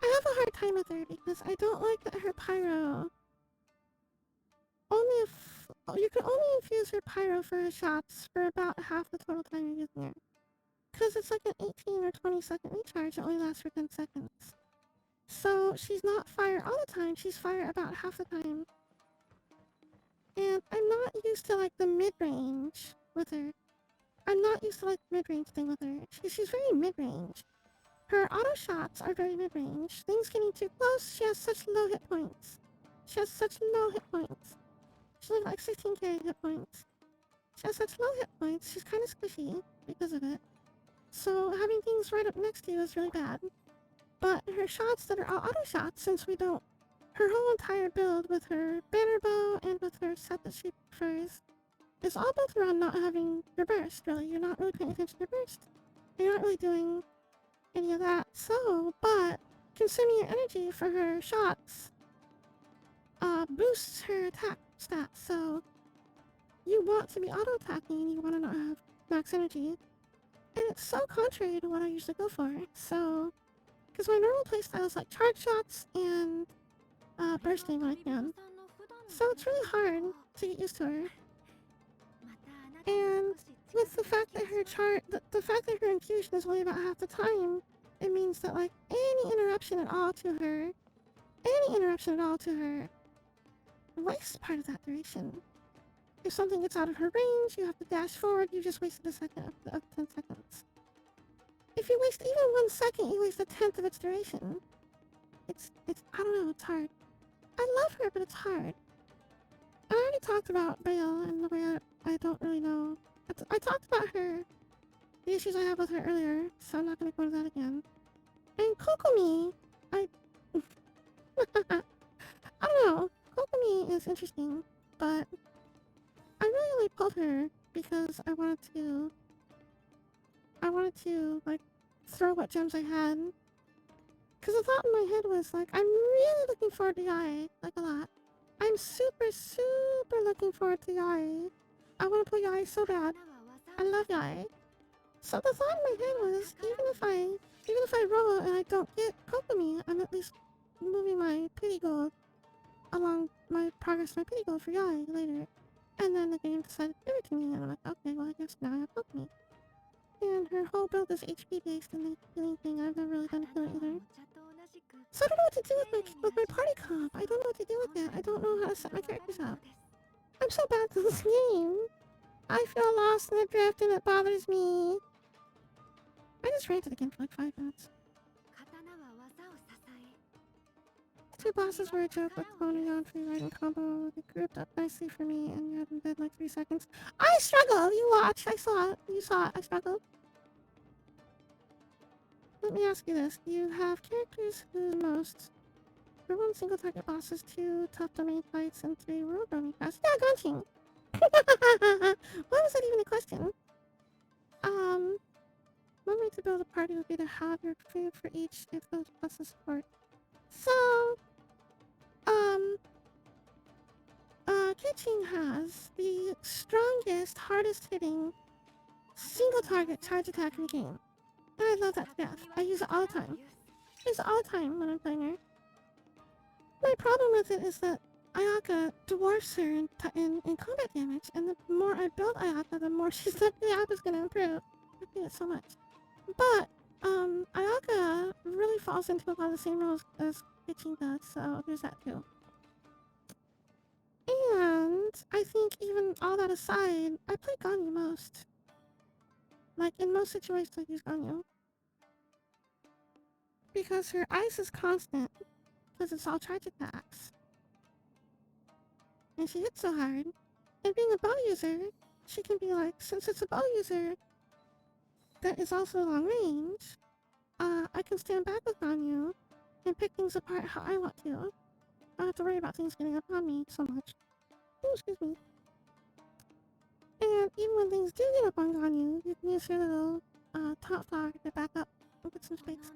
I have a hard time with her because I don't like that her pyro only if you can only infuse her pyro for her shots for about half the total time you're using her. Because it's like an 18 or 20-second recharge that only lasts for 10 seconds. So she's not fire all the time, she's fire about half the time. And I'm not used to like the mid-range with her. I'm not used to like the mid-range thing with her. She's very mid-range. Her auto shots are very mid-range. Things getting too close, she has such low hit points. She has such low hit points. She's only like 16k hit points. She has such low hit points, she's kind of squishy because of it. So having things right up next to you is really bad. But her shots that are all auto shots, since we don't... Her whole entire build with her banner bow and with her set that she prefers is all built around not having your burst, really. You're not really paying attention to your burst. You're not really doing any of that. So, but consuming your energy for her shots boosts her attack stats. So you want to be auto-attacking and you want to not have max energy. And it's so contrary to what I usually go for. So, because my normal playstyle is like charge shots and bursting when I can. So it's really hard to get used to her. And with the fact that the fact that her infusion is only about half the time, it means that like any interruption at all to her wastes part of that duration. If something gets out of her range, you have to dash forward, you just wasted a second of 10 seconds. If you waste even 1 second, you waste a tenth of its duration. It's I don't know, it's hard. I love her, but it's hard. I already talked about Bale and the way I don't really know. I talked about her, the issues I have with her earlier, so I'm not going to go into that again. And Kokomi, I don't know. Kokomi is interesting, but I really only pulled her because I wanted to, like, throw what gems I had. Because the thought in my head was, like, I'm really looking forward to Yae, like, a lot. I'm super, super looking forward to Yae. I want to play Yae so bad. I love Yae. So the thought in my head was, even if I roll and I don't get Kokomi, I'm at least moving my pity goal along my progress to my pity goal for Yae later. And then the game decided to give it to me, and I'm like, okay, well I guess now I have Kokomi. And her whole build is HP based and the healing thing. I've never really done healing either. So I don't know what to do with my party comp. I don't know what to do with it. I don't know how to set my characters up. I'm so bad at this game. I feel lost in the drift and it bothers me. I just ranted again for like 5 minutes. The two bosses were a joke, but cloning on free Raiden combo. They grouped up nicely for me and you had them dead like 3 seconds. I struggled! You watched! I saw it. You saw it. I struggled. Let me ask you this. Do you have characters who most... For 1 single target bosses, 2 tough domain fights, and 3 world roaming quests? Yeah, Genshin! Why was that even a question? One way to build a party would be to have your food for each if those bosses support. So, Genshin has the strongest, hardest hitting single target charge attack in the game. And I love that to death. I use it all the time. I use it all the time when I'm playing her. My problem with it is that Ayaka dwarfs her in combat damage, and the more I build Ayaka, the more Ayaka's gonna improve. I hate it so much. But, Ayaka really falls into a lot of the same roles as Genshin does, so there's that too. And I think even all that aside, I play Ganyu most. Like, in most situations I use Ganyu. Because her ice is constant, because it's all charge attacks. And she hits so hard. And being a bow user, she can be like, since it's a bow user that is also long range, I can stand back with Ganyu and pick things apart how I want to. I don't have to worry about things getting upon me so much. Oh, excuse me. And even when things do get up on Ganyu, you can use your little top flower to back up and get some space.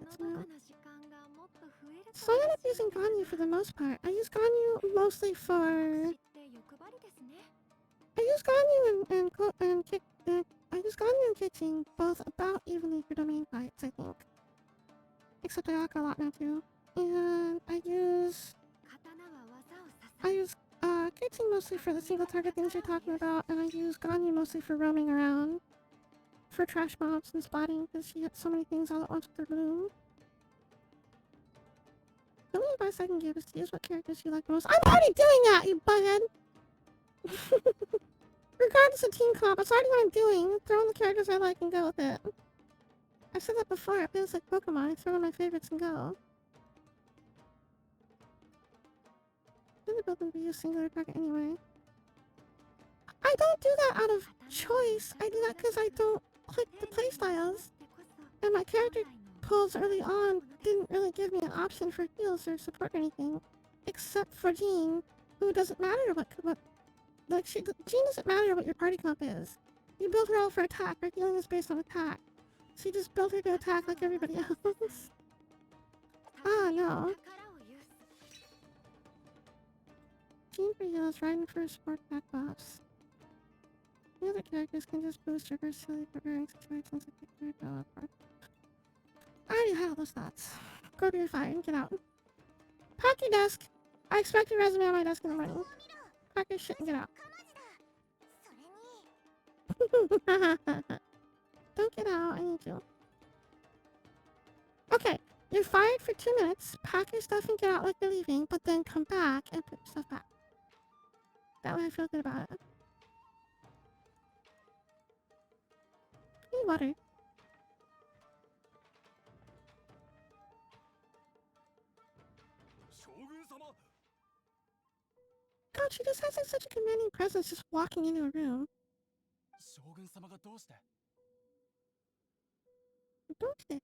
So I end up using Ganyu for the most part. I use Ganyu mostly for... I use Ganyu I use Ganyu and Kiching both about evenly for domain fights, I think. Except I rock a lot now too. And I use Kiching mostly for the single target things you're talking about, and I use Ganyu mostly for roaming around. For trash mobs and spotting, because she hits so many things all at once with her bloom. The only advice I can give is to use what characters you like most. I'm already doing that, you bughead! Regardless of team comp, that's already what I'm doing. Throw in the characters I like and go with it. I've said that before, it feels like Pokemon. I throw in my favorites and go. I'm gonna build them to use singular target anyway. I don't do that out of choice. I do that because I don't click the playstyles. And my character pulls early on didn't really give me an option for heals or support or anything. Except for Jean, who doesn't matter what Jean doesn't matter what your party comp is. You build her all for attack. Her healing is based on attack. So you just build her to attack like everybody else. Ah, no. Jean for heals, Raiden for support attack buffs. The other characters can just boost your versatility for varying situations like the character apart. I already had all those thoughts. Go to your fire and get out. Pack your desk. I expect your resume on my desk in the morning. Pack your shit and get out. Don't get out, I need you. Okay, you're fired for 2 minutes. Pack your stuff and get out like you're leaving, but then come back and put your stuff back. That way I feel good about it. I need water. God, she just has like such a commanding presence just walking into a room. Don't they?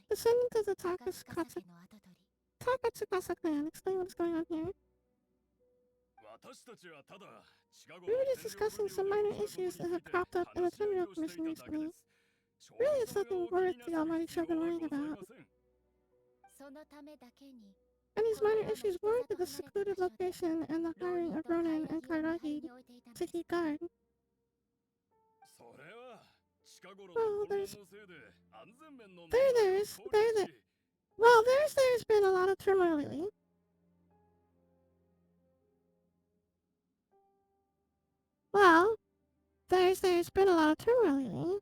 Descendant of the Takatsukasa clan, explain what's going on here. We were just discussing some minor issues that have cropped up in the Terminal Commission recently. Really, it's nothing worth the Almighty Shogun worrying about. And these minor issues warranted the secluded location and the hiring of Ronin and Kairagi to keep guard. Well, there's been a lot of turmoil lately. Well, there's been a lot of turmoil lately.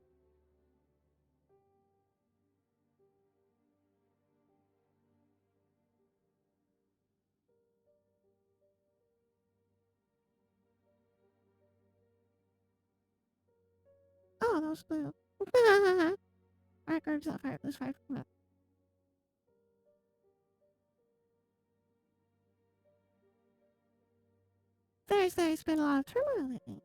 Oh, that was blue. Alright, garbage not fire. There's 5 minutes. There's been a lot of turmoil lately.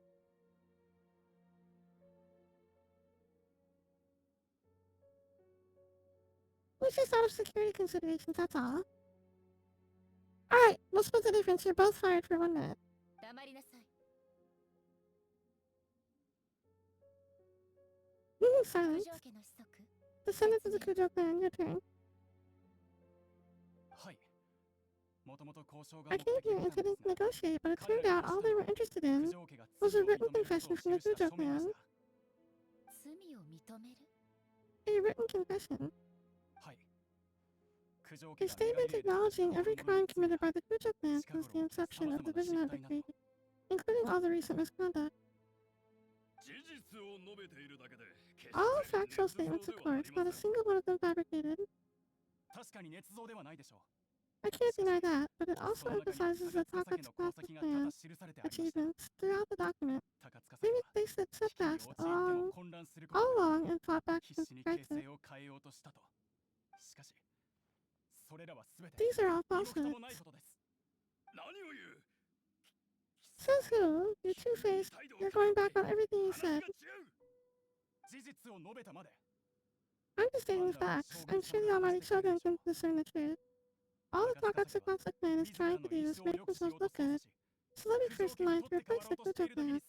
It's just out of security considerations, that's all. Alright, we'll split the difference. You're both fired for 1 minute. Silence. Descendants of the Kujo clan, your turn. I came here intending to negotiate, but it turned out all they were interested in was a written confession from the Kujo clan. A written confession. A statement acknowledging every crime committed by the Kujo clan since the inception of the Vision Decree, including all the recent misconduct. All factual statements, of course, not a single one of them fabricated. I can't deny that, but it also emphasizes the Takatsukasa clan achievements throughout the document. They stood steadfast all along and fought back against the crisis. These are all falsehoods. Says who? You're two-faced. You're going back on everything you said. I'm just stating the facts. I'm sure the Almighty Shogun can discern the truth. All the Takatsu Classic clan is trying to do is make themselves look good, so they'll be first in line to replace the Kujo clan.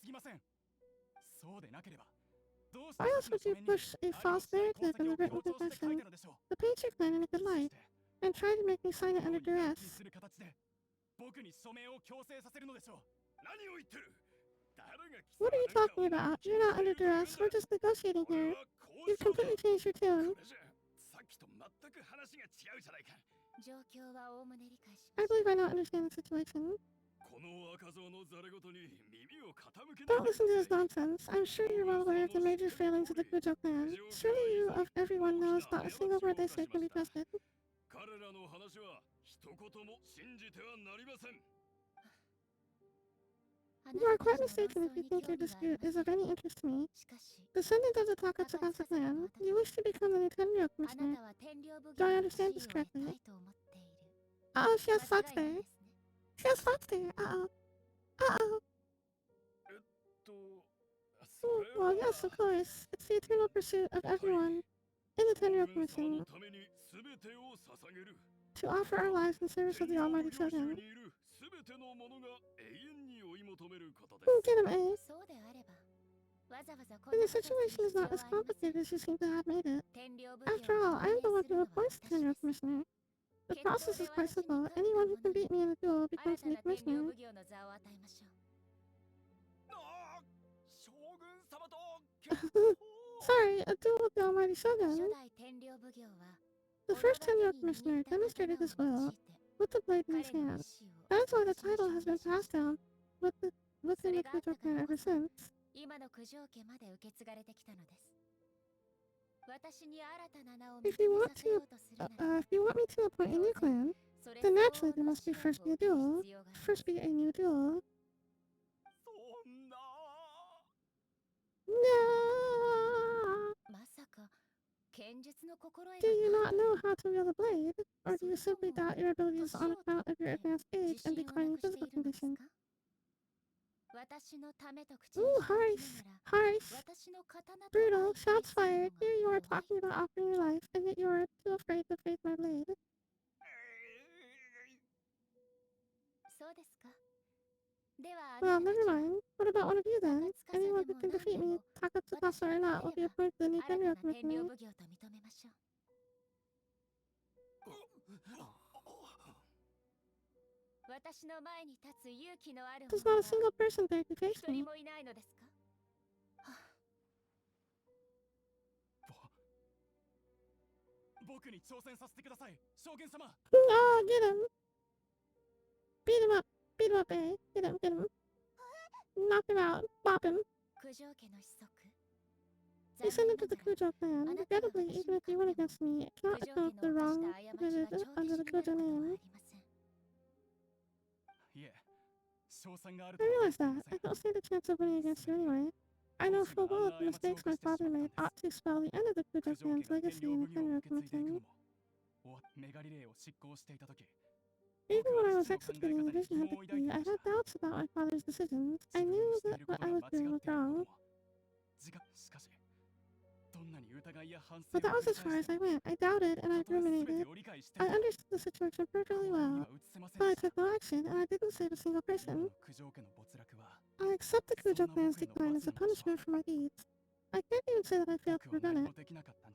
Why else would you push a false narrative in the written confession to paint your clan in a good light, and try to make me sign it under duress? What are you talking about? You're not under duress, we're just negotiating here. You've completely changed your tune. I believe I now understand the situation. Don't listen to this nonsense. I'm sure you're well aware of the major failings of the Kujo clan. Surely you of everyone knows not a single word they say can be trusted. You are quite mistaken if you think your dispute is of any interest to me. Descendant of the Takatsuka clan, you wish to become the new Tenryo commissioner. Do I understand this correctly? Uh-oh, she has thoughts there. She has thoughts there. Uh-oh. Uh-oh. Well, yes, of course. It's the eternal pursuit of everyone in the Tenryo Commission to offer our lives in service of the Almighty Shogun. Get him, eh? And the situation is not as complicated as you seem to have made it. After all, I am the one who appoints the Tenryo Commissioner. The process is quite simple. Anyone who can beat me in a duel becomes the new commissioner. Sorry, a duel with the Almighty Shogun. The first Tenryo Commissioner demonstrated his will with the blade in his hand. That is why the title has been passed down within the Kujo clan ever since. If you want me to appoint a new clan, then naturally there must first be a duel. First be a new duel. No! Do you not know how to wield a blade? Or do you simply doubt your abilities on account of your advanced age and declining physical condition? Ooh, harsh. Brutal, shots fired. Here you are talking about offering your life, and yet you are too afraid to face my blade. Well, never mind. What about one of you then? Anyone who can defeat me, Takatsukasa or not, will be appointed the new Tenryo commissioner. There's not a single person there to face me. Oh, get him! Beat him up! Beat him up, eh? Get him! Knock him out! Bop him! Descendant of the Kujo clan, regrettably, even if you win against me, it cannot atone for the wrong committed under the Kujo name. I realize that. I don't stand a chance of winning against you anyway. I know full well that the mistakes my father made ought to spell the end of the Kujo clan's legacy in the Tenryo Commission. Even when I was executing the Vision Hunter Key, I had doubts about my father's decisions. I knew that what I was doing was wrong. But that was as far as I went. I doubted and I ruminated. I understood the situation perfectly well. But I took no action and I didn't save a single person. I accept the Kujo clan's decline as a punishment for my deeds. I can't even say that I failed to prevent it.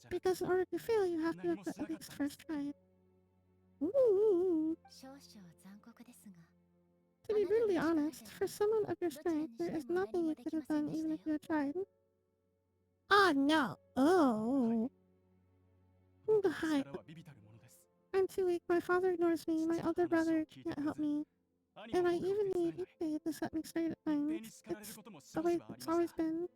Because in order to fail, you have to have at least first tried. Ooh. To be brutally honest, for someone of your strength, there is nothing you could have done even if you had tried. Oh no! Oh! Hi. I'm too weak, my father ignores me, my elder brother can't help me. And I even need Ike to set me straight at times. It's the way it's always been.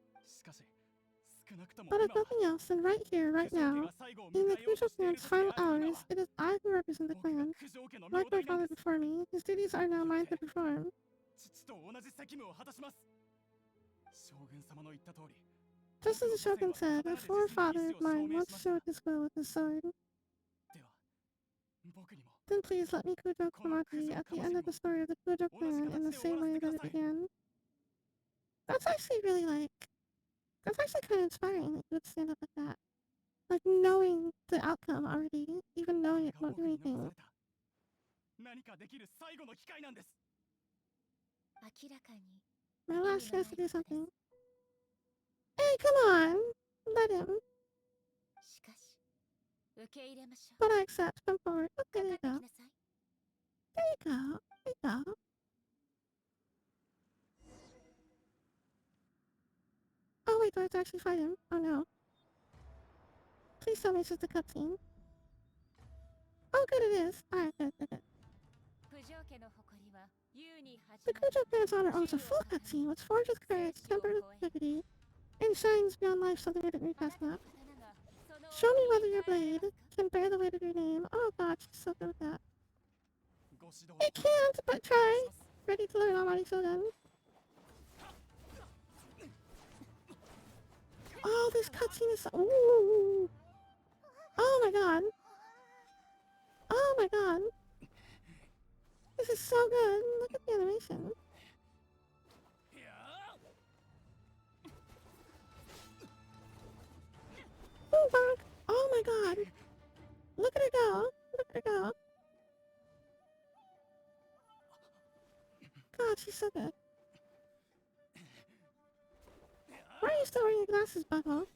But if nothing else, then right here, right now, in the Kujo clan's final hours, it is I who represent the clan. Like my father before me, his duties are now mine to perform. Just as the Shogun said, a forefather of mine once showed his will with his sword. Then please let me Kujo Komaki at the end of the story of the Kujo clan in the same way that it began. That's actually really that's actually kind of inspiring that you would stand up like that. Like knowing the outcome already, even knowing it won't do anything. 何かできる最後の機会なんです。明らかに My 意 last 味の chance ない to do ことで something. す。 Hey, come on! Let him. しかし受け入れましょう。 But I accept. Come forward. Oh, か there か you って go. きなさい。 There you go. There you go. Oh wait, do I have to actually fight him? Oh no. Please tell me it's just a cutscene. Oh good it is. Alright, good, good, good. 九条家の誇りは優に始 The まり Kujo Clan's honor owns a full cutscene, which forges courage, tempered with dignity, and shines beyond life so the written あな recast たの map. 刀がその Show me 思い whether に your 耐えられ blade ますか？ can bear the weight of your name. Oh god, she's so good with that. ご指導 It can't, but try. Ready to learn Almighty Shogun. Oh, this cutscene is so... Ooh. Oh my god. Oh my god. This is so good. Look at the animation. Boom, bonk. Oh my god. Look at her go. Look at her go. God, she's so good. Why are you still wearing your glasses, butthole?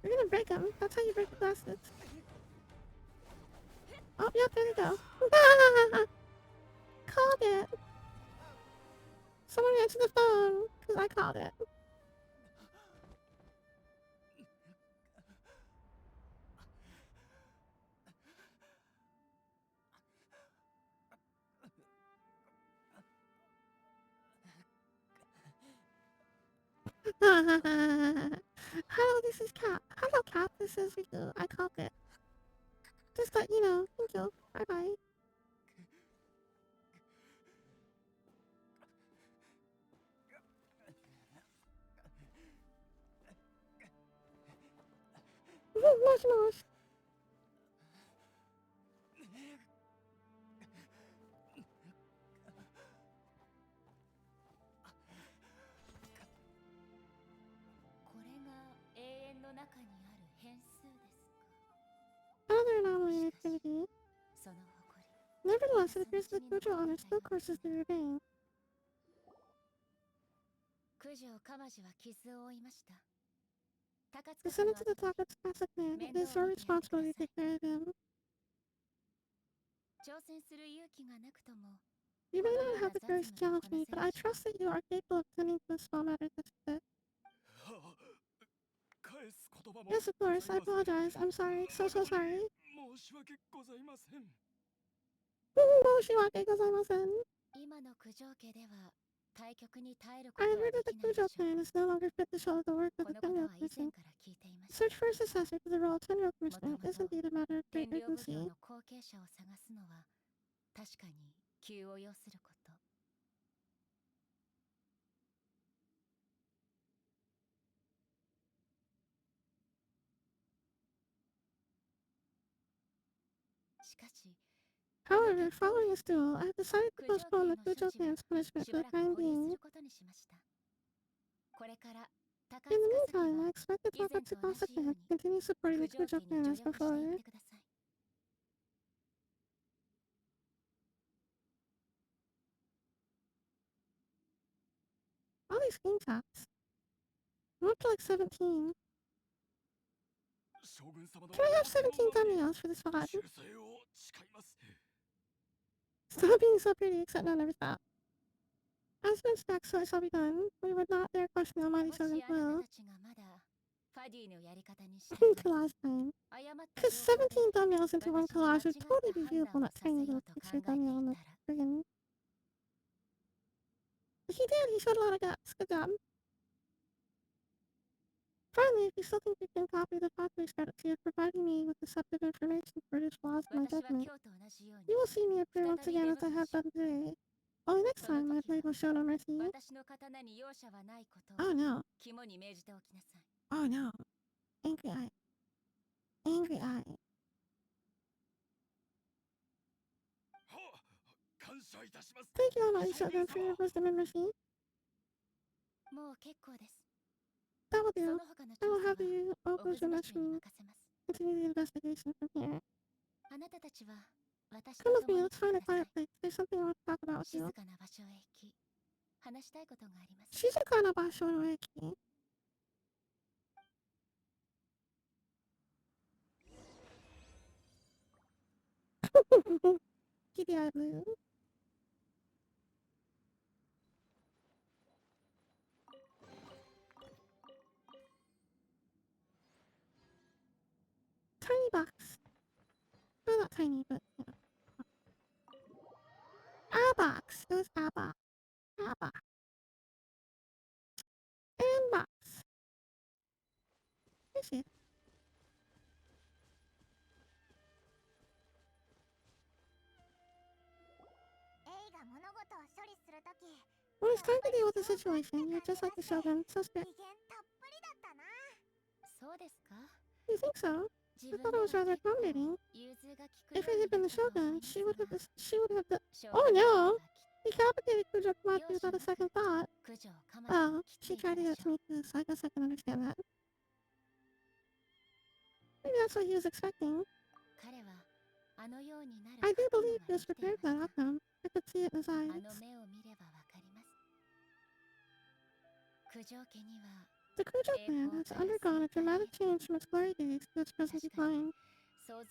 You're gonna break them. That's how you break the glasses. Oh, yep, there you go. Called it. Someone answer the phone, because I called it. Hello, this is Cap. Hello, Cap. This is Riku. I called it. Just let you know. Thank you. Bye-bye. Mosh mosh. これが永遠の中にある変数ですか？ Another anomaly activity. その誇り Nevertheless, it appears the Kujo honor still courses through your vein. 九条鎌地は傷を負いました。高塚 Descend さん into の the Takatsu Classic man. It is 面 your 倒を見てやってください。 responsibility to take care of him. 挑戦する勇気がなくとも You may not have the courage to challenge me, but I trust that you are capable of tending to a small matter such as this. 返す言葉も Yes, of course. I apologize. I'm sorry. So sorry. 申し訳ございません。Moshiwake gozaimasen. 今の九条家では対局に耐えるこ I と have は heard で that き the ないで Kujo しょう。 clan is no longer fit to show the work of こ the のこと 10-year は以前 commission. から聞いていました。 Search for a successor to the role of 10-year も commission とも is と indeed a matter of 天 great 領奉行 urgency. の後継者を探すのは確かに急を要すること。 しかし However, following this duel, I have decided to 九条 postpone 家 the の処 Kujo 置は clan's punishment し for ば the らく time 保留す being. ることにしました。これから高 In 塚 the 崎 meantime, I は expect the 以前 Takatsu と同 Classic じよう clan to に continue supporting 九 the 条 Kujo 家に clan 助 as 力していっ before. てください。 All these screenshots. I'm up to like 17. 将軍様の Can I have 17 thumbnails for this one? 修正を誓います。 Stop being so pretty, except no, never stop. As been stacked, so I shall be done. We would not dare question the Almighty もし Shogun's あなた will. たちがまだファディのやり方に従い Collage time. 誤った Because 情報で 17 thumbnails into one 私に間 collage 違 would った totally be 判 viewable 断を not させ tiny よ little うと考 picture えて thumbnail on い the たら friggin'. He did, he showed a lot of guts. Good job. Finally, if you still think you can copy the popular strategy of providing me with deceptive information for his flaws in my 私は judgment, 今日と同じように you will see me appear 再 once び again 出 as I 迎え have しょう done today. Only next その time my 時は blade will show no mercy. 私の刀に容赦はないことを Oh no. 肝に銘じておきなさい。 Oh no. Angry eye. Angry eye. は感謝いたします。 Thank you, Almighty Shogun, for your wisdom and mercy. もう結構です。 That will そ do. の他の I 調 will 査 have は you お open ぐず the ましゅうに mushroom. 任せます。 Continue the investigation from here. あなたたちは Come with me, let's find a quiet place. There's something I want to talk about with you. 静かな場所へ行き、話したいことがあります。静かな場所へ行き。Kitty-eyed Lou. Tiny box. No, not tiny, but you know. A box. It was a box. A box. And box. Here's it. When it's time to deal with the situation, you're just like the Shogun, so strict. そうですか。 You think so? I thought it was rather accommodating. If it had been the Shogun, she would have Oh no! Decapitated Kujo Komatsu without a second thought. Well, she tried to get to me too, so I guess I can understand that. Maybe that's what he was expecting. I do believe he was prepared for that outcome. I could see it in his eyes. The Kujo clan has undergone a dramatic change from its glory days to its present decline.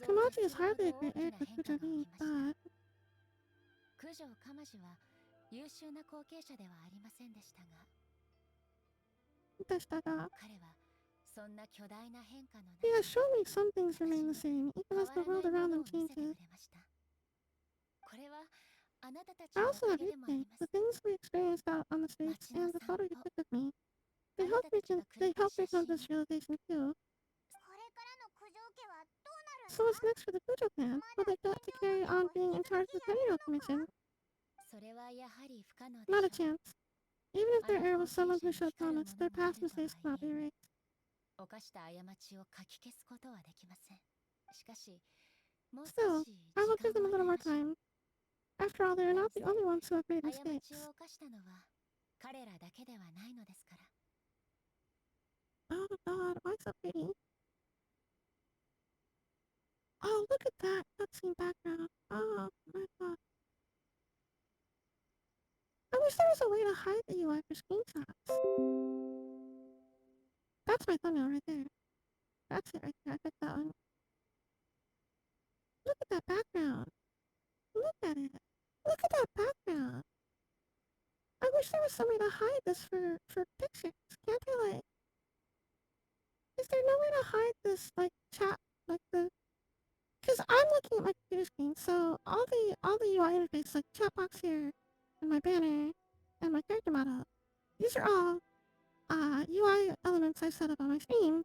Komachi is hardly a great heir to Kujo ni, but... 九条かましは優秀な後継者ではありませんでしたが、彼はそんな巨大な変化の中、 He has shown me some things remain the same, even as the world around them changes. これはあなたたち I のお also か have げ you でもあり think ます。 the things we experienced out on the streets and the photo you took of me, they helped recount this realization too. So what's next for the Kujo clan? Will they get to carry on being in charge of the Tenryou Commission? それはやはり不可能で Not a しょう。 chance. Even if their heir was someone who showed promise, their past mistakes cannot be erased. 犯した過ちを書き消すことはできません。しかし、もう Still, 少し I will 時 give them a 間を little 与え more ましょう。 time. After all, they are not the only ones who have made 過 mistakes. ちを犯したのは彼らだけではないのですから。 Oh god, why so pretty? Oh, look at that cutscene background. Oh my god. I wish there was a way to hide the UI for screenshots. That's my thumbnail right there. That's it right there. I picked that one. Look at that background. Look at it. Look at that background. I wish there was some way to hide this for pictures. Can't they, like... Is there no way to hide this, like, chat, like the... Because I'm looking at my computer screen, so all the UI interface, like chat box here, and my banner, and my character model, these are all UI elements I set up on my screen.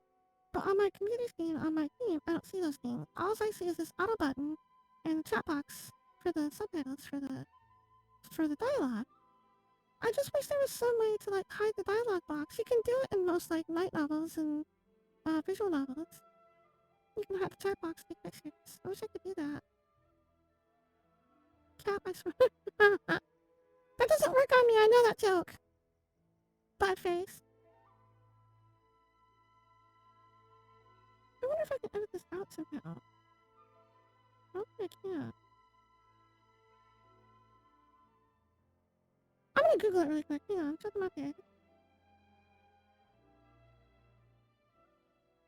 But on my computer screen, on my game, I don't see those things. All I see is this auto button and the chat box for the subtitles for the dialogue. I just wish there was some way to like hide the dialogue box. You can do it in most like light novels and visual novels. You can hide the chat box with pictures. I wish I could do that. Cap, I swear. That doesn't work on me. I know that joke. Bad face. I wonder if I can edit this out somehow. I don't think I can. I'm gonna Google it really quick. Hang on, check them out here.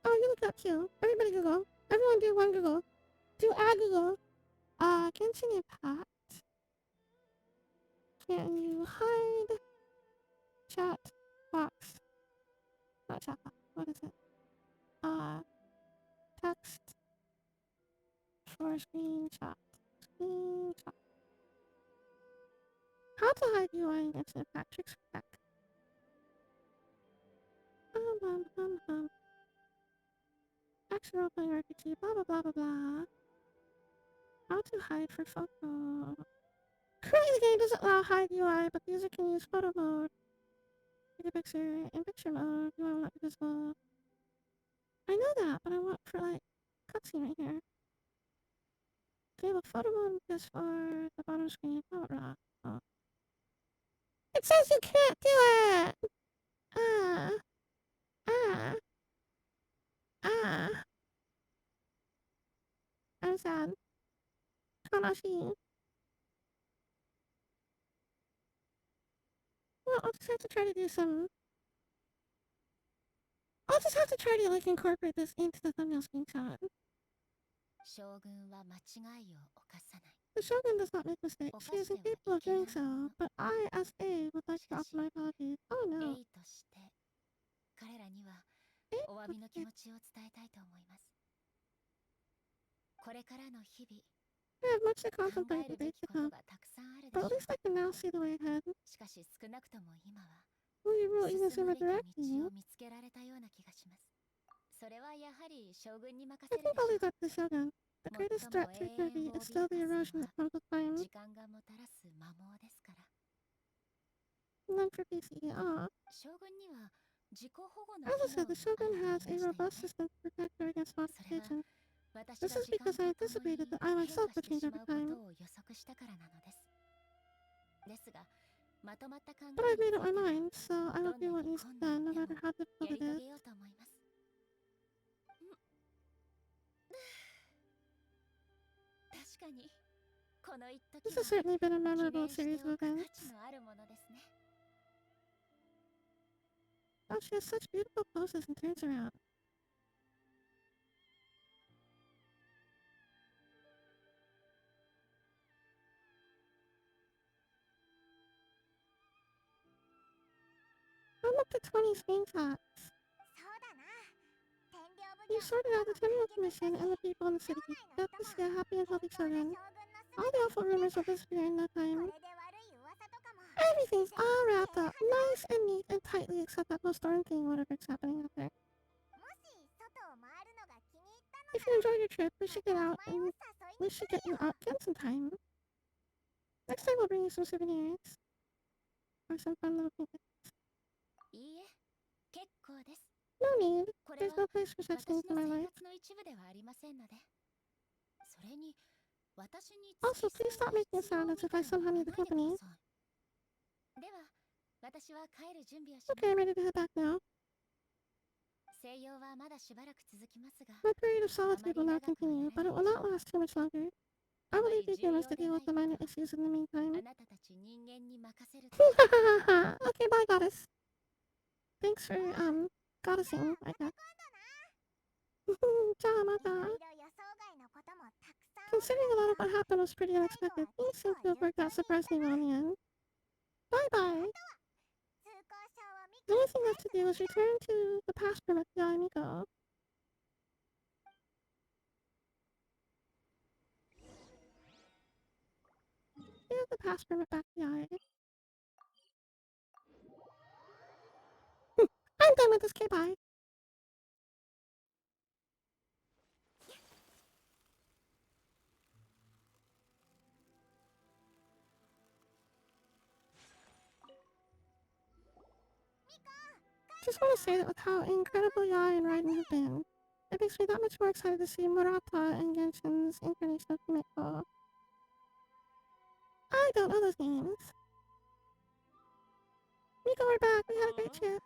Oh, you look it up too. Everybody Google. Everyone do one Google. Do a Google. Genshin Impact. Can you hide chat box? Not chat box. What is it? Text for screenshot. Screenshot. How to hide UI in Genshin Impact. Tricks for tech. Action role-playing RPG. Blah blah blah blah blah. How to hide for photo. Currently, the game doesn't allow hide UI, but the user can use photo mode. Take a picture in picture mode. UI will not be visible. I know that, but I want for like cutscene right here. Enable photo mode just for the bottom screen. Blah blah blah. Oh. It says you can't do it. Ah. Ah. Ah. I'm sad. Tamashi. Well, I'll just have to try to do some... I'll just have to try to, like, incorporate this into the thumbnail screenshot. The Shogun does not make mistakes. She is incapable of doing so, but I, as A, would like to offer my apologies. Oh no. A? I have much to contemplate the days to come, but at least I can now see the way ahead. Will you really even assume a direction? I think I'll leave that to the Shogun. The greatest threat to eternity is still the erosion that comes with time. None for PC. As I said, the Shogun has a robust system to protect her against modification. This is because I anticipated that I myself would change over time. But I've made up my mind, so I will do what needs to be done, no matter how difficult it is. This has certainly been a memorable series of events. Oh, she has such beautiful poses and turns around. I'm up to 20 screenshots. You sorted out the Temple Commission and the people in the city. Got to see a happy and healthy children. All the awful rumors will disappear in no time. Everything's all wrapped up, nice and neat and tightly, except that whole storm thing, whatever's happening out there. If you enjoyed your trip, we should get out and we should get you out Genshin time. Next time we'll bring you some souvenirs. Or some fun little trinkets. No need. There's no place for such things in my life. Also, please stop making it sound as if I somehow need the company. Okay, I'm ready to head back now. My period of solitude will now continue, but it will not last too much longer. I will leave the humans to deal with the minor issues in the meantime. Okay, bye, goddess. Thanks for, goddessing, I guess. Jamata. Considering a lot of what happened was pretty unexpected, things seem to have worked out surprisingly well in the end. Bye-bye. The only thing left to do is return to the past permit to Amigo. Give the pass permit back to the eye. I'm done with this, bye. Just want to say that with how incredible Yai and Raiden have been, it makes me that much more excited to see Murata and Genshin's incarnation of Kimiko. I don't know those names. Miko, we're back. We had a great trip.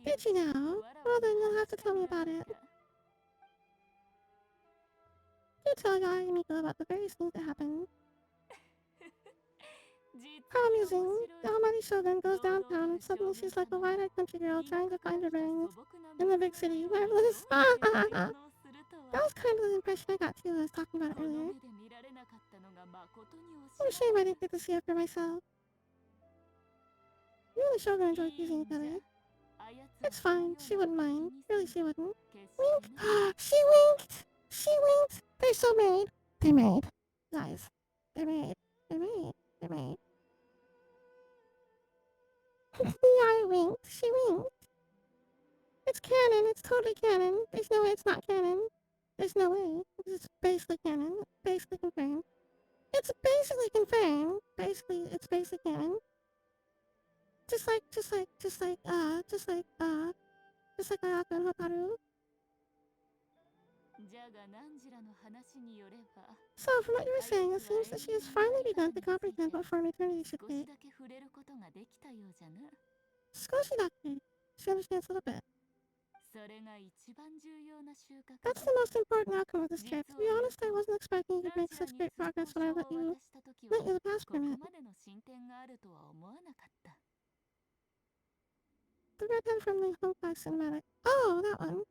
Did you now? Well then, you'll have to tell me about it. You tell Yai and Miko about the various things that happened. How amusing. The almighty Shogun goes downtown and suddenly she's like a wide-eyed country girl trying to find her rings in the big city. Marvelous. That was kind of the impression I got too when I was talking about it earlier. I'm ashamed I didn't get to see it for myself. You and the Shogun enjoy teasing each other. It's fine. She wouldn't mind. Really, she wouldn't. Wink. She winked. She winked. They're so married. They're married. Guys. They're married. They're married. They're married. I winked. She winked. It's canon. It's totally canon. There's no way it's not canon. There's no way. It's basically canon. It's basically confirmed. It's basically confirmed. Basically, it's basically canon. Just like Ayaka and Hotaru. So, from what you were saying, it seems that she has finally begun to comprehend what form eternity should take. Skoshi dakke. She understands a little bit. That's the most important outcome of this trip. To be honest, I wasn't expecting you to make such great progress when I let you the pass permit. The redhead from the Honkai cinematic. Oh, that one.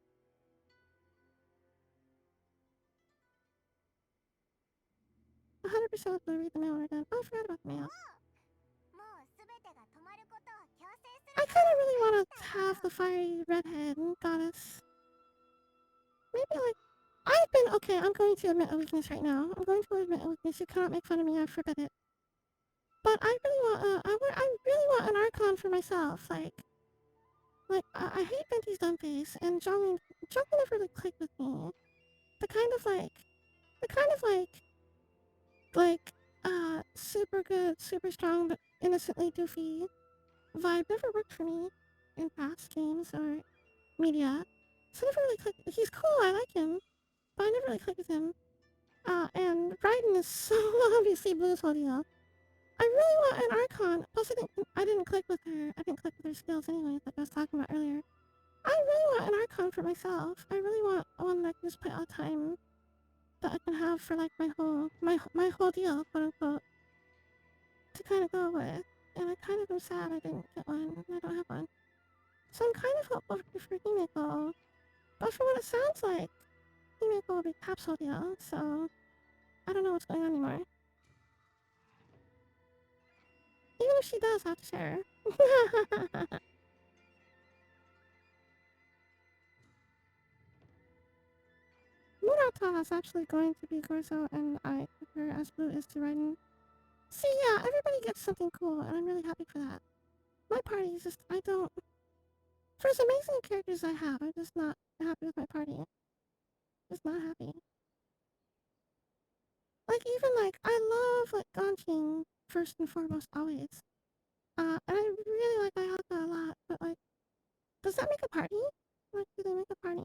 100% will read the mail when we're done. Oh, I forgot about the mail. I kind of really want to have the fiery redhead goddess. Maybe like okay. I'm going to admit a weakness right now. I'm going to admit a weakness. You cannot make fun of me. I forbid it. But I really want I really want an Archon for myself. I hate Venti's dumb face, and Johnny never really clicked with me. The kind of super good, super strong, but innocently doofy vibe never worked for me in past games or media. So I never really clicked. He's cool, I like him, but I never really clicked with him. And Raiden is so obviously Blue's whole deal. I really want an Archon. Plus, I didn't click with her. I didn't click with her skills anyway, like I was talking about earlier. I really want an Archon for myself. I really want one that I can just put out time that I can have for like my whole deal, quote unquote, to kind of go with. And I kind of am sad I didn't get one. I don't have one. So I'm kind of hopeful for Himeko. But from what it sounds like, Himeko will be Cap's whole deal, so I don't know what's going on anymore. Even if she does, I have to share her. Murata is actually going to be Gorzo, and I her as Blue is to Raiden. See, yeah, everybody gets something cool, and I'm really happy for that. My party is just, for as amazing characters I have, I'm just not happy with my party. Just not happy. Like, even, I love, Genshin, first and foremost, always. And I really like Ayaka a lot, but, does that make a party? Do they make a party?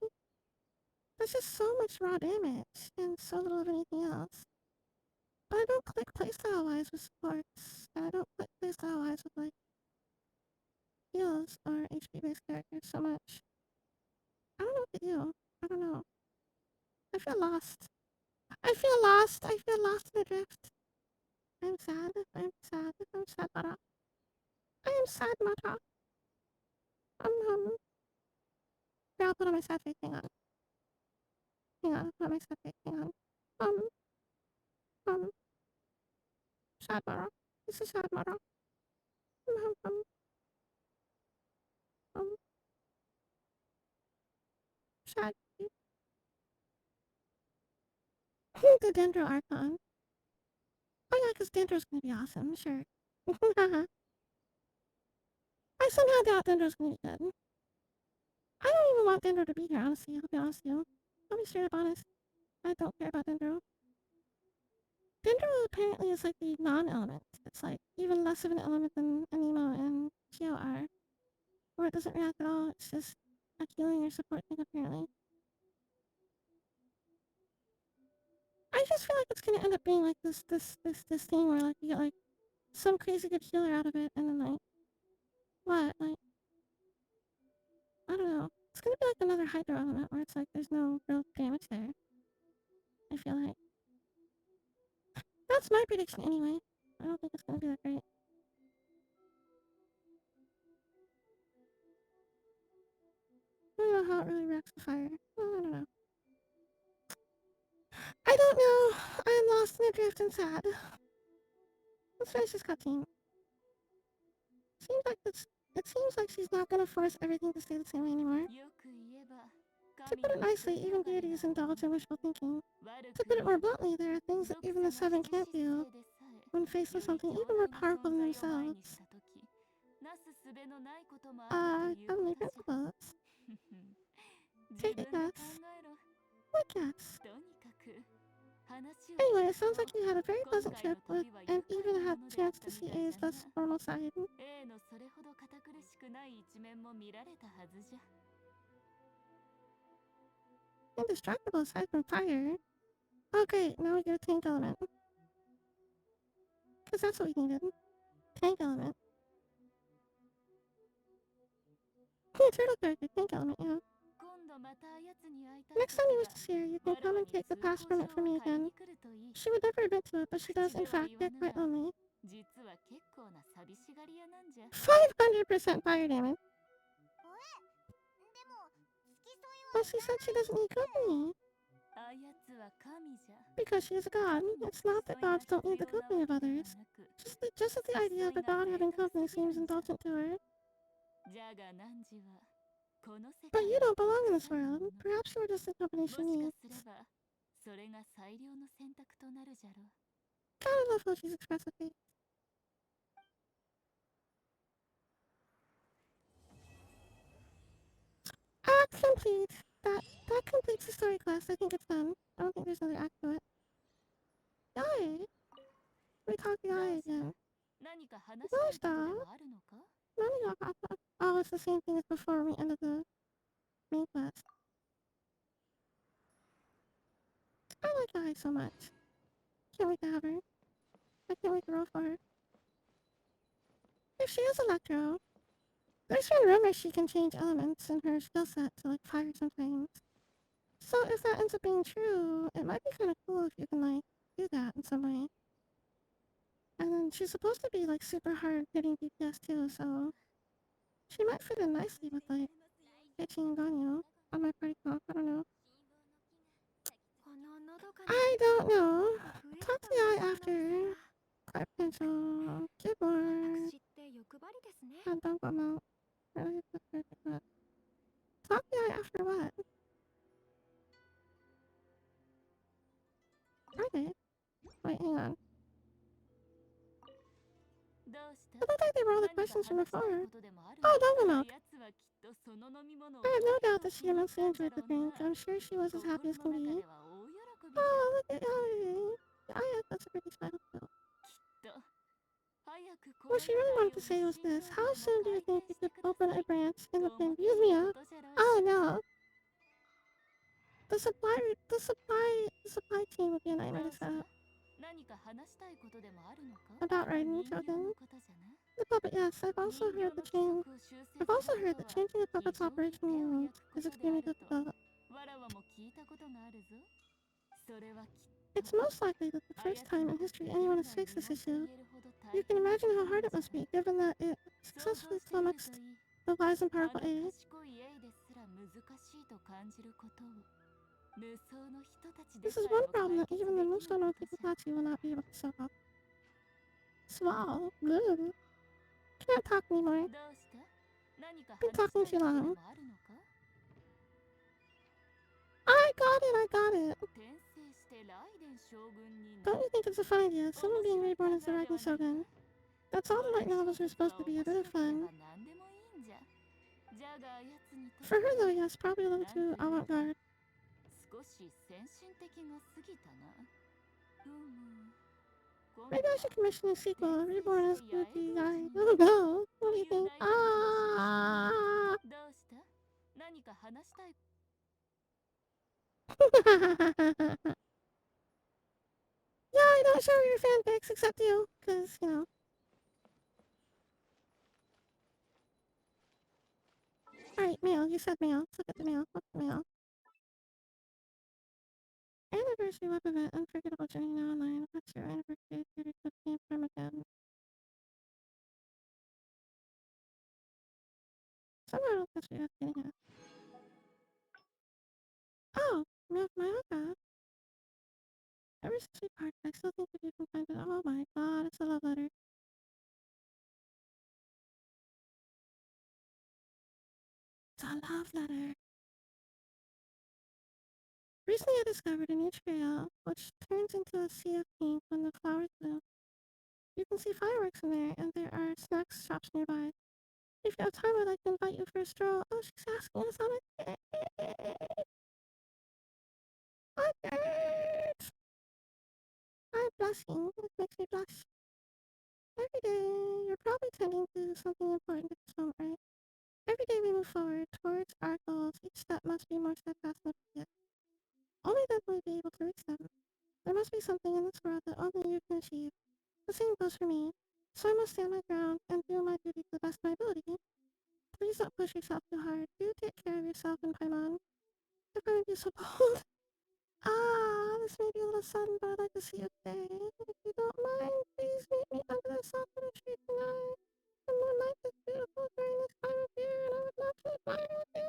That's just so much raw damage, and so little of anything else. But I don't click playstyle-wise with supports, and I don't click playstyle-wise with, heals or HP-based characters so much. I don't know what to do. I don't know. I feel lost. I feel lost. I feel lost in the drift. I'm sad. I'm sad. I'm sad, Mara. I am sad, Mara. Here, I'll put on my sad face. Hang on. Hang on. I'll put on my sad face. Hang on. Um, um, sad, Mara. This is sad, Mara. Um, um, um, sad. The Dendro Archon. Oh yeah, because Dendro's gonna be awesome. Sure. I somehow doubt Dendro's gonna be good. I don't even want Dendro to be here, honestly. I'll be honest with you. I'll be straight up honest. I don't care about Dendro. Dendro apparently is the non-element. It's even less of an element than Anemo and Chio are. Where it doesn't react at all, it's just a healing or support thing apparently. I just feel like it's gonna end up being this thing where you get some crazy good healer out of it and then what? I don't know. It's gonna be another Hydro element where it's there's no real damage there. I feel like. That's my prediction anyway. I don't think it's gonna be that great. I don't know how it really reacts to fire. Well, I don't know. I don't know. I'm lost in the drift and sad. Let's finish this cutscene. It seems like she's not gonna force everything to stay the same way anymore. To put it nicely, even deities indulge in wishful thinking. To put it more bluntly, there are things that even the Seven can't do when faced with something even more powerful than themselves. Heavenly principles. Take a guess. What guess? Anyway, it sounds like you had a very pleasant trip and even had a chance to see A's less formal side. Indestructible aside from fire. Oh great, now we get a tank element. Because that's what we needed. Tank element. Yeah, turtle character, tank element, yeah. Next time you wish to see her, you can come and take the pass permit from me again. She would never admit to it, but she does in fact get quite lonely. 500% fire damage. But she said she doesn't need company. Because she is a god. It's not that gods don't need the company of others. Just as the idea of a god having company seems indulgent to her. But you don't belong in this world. Perhaps you are just the company she needs. Gotta love how she's expressive. Act complete. That completes the story quest. I think it's done. I don't think there's another act to it. Yay! We talk to Yai again. No, stop. Oh, it's the same thing as before we ended the main quest. I like Yai so much. Can't wait to have her. I can't wait to roll for her. If she is Electro, there's been rumors she can change elements in her skill set to like fire sometimes. So if that ends up being true, it might be kind of cool if you can like do that in some way. And then she's supposed to be like super hard hitting DPS too, so she might fit in nicely with like Ichi and Ganyu on my party comp. I don't know. I don't know. Talk to the eye after. Quite potential. Get more. And don't go out. Really prefer that. Talk to the eye after what? Okay. Wait, hang on. I don't think they were all the questions from before. Oh, Doggo Milk. I have no doubt that she immensely enjoyed the drink. I'm sure she was as happy as can be. Oh, look at Aya. That's a pretty smile too. What she really wanted to say was this. How soon do you think you could open a branch in the thing? Use me up. Oh no. The supply team would be a nightmare to set up. About Raiden Shogun. The puppet, yes. I've also heard that changing a puppet's operation unique is extremely difficult. It's most likely that the first time in history anyone has faced this issue. You can imagine how hard it must be, given that it successfully flummoxed the wise and powerful A. This is one problem that even the most unknown Kikukachi will not be able to solve. Swallow. Blue. Can't talk anymore. Been talking too long. I got it. Don't you think it's a fun idea? Someone being reborn as the Raiden Shogun. That's all the light novels are supposed to be, a bit of fun. For her though, yes, probably a little too avant-garde. Maybe I should commission a sequel, Reborn as Gucci Guy. Oh no! What do you think? Ah! Yeah, I don't show your fanfics except you, cause, you know. Alright, mail. You said mail. Let's look at the mail. What's the mail? Anniversary web event. Unforgettable journey now online. What's your anniversary? 30th permadeath. Somewhere else that's what I was getting at. Oh! Mail from Mayaka. Ever since we parted, I still think of you from time to time. Oh my god, it's a love letter. It's a love letter. Recently I discovered a new trail, which turns into a sea of pink when the flowers bloom. You can see fireworks in there, and there are snacks shops nearby. If you have time, I'd like to invite you for a stroll. Oh, she's asking us on a date. A date! I'm blushing. It makes me blush. Every day, you're probably tending to something important at this moment, right? Every day we move forward towards our goals. Each step must be more steadfast than previous. Only then will we be able to reach them. There must be something in this world that only you can achieve. The same goes for me. So I must stand my ground and do my duty to the best of my ability. Please don't push yourself too hard. Do take care of yourself and Paimon. I find you so bold. Ah, this may be a little sudden, but I'd like to see you today. If you don't mind, please meet me under the soft tree tonight. The moonlight is beautiful during this time of year, and I would love to admire with you.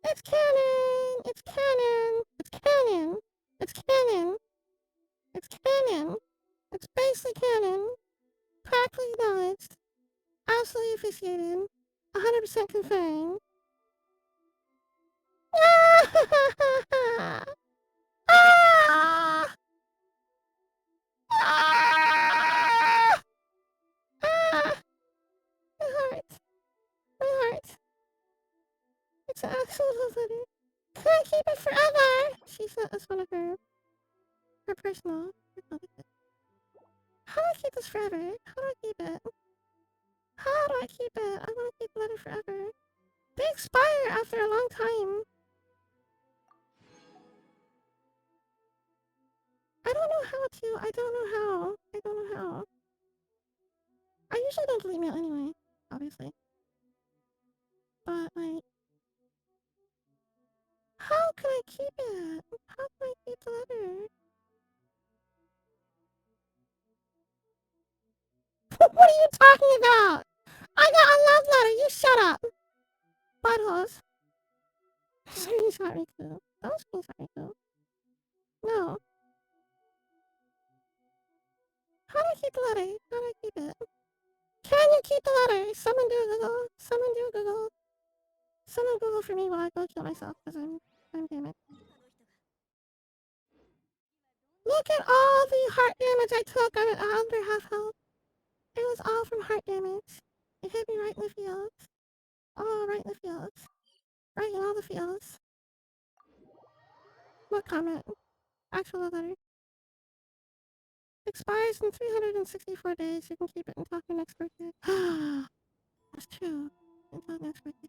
It's canon! It's canon! It's canon! It's canon! It's canon! It's basically canon. Practically acknowledged. Absolutely officiated. 100% confirmed. Ah! Ah! Ah! Ah! My heart. My heart. It's an actual love letter. Can I keep it forever? She sent us one of her personal. How do I keep this forever? How do I keep it? How do I keep it? I want to keep the letter forever. They expire after a long time. I don't know how to. I don't know how. I don't know how. I usually don't delete mail anyway, obviously. But, like, how can I keep it? How can I keep the letter? What are you talking about? I got a love letter. You shut up. Buttholes. Screenshot Riku. Don't screenshot Riku. No. How do I keep the letter? How do I keep it? Can you keep the letter? Someone do Google. Someone do Google. Someone Google for me while I go kill myself, because I'm damn it. Look at all the heart damage I took. I'm at under half health. It was all from heart damage. It hit me right in the feels. Oh, right in the feels. Right in all the feels. What comment? Actual letter. Expires in 364 days. You can keep it until your next birthday. That's true. Until next birthday.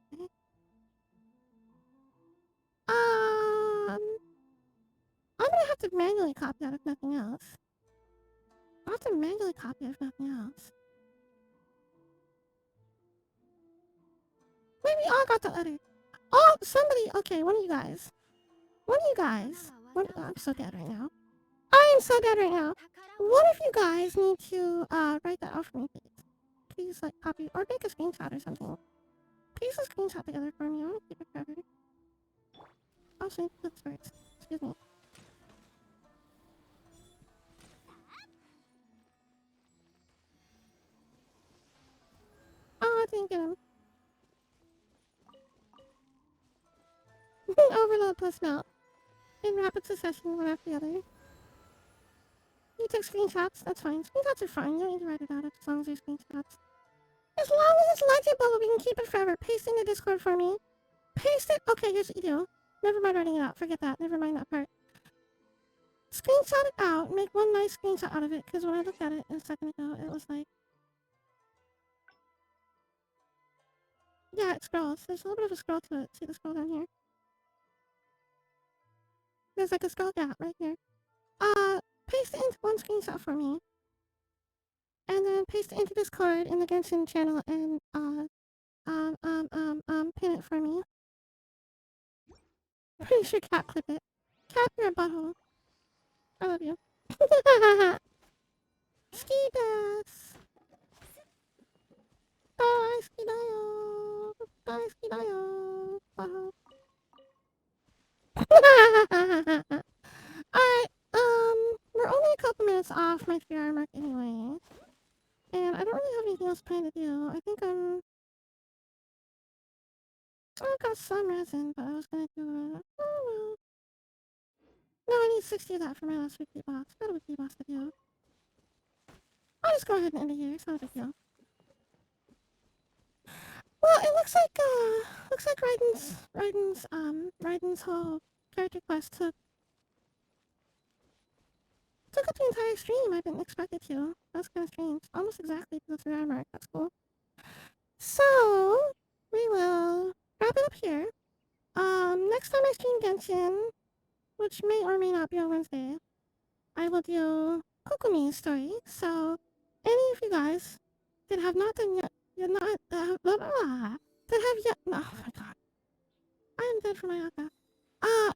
I'm gonna have to manually copy out if nothing else. I'll have to manually copy it if nothing else. Maybe I got the letter. Oh, somebody. Okay, one of you guys. I'm so dead right now. I am so dead right now. One of you guys need to write that out for me, please. Please, like, copy or make a screenshot or something. Piece a screenshot together for me. I want to keep it forever. Also, clips first. Excuse me. Oh, I didn't get him. Overload plus melt. In rapid succession, one after the other. You took screenshots, that's fine. Screenshots are fine, you don't need to write it out as long as they're screenshots. As long as it's legible, we can keep it forever. Paste in the Discord for me. Paste it. Okay, here's what you do. Never mind writing it out. Forget that. Never mind that part. Screenshot it out. Make one nice screenshot out of it, because when I looked at it a second ago, it was like... Yeah, it scrolls. There's a little bit of a scroll to it. See the scroll down here? There's like a scroll gap right here. Paste it into one screenshot for me. And then paste it into Discord in the Genshin channel and, pin it for me. Pretty sure cat clip it. Cat, you're a butthole. I love you. Ski bass. Bye, skidayo. Bye, skidayo. Butthole. Alright, we're only a couple minutes off my 3 hour mark anyway. And I don't really have anything else planned to do. I think I've got some resin, but I was gonna do a... Oh well. No, I need 60 of that for my last weekly boss. Got a weekly boss to do. I'll just go ahead and end it here. It's not a big deal. Well, it looks like Raiden's whole character quest took up the entire stream. I didn't expect it to. That's kind of strange. Almost exactly to the 3 hour mark. That's cool. So, we will wrap it up here. Next time I stream Genshin, which may or may not be on Wednesday, I will do Kokomi's story. So, any of you guys that have not done yet, you're not, blah, blah, blah, that have yet, oh my god, I am dead from Ayaka.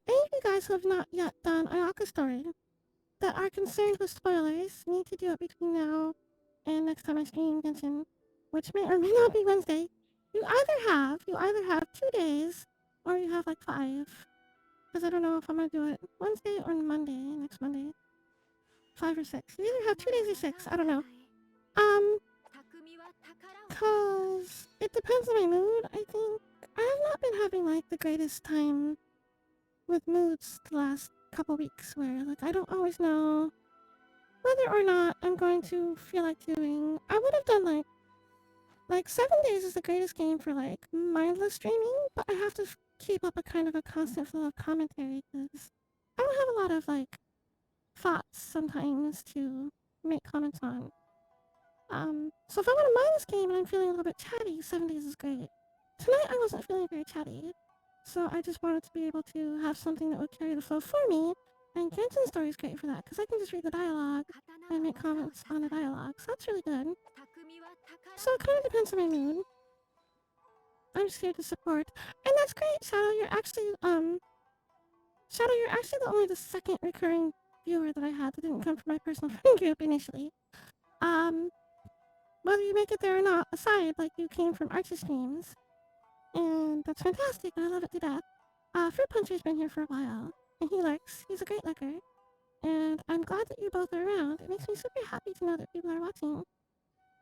Any of you guys who have not yet done Ayaka's story that are concerned with spoilers need to do it between now and next time I stream Genshin, which may or may not be Wednesday. You either have 2 days or you have like 5. Because I don't know if I'm gonna do it Wednesday or Monday, next Monday. 5 or 6. You either have 2 days or 6, I don't know. Cause it depends on my mood, I think. I have not been having like the greatest time with moods the last couple weeks where like I don't always know whether or not I'm going to feel like doing. I would have done like 7 days is the greatest game for like mindless streaming, but I have to keep up a kind of a constant flow of commentary because I don't have a lot of like thoughts sometimes to make comments on. So if I want to mind this game and I'm feeling a little bit chatty, 7 days is great. Tonight I wasn't feeling very chatty, so I just wanted to be able to have something that would carry the flow for me, and Genshin Story is great for that, because I can just read the dialogue and make comments on the dialogue, so that's really good. So it kind of depends on my mood. I'm just here to support, and that's great, Shadow, you're actually only the second recurring viewer that I had that didn't come from my personal friend group initially. Whether you make it there or not, aside, like, you came from Archie streams, and that's fantastic, and I love it to death. Fruit Puncher's been here for a while, and he's a great lurker, and I'm glad that you both are around. It makes me super happy to know that people are watching.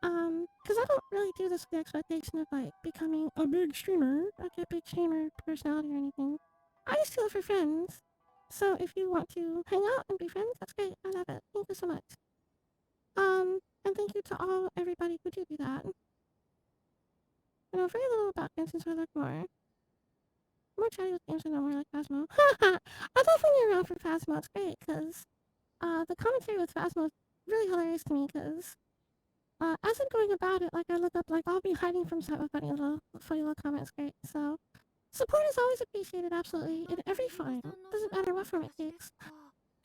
Because I don't really do this with the expectation of, like, becoming a big streamer, like a big streamer personality or anything. I just do it for friends. So if you want to hang out and be friends, that's great. I love it. Thank you so much. And thank you to everybody who do that. I know very little about Genshin, so I look more chatty with games and more like Phasmo. I love when you're around for Phasmo. It's great, because the commentary with Phasmo is really hilarious to me, because as I'm going about it, like, I look up, like, I'll be hiding from some funny little comments, great. So, support is always appreciated, absolutely, in every form. Doesn't matter what form it takes.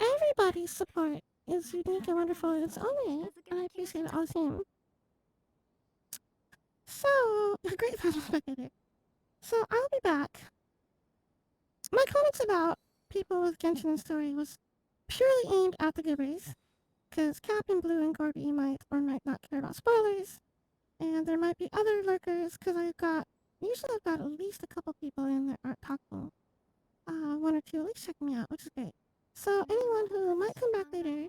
Everybody's support is unique and wonderful in its own way, and I appreciate it all the same. So, great Phasmo spectator. So, I'll be back. My comments about people with Genshin Story was purely aimed at the goobers, because Captain Blue and Gorby might or might not care about spoilers, and there might be other lurkers, because usually I've got at least a couple people in that aren't talking. 1 or 2 at least checking me out, which is great. So anyone who might come back later,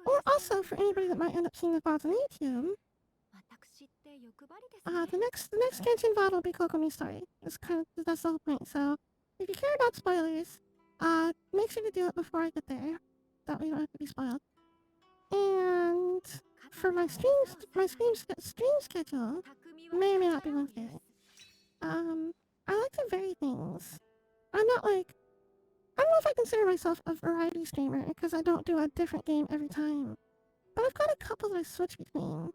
or also for anybody that might end up seeing the VODs on YouTube, the next Genshin VOD will be Kokomi's story. That's the whole point. So if you care about spoilers, make sure to do it before I get there. That way you don't have to be spoiled. And for my stream schedule may or may not be Wednesday. I like to vary things. I don't know if I consider myself a variety streamer because I don't do a different game every time. But I've got a couple that I switch between.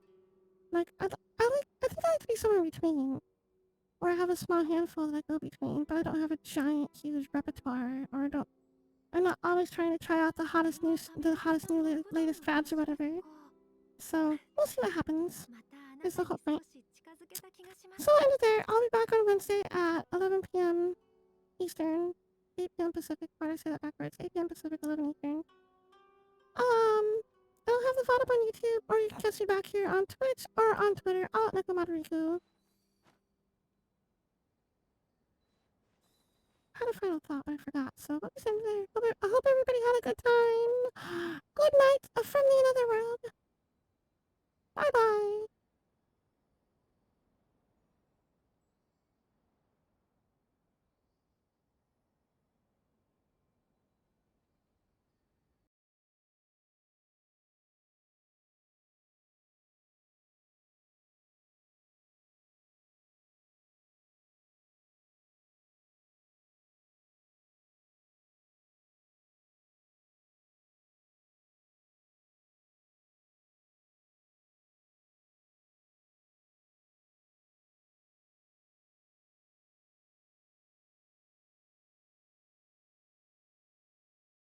Like, I think I like to be somewhere in between. Where I have a small handful that I go between, but I don't have a giant, huge repertoire, or I'm not always trying to try out the hottest new, latest fads or whatever. So, we'll see what happens. Is the whole point. So I'll end it there. I'll be back on Wednesday at 11 p.m. Eastern, 8 p.m. Pacific. Why did I say that backwards? 8 p.m. Pacific, 11 Eastern. I'll have the VOD up on YouTube, or you can catch me back here on Twitch or on Twitter. I'll at Nekomata Riku. I had a final thought, but I forgot. So let me send it there. I hope everybody had a good time. Good night, a friendly in other world. Bye bye.